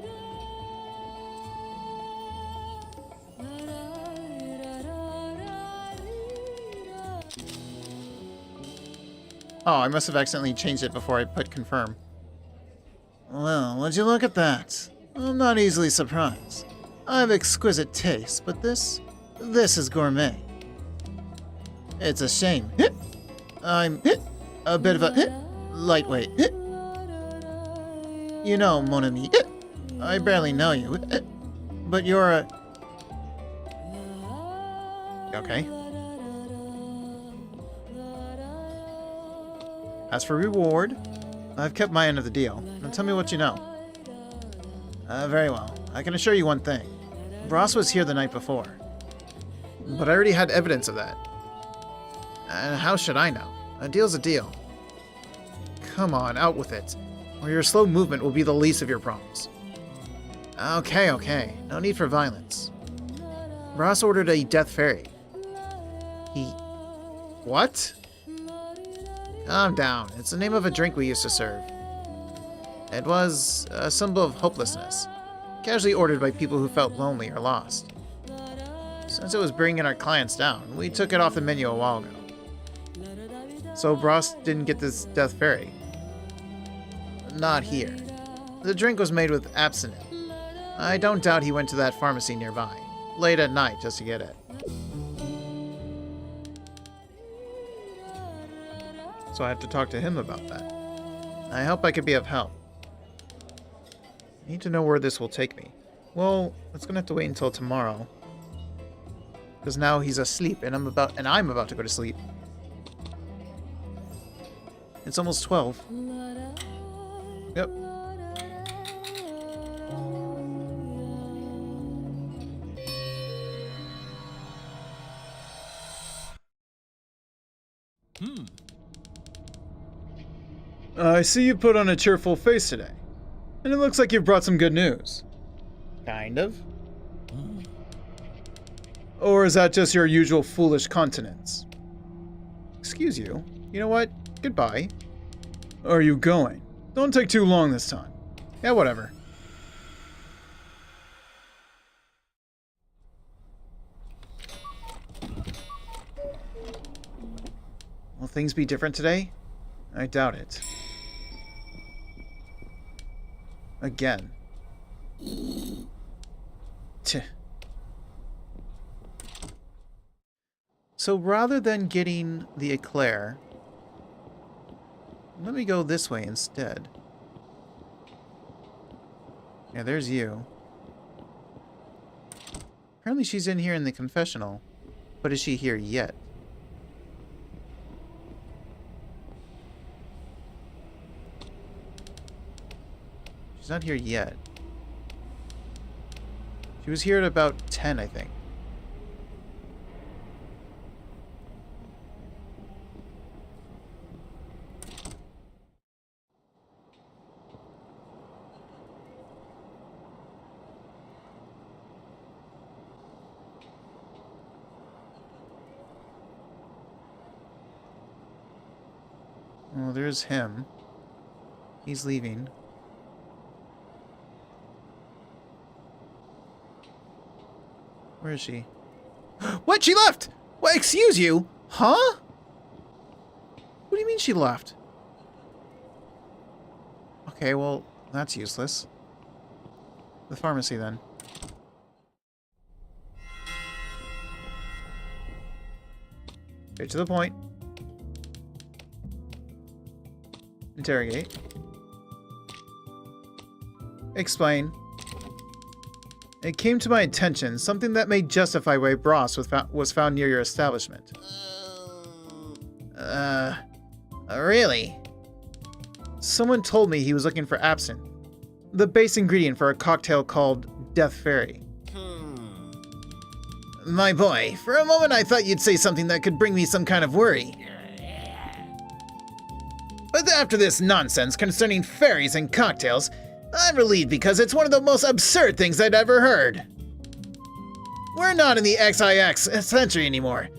A: Oh, I must have accidentally changed it before I put confirm. Well, would you look at that? I'm not easily surprised. I have exquisite taste, but this is gourmet. It's a shame. I'm a bit of a lightweight. You know, mon ami, I barely know you, but you're a... Okay. As for reward, I've kept my end of the deal. Now tell me what you know. Very well. I can assure you one thing. Ross was here the night before. But I already had evidence of that. And how should I know? A deal's a deal. Come on, out with it. Or your slow movement will be the least of your problems. Okay. No need for violence. Ross ordered a death fairy. He... What? Calm down. It's the name of a drink we used to serve. It was a symbol of hopelessness, casually ordered by people who felt lonely or lost. Since it was bringing our clients down, we took it off the menu a while ago. So Ross didn't get this death fairy. Not here. The drink was made with absinthe. I don't doubt he went to that pharmacy nearby, late at night, just to get it. So I have to talk to him about that. I hope I could be of help. I need to know where this will take me. Well, it's gonna have to wait until tomorrow. Because now he's asleep and I'm about to go to sleep. It's almost 12. Yep. I see you put on a cheerful face today, and it looks like you've brought some good news.
B: Kind of.
A: Or is that just your usual foolish continence? Excuse you. You know what? Goodbye. Are you going? Don't take too long this time.
B: Yeah, whatever.
A: Will things be different today? I doubt it. Again. Tch. So rather than getting the eclair, let me go this way instead. Yeah, there's you. Apparently she's in here in the confessional, but is she here yet? She's not here yet. She was here at about 10, I think. Well, there's him. He's leaving. Where is she?
B: What? She left? What? Excuse you? Huh?
A: What do you mean she left? Okay, well, that's useless. The pharmacy, then. Straight to the point. Interrogate. Explain. It came to my attention something that may justify why Bros was found near your establishment.
B: Really?
A: Someone told me he was looking for absinthe, the base ingredient for a cocktail called Death Fairy.
B: My boy, for a moment I thought you'd say something that could bring me some kind of worry. But after this nonsense concerning fairies and cocktails, I'm relieved because it's one of the most absurd things I'd ever heard. We're not in the XIX century anymore.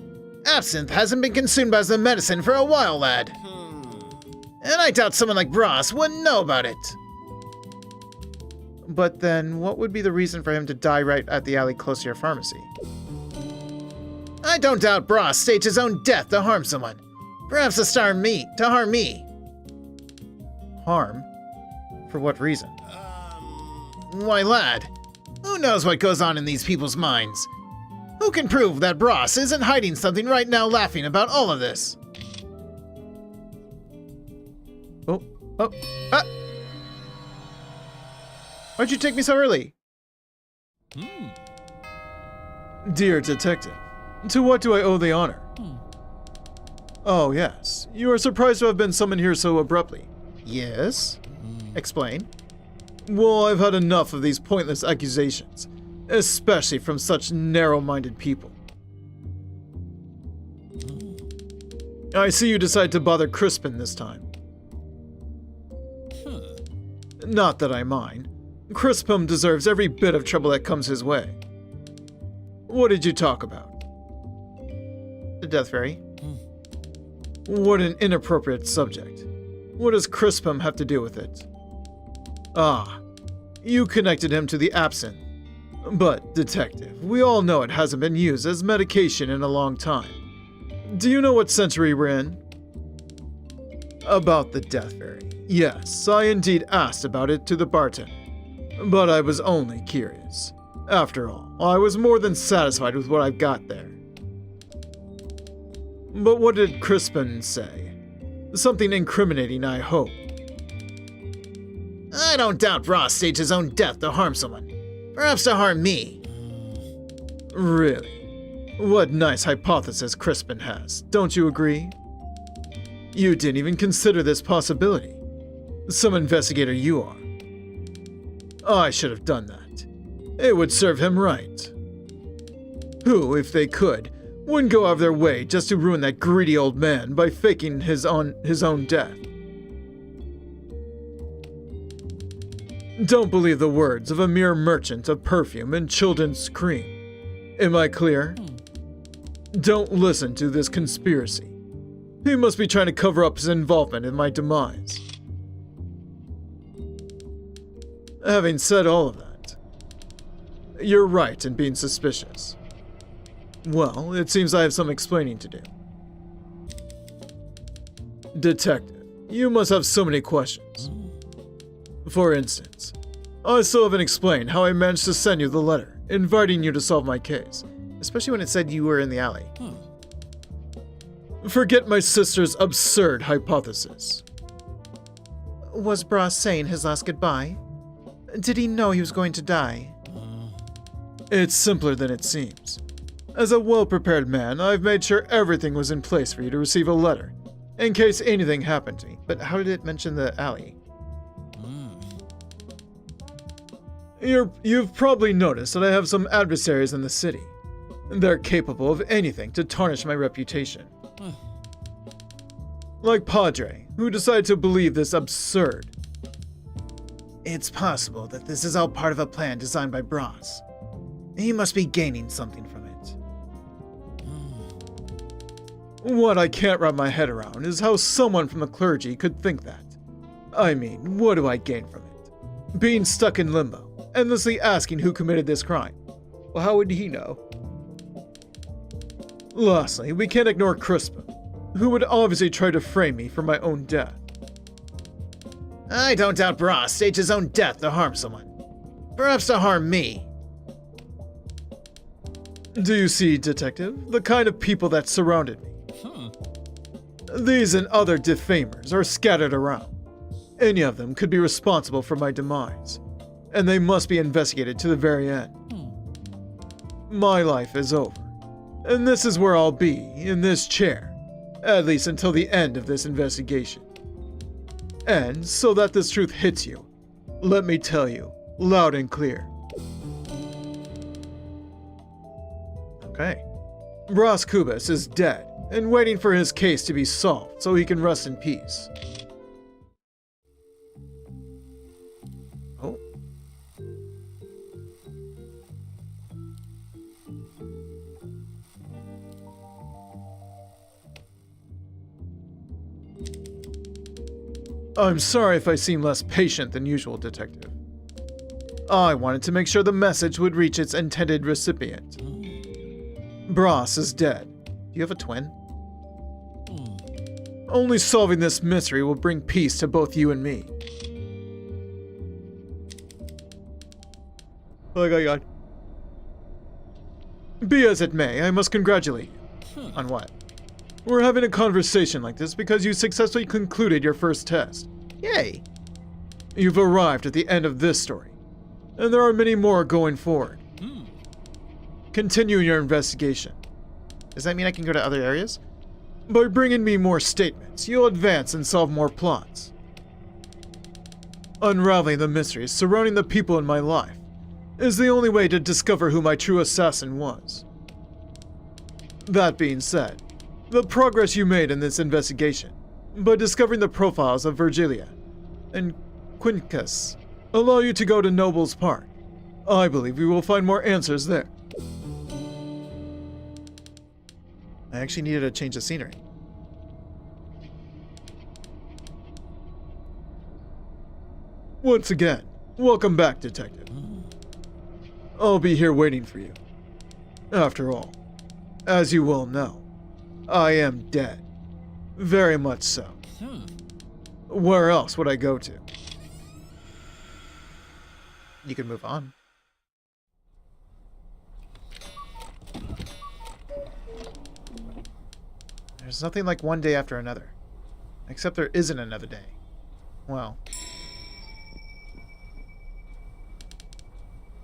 B: Absinthe hasn't been consumed as a medicine for a while, lad. And I doubt someone like Bros wouldn't know about it.
A: But then, what would be the reason for him to die right at the alley close to your pharmacy?
B: I don't doubt Bros staged his own death to harm someone. Perhaps to harm me.
A: Harm? For what reason?
B: Why, lad, who knows what goes on in these people's minds? Who can prove that Bros isn't hiding something right now laughing about all of this?
A: Ah! Why'd you take me so early? Dear detective, to what do I owe the honor? Oh, yes. You are surprised to have been summoned here so abruptly.
B: Yes?
A: Explain. Well, I've had enough of these pointless accusations, especially from such narrow-minded people. I see you decide to bother Crispin this time. Not that I mind. Crispin deserves every bit of trouble that comes his way. What did you talk about? The Death Fairy. What an inappropriate subject. What does Crispin have to do with it? Ah, you connected him to the absinthe. But, detective, we all know it hasn't been used as medication in a long time. Do you know what century we're in? About the Death Fairy. Yes, I indeed asked about it to the bartender. But I was only curious. After all, I was more than satisfied with what I've got there. But what did Crispin say? Something incriminating, I hope.
B: I don't doubt Ross staged his own death to harm someone. Perhaps to harm me.
A: Really? What nice hypothesis Crispin has, don't you agree? You didn't even consider this possibility. Some investigator you are. I should have done that. It would serve him right. Who, if they could, wouldn't go out of their way just to ruin that greedy old man by faking his own death?
D: Don't believe the words of a mere merchant of perfume and children's cream. Am I clear? Don't listen to this conspiracy. He must be trying to cover up his involvement in my demise. Having said all of that, you're right in being suspicious. Well, it seems I have some explaining to do. Detective, you must have so many questions. For instance, I still haven't explained how I managed to send you the letter, inviting you to solve my case.
A: Especially when it said you were in the alley.
D: Forget my sister's absurd hypothesis.
C: Was Bras saying his last goodbye? Did he know he was going to die?
D: It's simpler than it seems. As a well-prepared man, I've made sure everything was in place for you to receive a letter, in case anything happened to me.
A: But how did it mention the alley?
D: You've probably noticed that I have some adversaries in the city. They're capable of anything to tarnish my reputation. Like Padre, who decided to believe this absurd.
B: It's possible that this is all part of a plan designed by Bras. He must be gaining something from it.
D: What I can't wrap my head around is how someone from the clergy could think that. I mean, what do I gain from it? Being stuck in limbo, endlessly asking who committed this crime.
A: Well, how would he know?
D: Lastly, we can't ignore Crispa, who would obviously try to frame me for my own death.
B: I don't doubt Bras staged his own death to harm someone. Perhaps to harm me.
D: Do you see, Detective, the kind of people that surrounded me? These and other defamers are scattered around. Any of them could be responsible for my demise, and they must be investigated to the very end. My life is over, and this is where I'll be, in this chair, at least until the end of this investigation. And so that this truth hits you, let me tell you, loud and clear.
A: Okay.
D: Bras Cubas is dead and waiting for his case to be solved so he can rest in peace.
A: Oh.
D: I'm sorry if I seem less patient than usual, Detective. I wanted to make sure the message would reach its intended recipient. Bras is dead.
A: Do you have a twin?
D: Only solving this mystery will bring peace to both you and me.
A: Oh my god.
D: Be as it may, I must congratulate you.
A: On what?
D: We're having a conversation like this because you successfully concluded your first test.
A: Yay!
D: You've arrived at the end of this story, and there are many more going forward. Continue your investigation.
A: Does that mean I can go to other areas?
D: By bringing me more statements, you'll advance and solve more plots. Unraveling the mysteries surrounding the people in my life is the only way to discover who my true assassin was. That being said, the progress you made in this investigation, by discovering the profiles of Virgilia and Quincus, allow you to go to Noble's Park. I believe we will find more answers there.
A: I actually needed to change the scenery.
D: Once again, welcome back, Detective. I'll be here waiting for you. After all, as you well know, I am dead. Very much so. Where else would I go to?
A: You can move on. There's nothing like one day after another. Except there isn't another day. Well.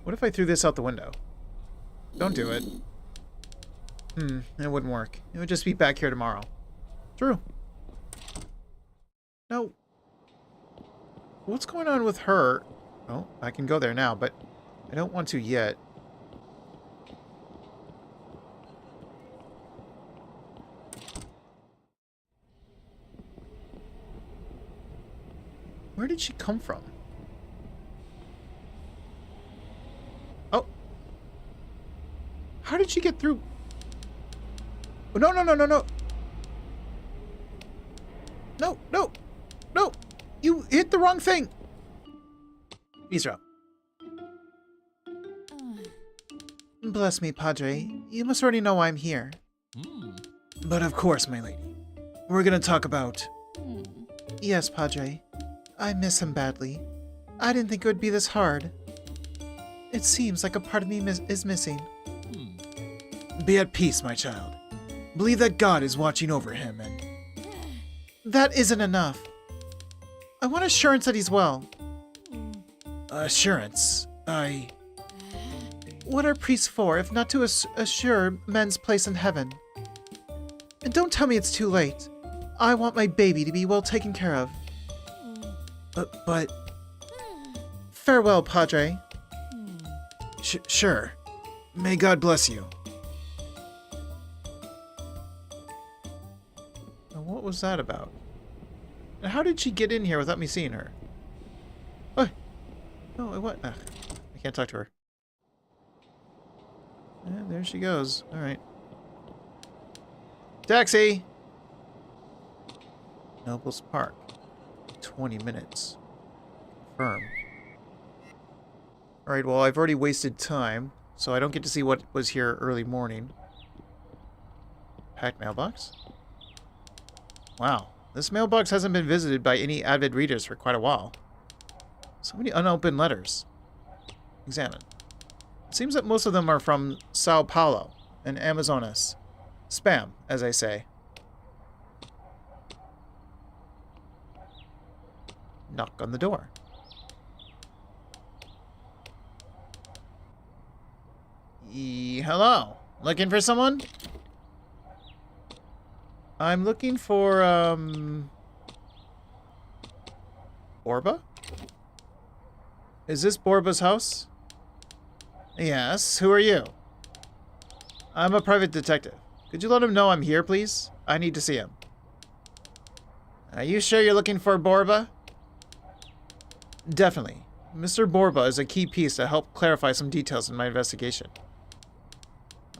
A: What if I threw this out the window? Don't do it. It wouldn't work. It would just be back here tomorrow. True. No. What's going on with her? Oh, I can go there now, but I don't want to yet. Where did she come from? How did she get through? Oh, no, no, no, no, no. No, no, no. You hit the wrong thing. Ease her up.
C: Bless me, Padre. You must already know why I'm here.
A: But of course, my lady. We're gonna talk about...
C: Yes, Padre. I miss him badly. I didn't think it would be this hard. It seems like a part of me is missing.
A: Be at peace, my child. Believe that God is watching over him and...
C: That isn't enough. I want assurance that he's well.
A: Assurance?
C: What are priests for if not to assure men's place in heaven? And don't tell me it's too late. I want my baby to be well taken care of.
A: But...
C: Farewell, Padre.
A: Sure. May God bless you. Now, what was that about? And how did she get in here without me seeing her? Oh, no, what? I can't talk to her. And there she goes. All right. Taxi! Nobles Park. 20 minutes. Confirm. Alright, well, I've already wasted time, so I don't get to see what was here early morning. Packed mailbox? Wow. This mailbox hasn't been visited by any avid readers for quite a while. So many unopened letters. Examine. It seems that most of them are from Sao Paulo and Amazonas. Spam, as I say. Knock on the door. Hello? Looking for someone? I'm looking for, Borba? Is this Borba's house? Yes, who are you? I'm a private detective. Could you let him know I'm here, please? I need to see him. Are you sure you're looking for Borba? Definitely. Mr. Borba is a key piece to help clarify some details in my investigation.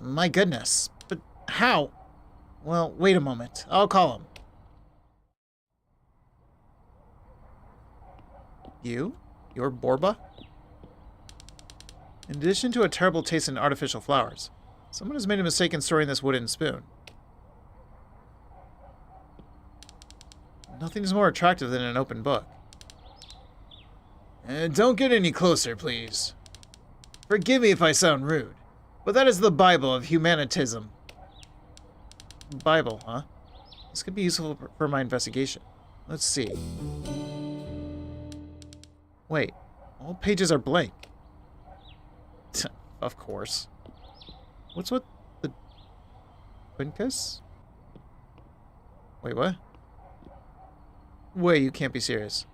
A: My goodness. But how? Well, wait a moment. I'll call him. You? You're Borba? In addition to a terrible taste in artificial flowers, someone has made a mistake in storing this wooden spoon. Nothing is more attractive than an open book. Don't get any closer, please. Forgive me if I sound rude, but that is the Bible of humanitism. Bible, huh? This could be useful for my investigation. Let's see. Wait, all pages are blank. Of course. What's with the Quincus? Wait, what? Wait, you can't be serious.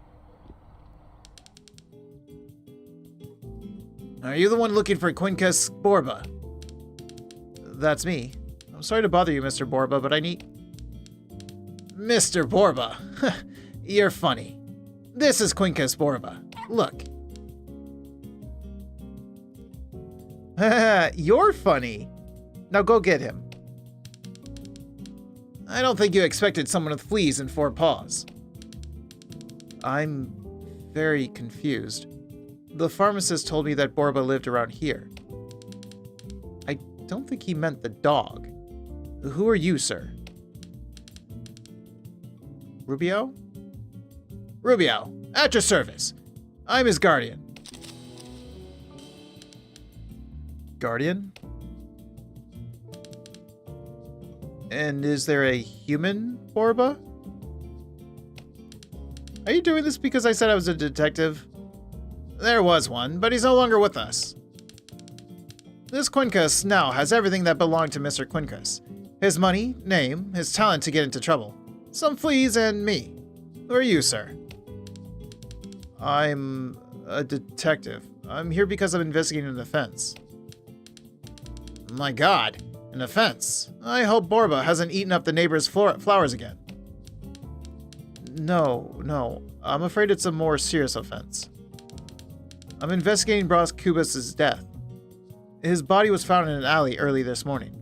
A: Are you the one looking for Quincus Borba? That's me. I'm sorry to bother you, Mr. Borba, but I need... Mr. Borba? You're funny. This is Quincus Borba. Look. You're funny. Now go get him. I don't think you expected someone with fleas and 4 paws. I'm very confused. The pharmacist told me that Borba lived around here. I don't think he meant the dog. Who are you, sir? Rubio? Rubio, at your service. I'm his guardian. Guardian? And is there a human Borba? Are you doing this because I said I was a detective? There was one, but he's no longer with us. This Quincus now has everything that belonged to Mr. Quincus. His money, name, his talent to get into trouble, some fleas, and me. Who are you, sir? I'm a detective. I'm here because I'm investigating an offense. My God, an offense. I hope Borba hasn't eaten up the neighbor's flowers again. No. I'm afraid it's a more serious offense. I'm investigating Bros Cubas's death. His body was found in an alley early this morning.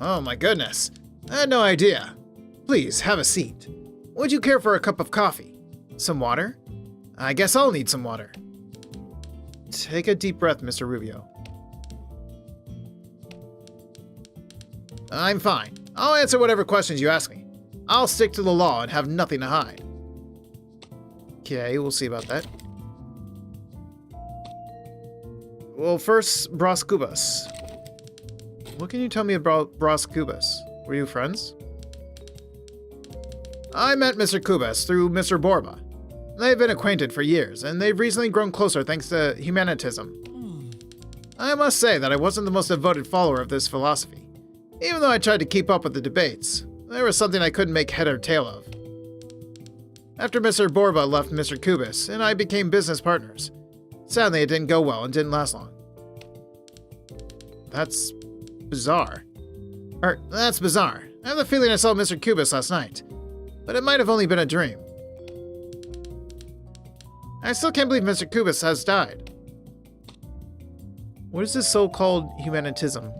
B: Oh my goodness. I had no idea. Please, have a seat. Would you care for a cup of coffee? Some water? I guess I'll need some water.
A: Take a deep breath, Mr. Rubio.
B: I'm fine. I'll answer whatever questions you ask me. I'll stick to the law and have nothing to hide.
A: Okay, we'll see about that. Well, first, Bras Cubas. What can you tell me about Bras Cubas? Were you friends?
B: I met Mr. Cubas through Mr. Borba. They've been acquainted for years, and they've recently grown closer thanks to humanitism. I must say that I wasn't the most devoted follower of this philosophy. Even though I tried to keep up with the debates, there was something I couldn't make head or tail of. After Mr. Borba left Mr. Cubas, and I became business partners. Sadly, it didn't go well and didn't last long.
A: That's bizarre.
B: That's bizarre. I have the feeling I saw Mr. Cubas last night. But it might have only been a dream. I still can't believe Mr. Cubas has died.
A: What is this so-called humanitism?